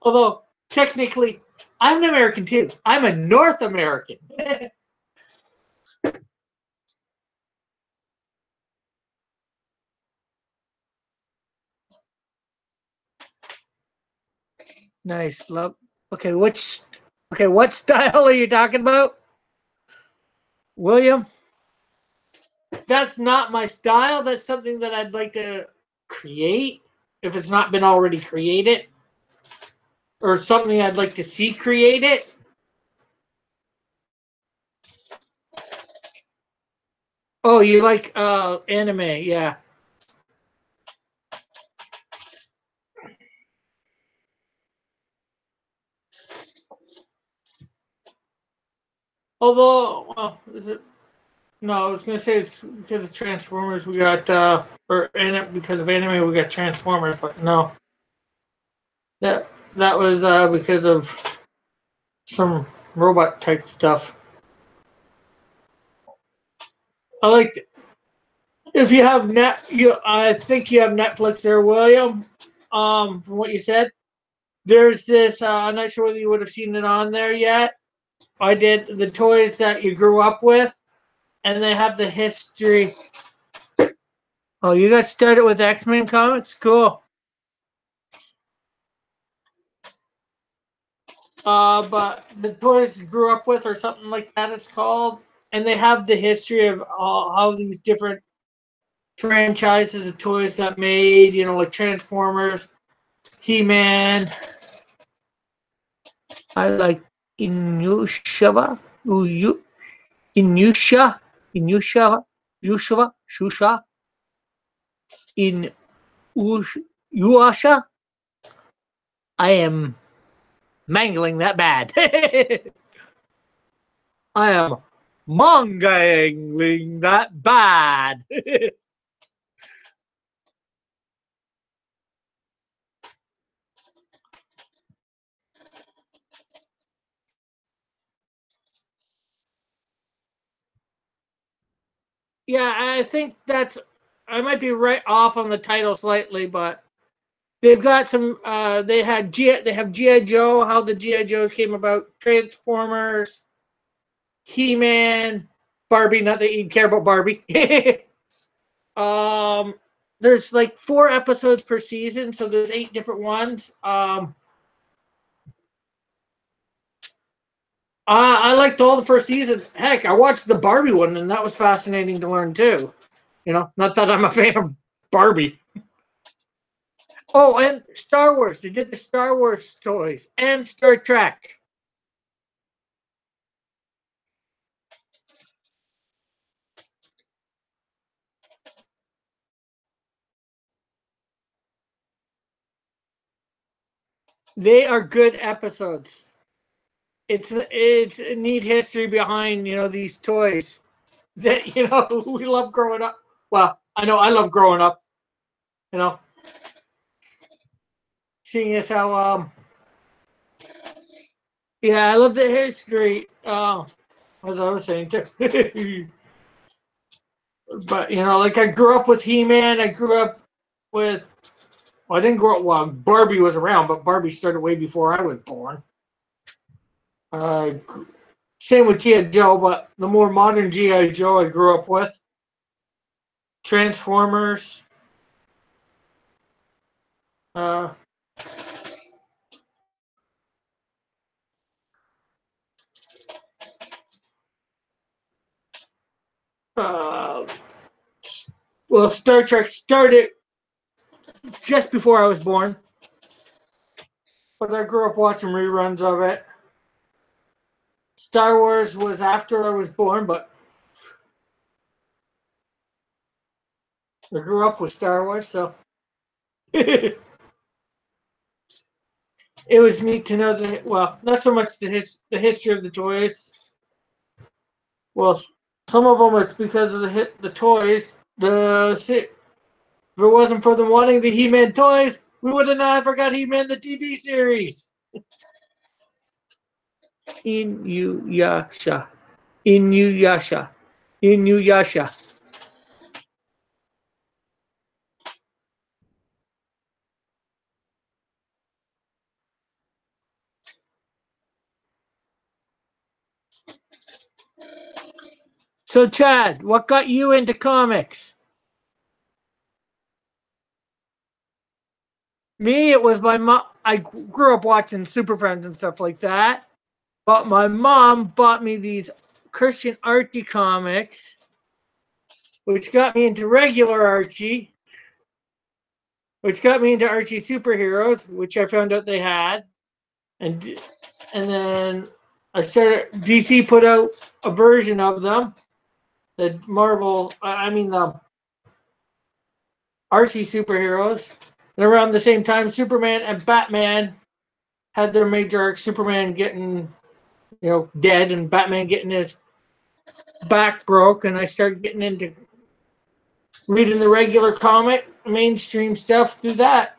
Speaker 1: Although, technically, I'm an American too. I'm a North American. Nice. Love. Okay, what style are you talking about? William? That's not my style. That's something that I'd like to create if it's not been already created, or something I'd like to see created. Oh, you like anime, yeah. Although, well, is it? No, I was gonna say it's because of Transformers. We got, because of anime, we got Transformers. But no, that that was because of some robot type stuff. I like if you have I think you have Netflix there, William. From what you said, there's this. I'm not sure whether you would have seen it on there yet. I did the toys that you grew up with, and they have the history. Oh, you got started with X-Men comics? Cool. But the toys you grew up with, or something like that, it's called, and they have the history of how these different franchises of toys got made. You know, like Transformers, He-Man. I like Inuyasha, Inuyasha, Inuyasha, Shusha, Inuyasha. I am mangling that bad. I am mangling that bad. Yeah, I think I might be right off on the title slightly, but they've got some. They have GI Joe. How the GI Joes came about. Transformers, He-Man, Barbie. Not that you care about Barbie. There's like 4 episodes per season, so there's 8 different ones. I liked all the first season. Heck, I watched the Barbie one, and that was fascinating to learn too. You know, not that I'm a fan of Barbie. Oh, and Star Wars. They did the Star Wars toys and Star Trek. They are good episodes. It's a neat history behind these toys that we love growing up. Well, I know I love growing up. You know, seeing as how yeah, I love the history. As I was saying too. But like I grew up with He-Man. I grew up with. Well, I didn't grow up. Well, Barbie was around, but Barbie started way before I was born. Uh, Same with G.I. Joe, but the more modern G.I. Joe I grew up with. Transformers. Uh, uh, well, Star Trek started just before I was born, but I grew up watching reruns of it. Star Wars was after I was born, but I grew up with Star Wars, so it was neat to know that. Well, not so much the history of the toys. Well, some of them it's because of the toys. If it wasn't for them wanting the He-Man toys, we would have never got He-Man the TV series. Inuyasha. Inuyasha. Inuyasha. So, Chad, what got you into comics? Me, it was my mom. I grew up watching Super Friends and stuff like that. But my mom bought me these Christian Archie comics, which got me into regular Archie, which got me into Archie superheroes, which I found out they had, and then I started. DC put out a version of them, the Marvel. I mean the Archie superheroes, and around the same time, Superman and Batman had their major arc. Superman getting dead, and Batman getting his back broke, and I started getting into reading the regular comic, mainstream stuff through that.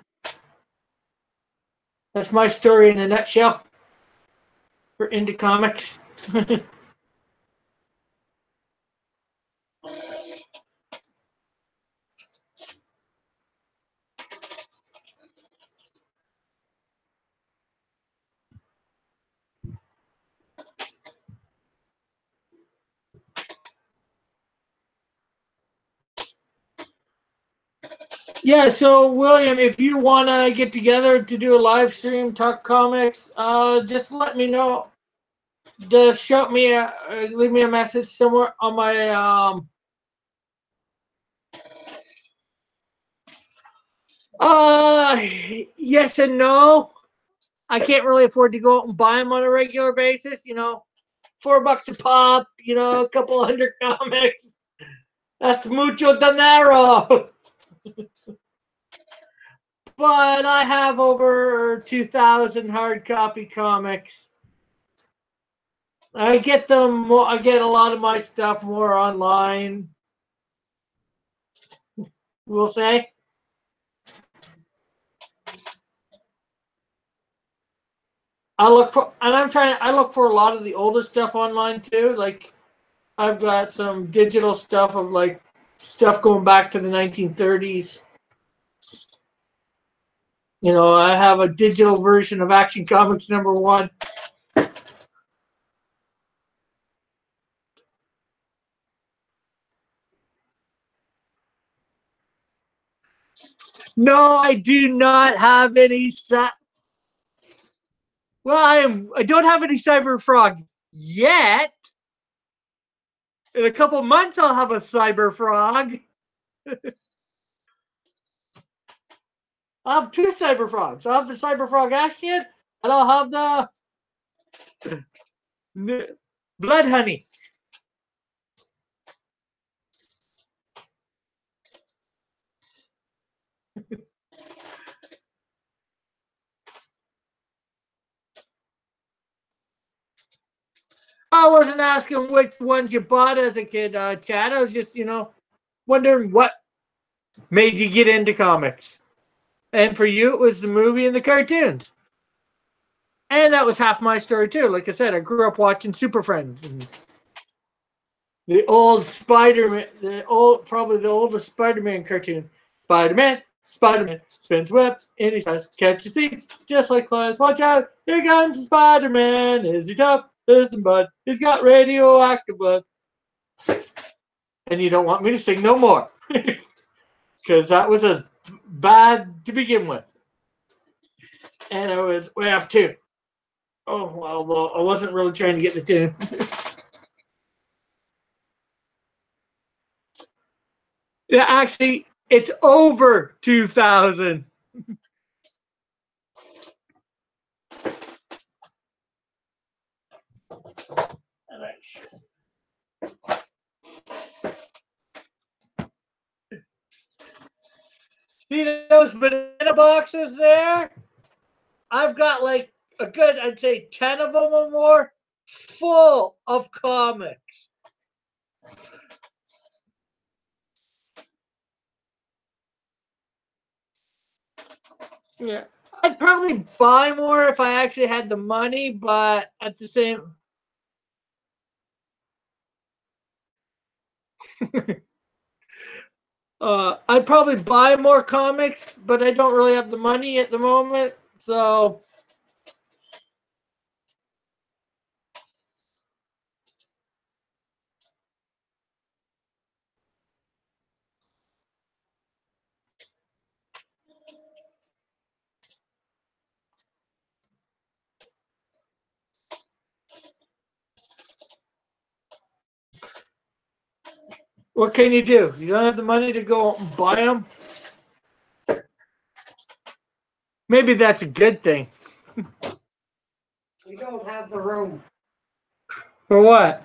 Speaker 1: That's my story in a nutshell for indie comics. Yeah, so William, if you want to get together to do a live stream, talk comics, just let me know. Just shout me, leave me a message somewhere on my yes and no. I can't really afford to go out and buy them on a regular basis. $4 a pop. A couple hundred comics. That's mucho dinero. But I have over 2,000 hard copy comics. I get them. I get a lot of my stuff more online. We'll say. I look for, and I'm trying. I look for a lot of the older stuff online too. Like I've got some digital stuff of like stuff going back to the 1930s. I have a digital version of Action Comics #1. No, I do not have any. Well, I don't have any Cyber Frog yet. In a couple months, I'll have a Cyber Frog. I'll have two Cyber Frogs. I'll have the Cyber Frog Action, and I'll have the Blood Honey. I wasn't asking which ones you bought as a kid, Chad. I was just, wondering what made you get into comics. And for you, it was the movie and the cartoons. And that was half my story, too. Like I said, I grew up watching Super Friends and the old Spider-Man, probably the oldest Spider-Man cartoon. Spider-Man spins web in his eyes, catches thieves, just like clowns. Watch out, here comes Spider-Man. Is he tough? Listen, bud, he's got radioactive blood. And you don't want me to sing no more. Because that was as bad to begin with. And I was way off tune. Oh, well, I wasn't really trying to get the tune. Yeah, actually, it's over 2,000. See those banana boxes there? I've got like a good, I'd say 10 of them or more, full of comics. Yeah. I'd probably buy more if I actually had the money, but at the same I'd probably buy more comics, but I don't really have the money at the moment. So What can you do? You don't have the money to go and buy them? Maybe that's a good thing.
Speaker 2: We don't have the room
Speaker 1: For what?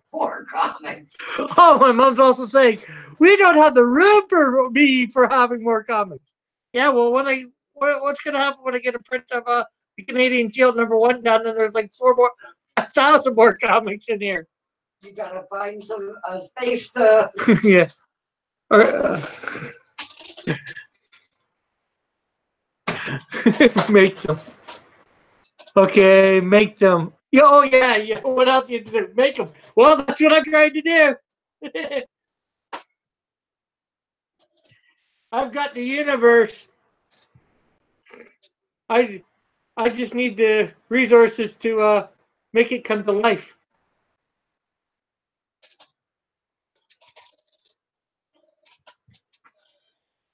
Speaker 2: for comics.
Speaker 1: Oh, my mom's also saying, we don't have the room for me for having more comics. Yeah, well, what's going to happen when I get a print of the Canadian Shield #1 done and there's like 1,000 more comics in here?
Speaker 2: You gotta find some space to.
Speaker 1: Yeah. Or, make them. Okay, make them. Oh, yeah. What else you have to do? Make them. Well, that's what I'm trying to do. I've got the universe. I just need the resources to make it come to life.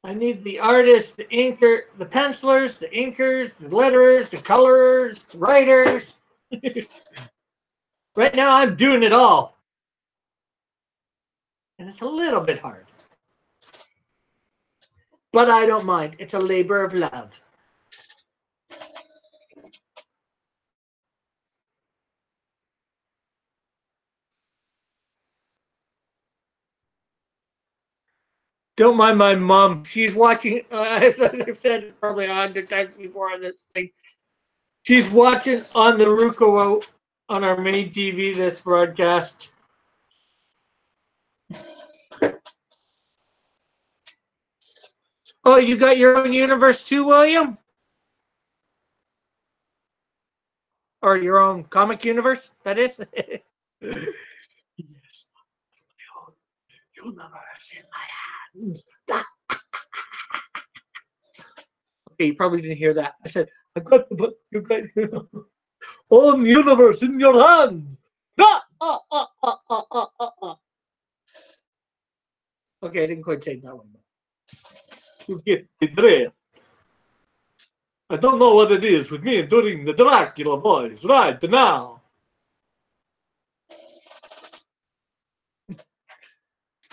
Speaker 1: I need the artists, the inker, the pencilers, the inkers, the letterers, the colorers, the writers. Right now, I'm doing it all. And it's a little bit hard. But I don't mind. It's a labor of love. Don't mind my mom. She's watching. As I've said it probably 100 times before on this thing. She's watching on the Ruko on our main TV this broadcast. Oh, you got your own universe too, William? Or your own comic universe, that is? Yes. You'll never have seen my hands. Okay, you probably didn't hear that. I said, I've got the book. You got your own universe in your hands. Okay, I didn't quite say that one. You get the drift. I don't know what it is with me doing the Dracula voice right now.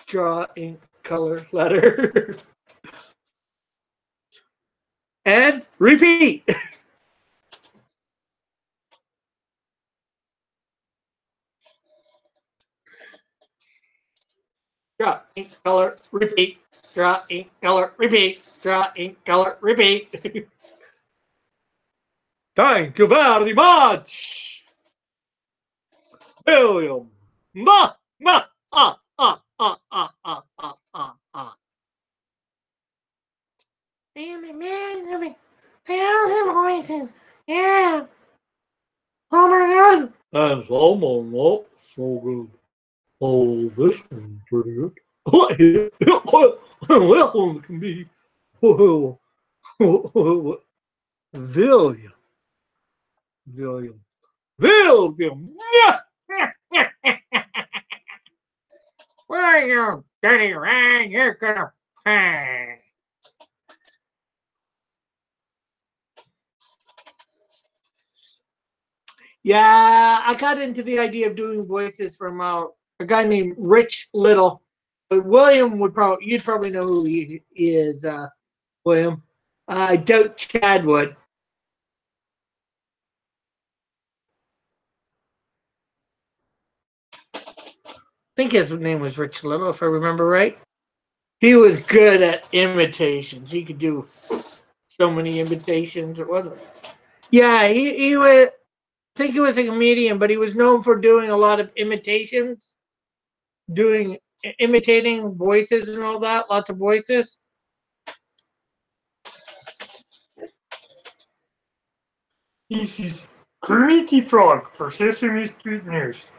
Speaker 1: Draw, ink, color, letter. And repeat. Draw, ink, color, repeat. Draw, ink, color, repeat. Draw, ink, color, repeat. Thank you very much, William. Ma, ma, Damn it, man. They all have voices. Yeah. Oh my god. And some are not so good. Oh, this one's pretty good. That one can be. William. William. William. Where you dirty rag? You're gonna pay. Yeah, I got into the idea of doing voices from a guy named Rich Little. But William you'd probably know who he is, William. I doubt Chad would. I think his name was Rich Little, if I remember right. He was good at imitations. He could do so many imitations. It wasn't. Yeah, he was. I think he was a comedian, but he was known for doing a lot of imitations, imitating voices and all that. Lots of voices. This is Creaky Frog for Sesame Street News.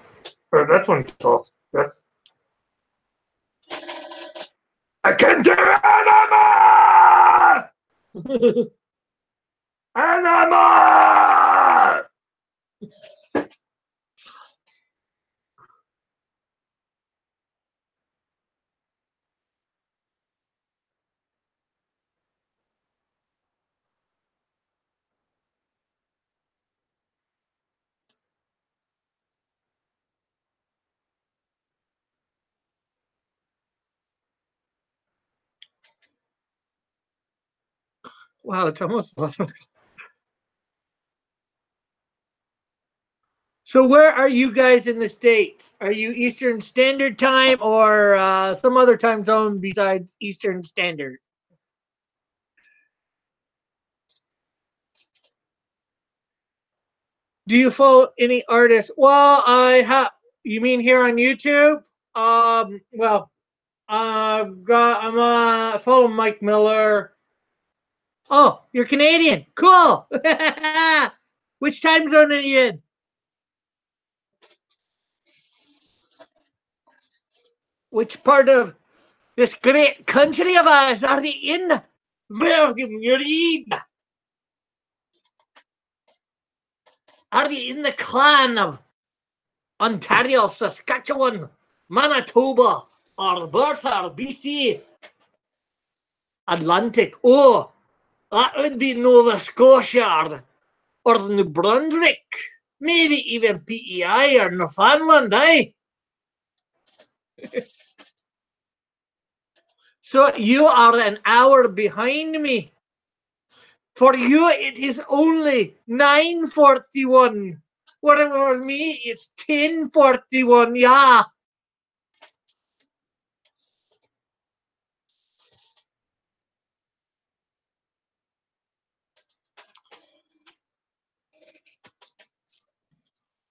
Speaker 1: That's one tough. Yes. I can do anymore! Anymore! Wow, it's almost 11. So where are you guys in the States? Are you Eastern Standard Time or some other time zone besides Eastern Standard? Do you follow any artists? Well, I have. You mean here on YouTube? Well, I follow Mike Miller. Oh, you're Canadian. Cool. Which time zone are you in? Which part of this great country of ours are they in? Virgin Urine. Are they in the clan of Ontario, Saskatchewan, Manitoba, Alberta, BC, Atlantic? Oh, that would be Nova Scotia or New Brunswick. Maybe even PEI or Newfoundland, eh? So you are an hour behind me. For you, it is only 9:41. Whatever for me, it's 10:41. Yeah.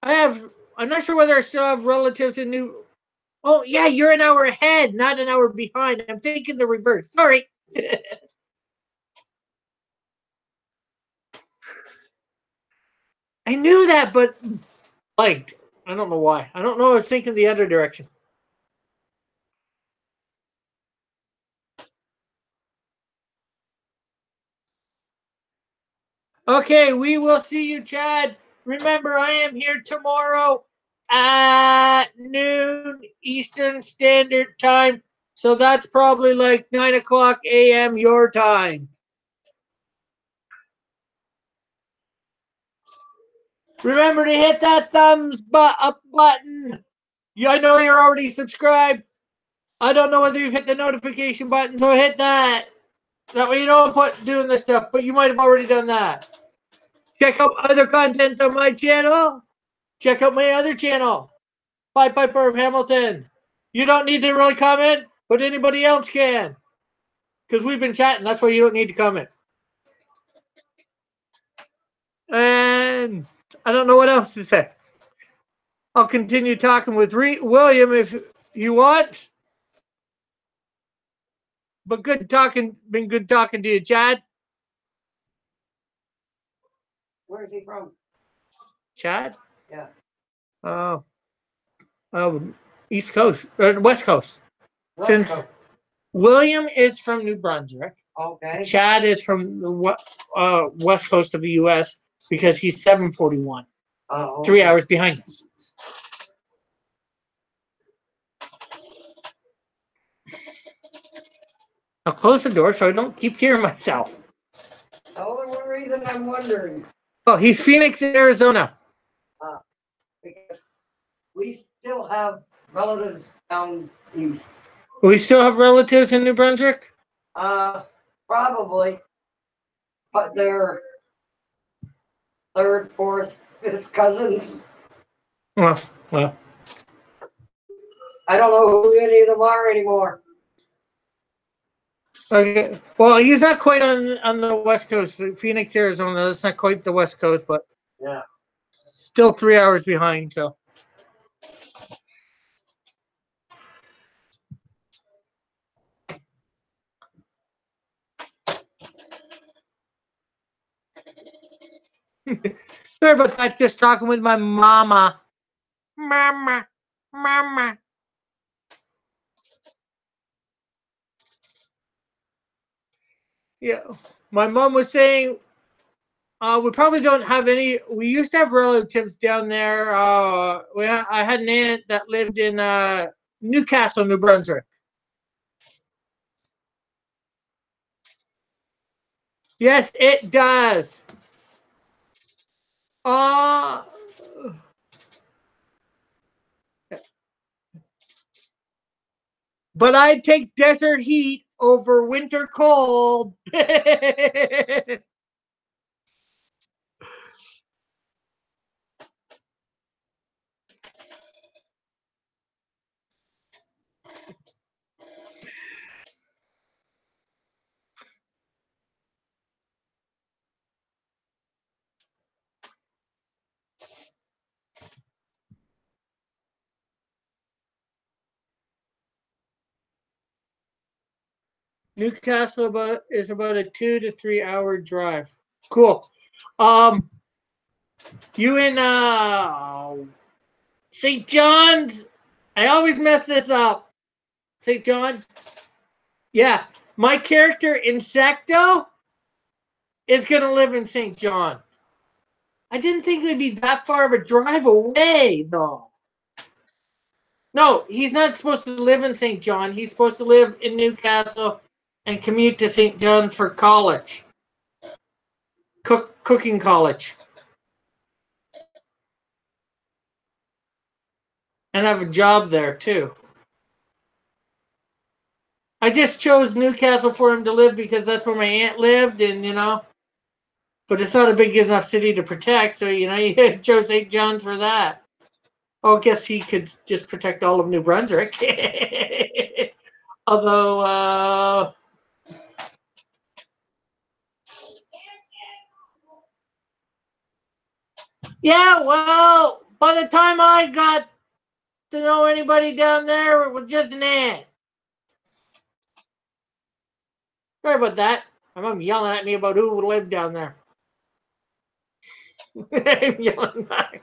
Speaker 1: I'm not sure whether I still have relatives in New. Oh, yeah, you're an hour ahead, not an hour behind. I'm thinking the reverse. Sorry. I knew that, but liked. I don't know why. I don't know. I was thinking the other direction. Okay, we will see you, Chad. Remember, I am here tomorrow at noon Eastern Standard Time. So that's probably like 9 o'clock a.m. your time. Remember to hit that thumbs up button. Yeah, I know you're already subscribed. I don't know whether you've hit the notification button, so hit that. That way you know I'm doing this stuff, but you might have already done that. Check out other content on my channel. Check out my other channel, Pied Piper of Hamilton. You don't need to really comment, but anybody else can. Because we've been chatting, that's why you don't need to comment. And I don't know what else to say. I'll continue talking with William if you want. But been good talking to you, Chad.
Speaker 2: Where is he from?
Speaker 1: Chad?
Speaker 2: Yeah.
Speaker 1: Oh, East Coast, West Coast.
Speaker 2: West Coast.
Speaker 1: William is from New Brunswick.
Speaker 2: Okay.
Speaker 1: Chad is from the West Coast of the U.S. because he's 7:41.
Speaker 2: Oh.
Speaker 1: 3 hours behind us. I'll close the door so I don't keep hearing myself.
Speaker 2: The only one reason I'm wondering.
Speaker 1: Oh, he's Phoenix, Arizona.
Speaker 2: Because we still have relatives down east.
Speaker 1: We still have relatives in New Brunswick?
Speaker 2: Probably. But they're third, fourth, fifth cousins.
Speaker 1: Well.
Speaker 2: I don't know who any of them are anymore.
Speaker 1: Okay. Well, he's not quite on the West Coast. Phoenix, Arizona. That's not quite the West Coast, but
Speaker 2: yeah,
Speaker 1: still 3 hours behind. So. Sorry about that. Just talking with my mama. Mama. Yeah. My mom was saying we probably don't have any. We used to have relatives down there. I had an aunt that lived in Newcastle, New Brunswick. Yes, it does. But I'd take desert heat over winter cold. Newcastle is about a 2 to 3 hour drive. Cool. You in St. John's? I always mess this up. St. John? Yeah. My character Insecto is gonna live in St. John. I didn't think it'd be that far of a drive away, though. No, he's not supposed to live in St. John. He's supposed to live in Newcastle and commute to St. John's for college. Cooking college. And have a job there, too. I just chose Newcastle for him to live because that's where my aunt lived, and, you know. But it's not a big enough city to protect, so, you know, you chose St. John's for that. Oh, I guess he could just protect all of New Brunswick. Although, yeah, well, by the time I got to know anybody down there, it was just an aunt. Sorry about that. My mom yelling at me about who would live down there. I'm yelling back.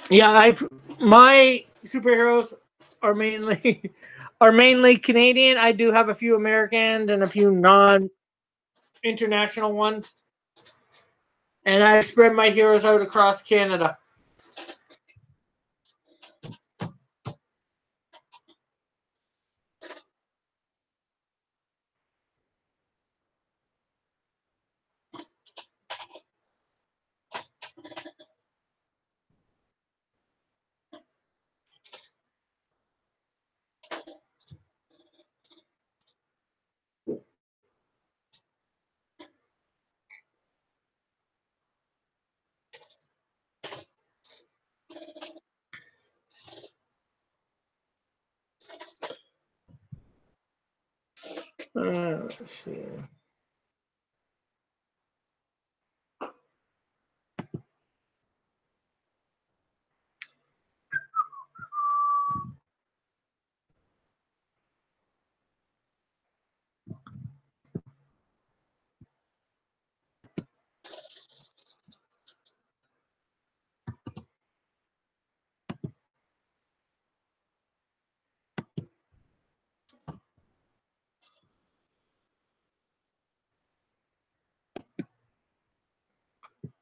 Speaker 1: Yeah, my superheroes are mainly Canadian. I do have a few Americans and a few non-international ones. And I spread my heroes out across Canada. Let's see.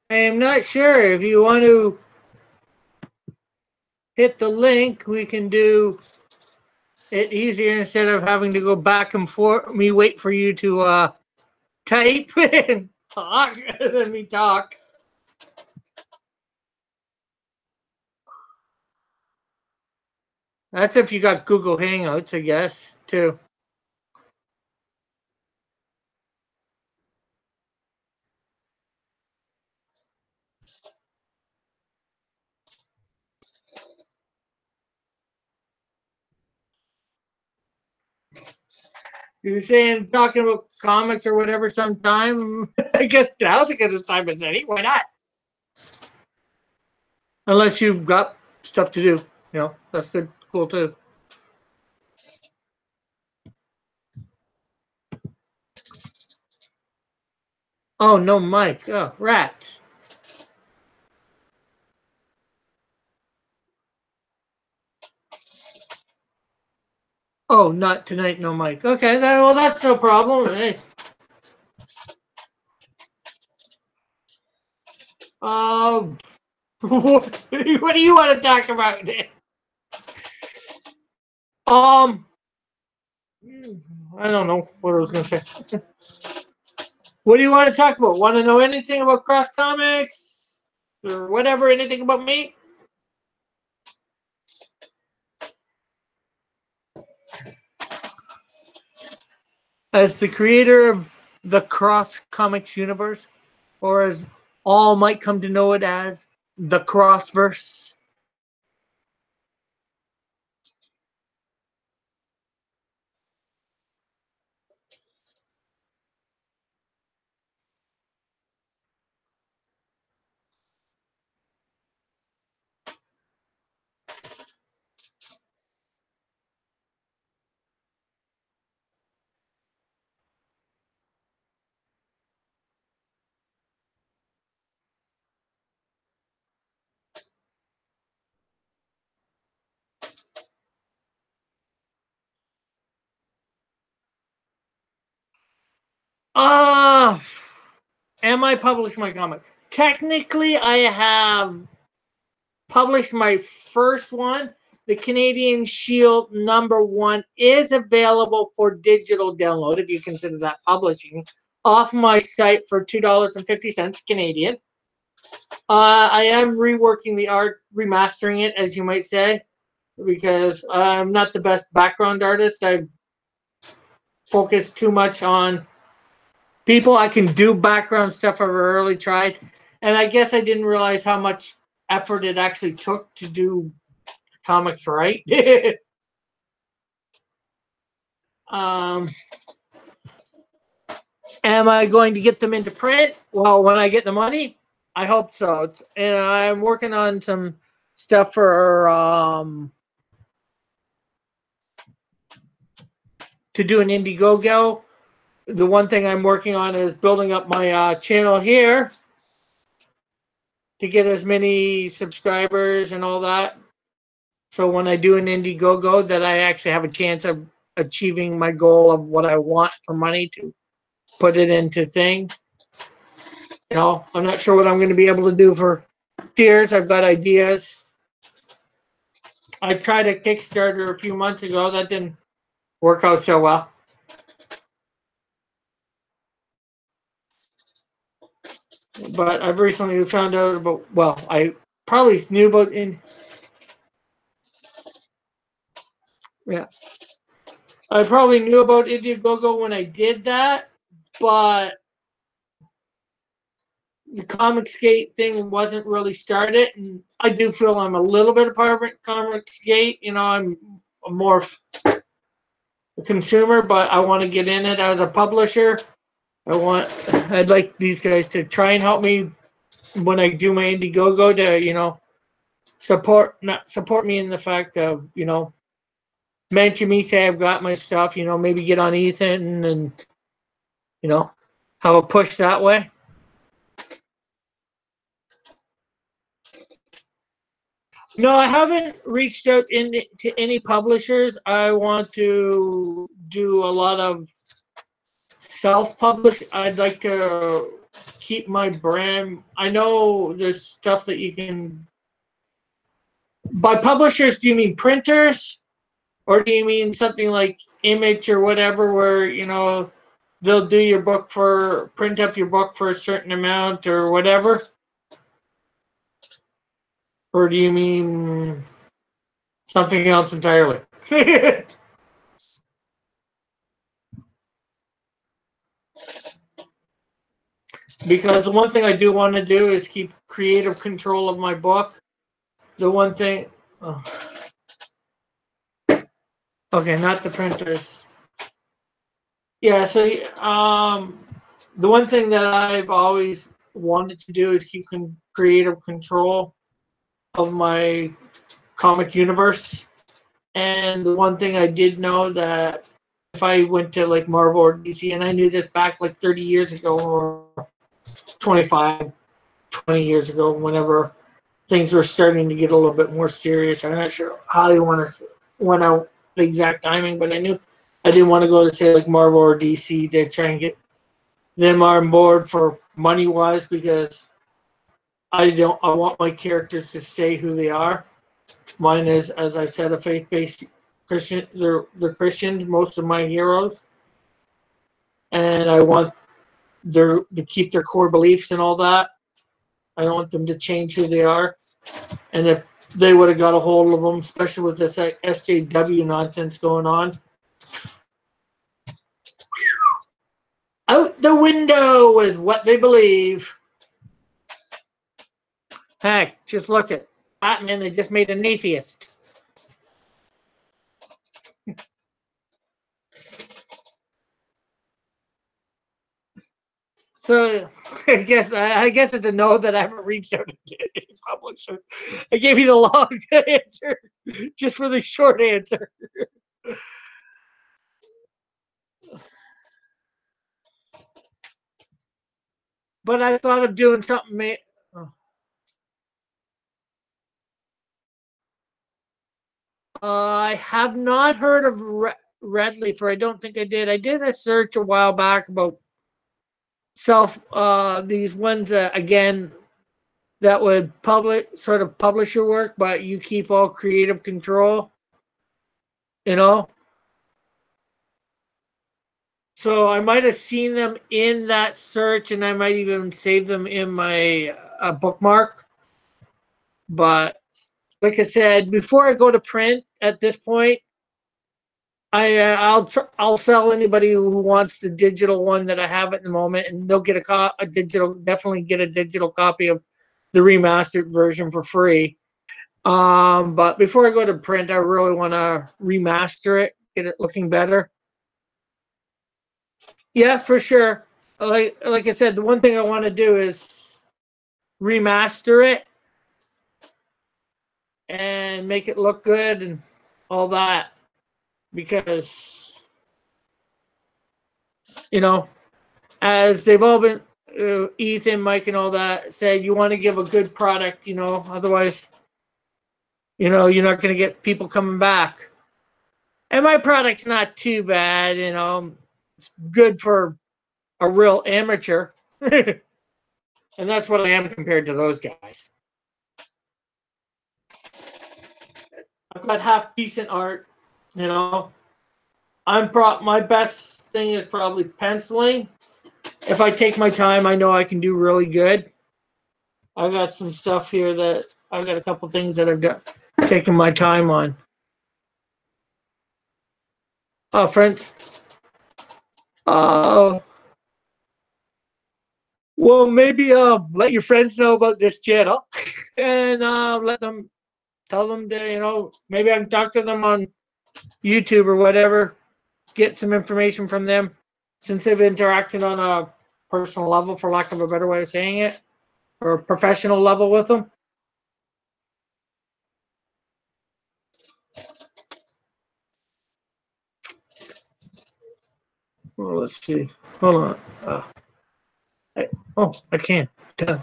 Speaker 1: I am not sure if you want to hit the link. We can do it easier instead of having to go back and forth. Me wait for you to type and talk, and then me talk. That's if you got Google Hangouts, I guess, too. You're saying talking about comics or whatever sometime. I guess now's as good a time as any. Why not? Unless you've got stuff to do, you know, that's good, cool too. Oh no, Mike. Oh, rats. Oh, not tonight, no Mike. Okay, well that's no problem. Hey. What do you want to talk about? I don't know what I was gonna say. What do you want to talk about? Want to know anything about Cross Comics or whatever? Anything about me? As the creator of the Cross Comics universe, or as all might come to know it as, the Crossverse. Am I published my comic? Technically, I have published my first one. The Canadian Shield #1 is available for digital download, if you consider that publishing, off my site for $2.50 Canadian. I am reworking the art, remastering it, as you might say, because I'm not the best background artist. I focus too much on people. I can do background stuff I've really tried, and I guess I didn't realize how much effort it actually took to do comics right. um, am I going to get them into print? Well, when I get the money, I hope so. And I'm working on some stuff for to do an Indiegogo. The one thing I'm working on is building up my channel here to get as many subscribers and all that. So when I do an Indiegogo, that I actually have a chance of achieving my goal of what I want for money to put it into thing. You know, I'm not sure what I'm going to be able to do for tiers. I've got ideas. I tried a Kickstarter a few months ago. That didn't work out so well. But I've recently found out about, well, I probably knew about yeah. I probably knew about Indiegogo when I did that, but the Comicsgate thing wasn't really started, and I do feel I'm a little bit a part of Comicsgate. You know, I'm more a consumer, but I want to get in it as a publisher. I'd like these guys to try and help me when I do my Indiegogo to, you know, support me in the fact of, you know, mention me, say I've got my stuff, you know, maybe get on Ethan and, you know, have a push that way. No, I haven't reached out to any publishers. I want to do a lot of self-publish. I'd like to keep my brand. I know there's stuff that you can. By publishers, do you mean printers? Or do you mean something like Image or whatever, where, you know, they'll do your book print up your book for a certain amount or whatever? Or do you mean something else entirely? Because the one thing I do want to do is keep creative control of my book. The one thing, oh. Okay, not the printers. Yeah, so the one thing that I've always wanted to do is keep creative control of my comic universe. And the one thing I did know that if I went to like Marvel or DC, and I knew this back like 30 years ago or 25, 20 years ago, whenever things were starting to get a little bit more serious. I'm not sure how you want out the exact timing, but I knew I didn't want to go to say like Marvel or DC to try and get them on board for money wise, because I want my characters to stay who they are. Mine is, as I've said, a faith-based Christian. They're Christians, most of my heroes, and I want to keep their core beliefs and all that. I don't want them to change who they are. And if they would have got a hold of them, especially with this SJW nonsense going on, the window with what they believe. Heck, just look at Batman. They just made an atheist. So I guess it's a no that I haven't reached out to any publisher. I gave you the long answer just for the short answer. But I thought of doing something. I have not heard of Redleaf, or I don't think I did. I did a search a while back about these ones again that would publish your work, but you keep all creative control. You know. So I might have seen them in that search, and I might even save them in my bookmark. But like I said, before I go to print at this point, I'll sell anybody who wants the digital one that I have at the moment, and they'll get definitely get a digital copy of the remastered version for free. But before I go to print, I really want to remaster it, get it looking better. Yeah, for sure. Like I said, the one thing I want to do is remaster it and make it look good and all that, because as they've all been, Ethan, Mike, and all that said, you want to give a good product, otherwise, you're not going to get people coming back. And my product's not too bad, it's good for a real amateur. And that's what I am compared to those guys. I've got half decent art, my best thing is probably penciling. If I take my time, I know I can do really good. I've got some stuff here that I've got a couple things that I've got taken my time on. Oh, friends. Well, maybe let your friends know about this channel, and tell them to, maybe I can talk to them on YouTube or whatever, get some information from them, since they've interacted on a personal level, for lack of a better way of saying it, or a professional level with them. Well, let's see. Hold on. I can. Duh.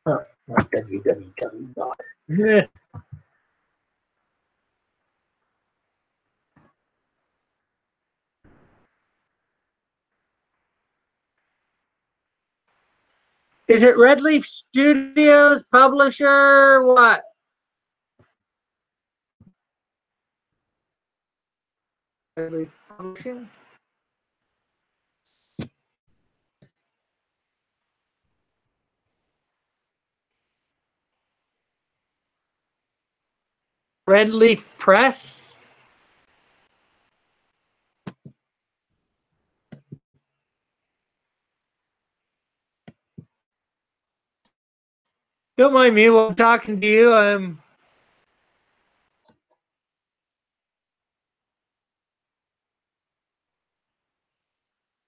Speaker 1: Not www. Yeah. Is it Redleaf Studios, publisher, what? Redleaf Publishing? Redleaf Press? Don't mind me while I'm talking to you.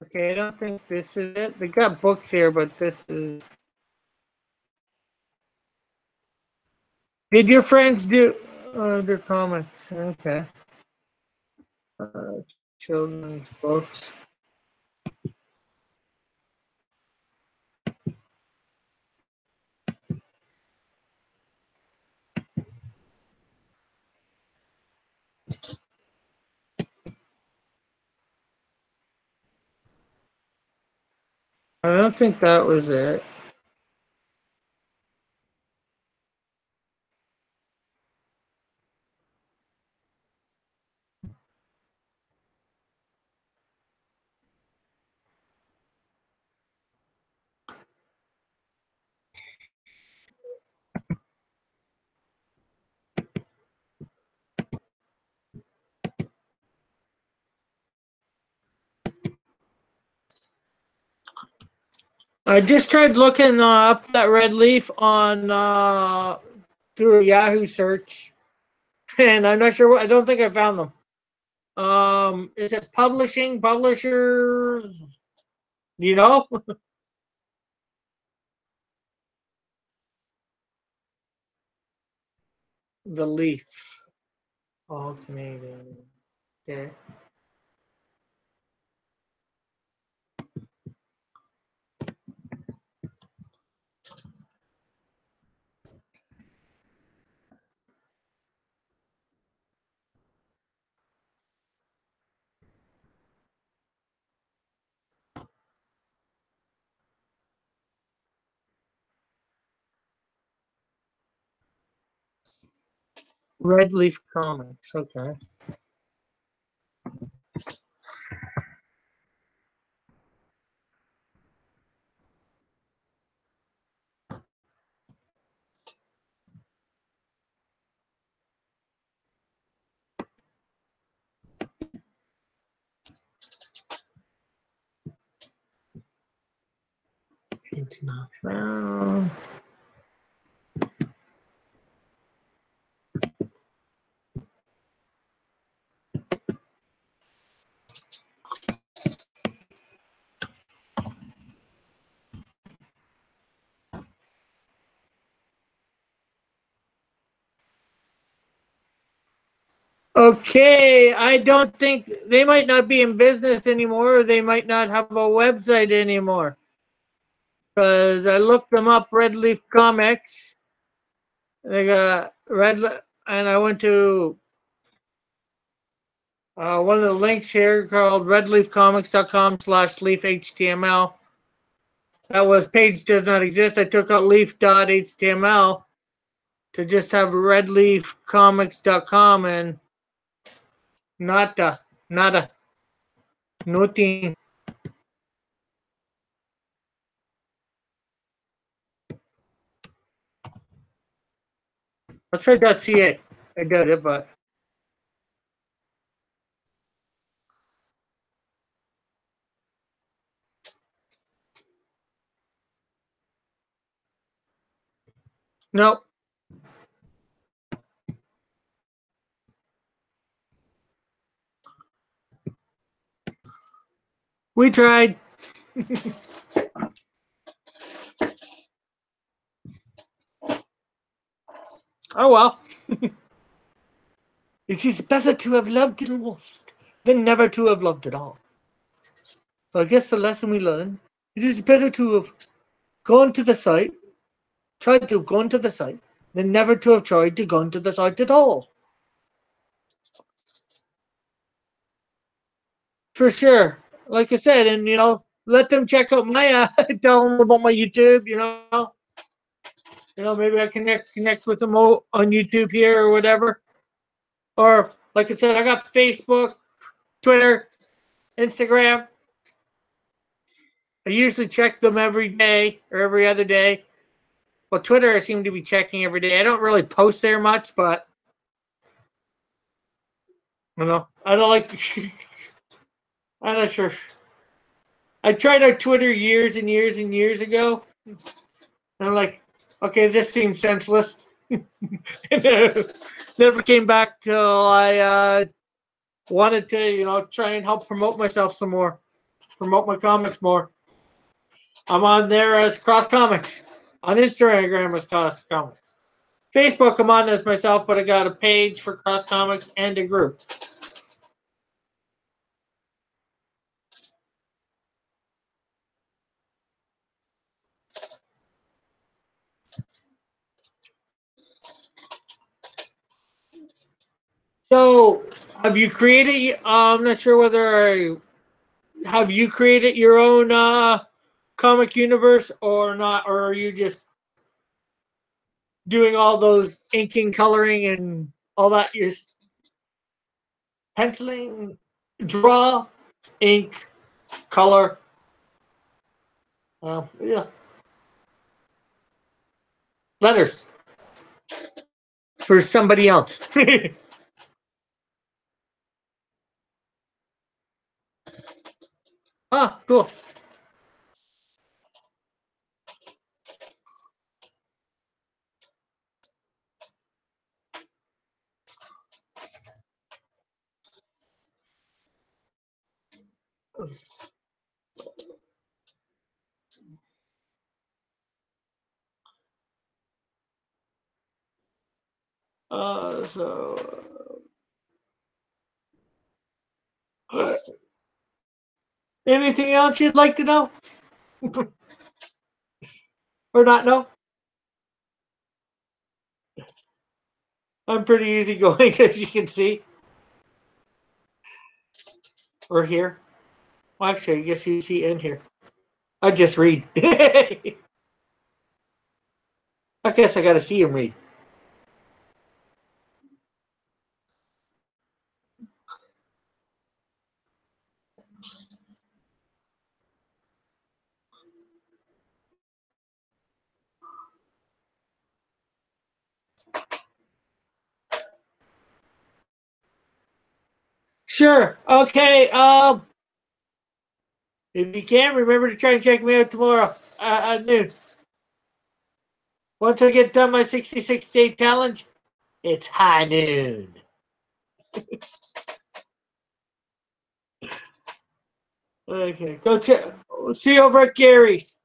Speaker 1: Okay, I don't think this is it. They got books here, but this is. Did your friends do their comics? Okay. Children's books. I don't think that was it. I just tried looking up that red leaf on through a Yahoo search, and I'm not sure what. I don't think I found them. Is it publishing publishers? Do you know? The leaf, all Canadian. Okay. Red Leaf Comics. Okay. It's not found. Okay, I don't think they might not be in business anymore, or they might not have a website anymore. Because I looked them up, Red Leaf Comics. They got and I went to one of the links here called redleafcomics.com/leafhtml. That was page does not exist. I took out leaf.html to just have redleafcomics.com and nada, nothing. Let's try .ca. I did it, but nope. We tried. Oh well. It is better to have loved and lost than never to have loved at all. So I guess the lesson we learned, it is better to have gone to the site, tried to have gone to the site, than never to have tried to go to the site at all. For sure. Like I said, and let them check out my tell them about my YouTube, maybe I connect with them on YouTube here or whatever. Or like I said, I got Facebook, Twitter, Instagram. I usually check them every day or every other day. Well, Twitter I seem to be checking every day. I don't really post there much, but I don't like. I'm not sure. I tried out Twitter years and years and years ago. And I'm like, okay, this seems senseless. Never came back till I wanted to, try and help promote myself some more, promote my comics more. I'm on there as Cross Comics. On Instagram as Cross Comics. Facebook, I'm on as myself, but I got a page for Cross Comics and a group. So, have you created? I'm not sure whether have you created your own comic universe or not, or are you just doing all those inking, coloring, and all that? You're penciling, draw, ink, color. Yeah, letters for somebody else. Ah, cool. Anything else you'd like to know? Or not know? I'm pretty easygoing, as you can see. Or here. Well, actually, I guess you see in here. I just read. I guess I got to see him read. Sure. Okay. If you can, remember to try and check me out tomorrow at noon. Once I get done my 66-day challenge, it's high noon. Okay. Go check. See you over at Gary's.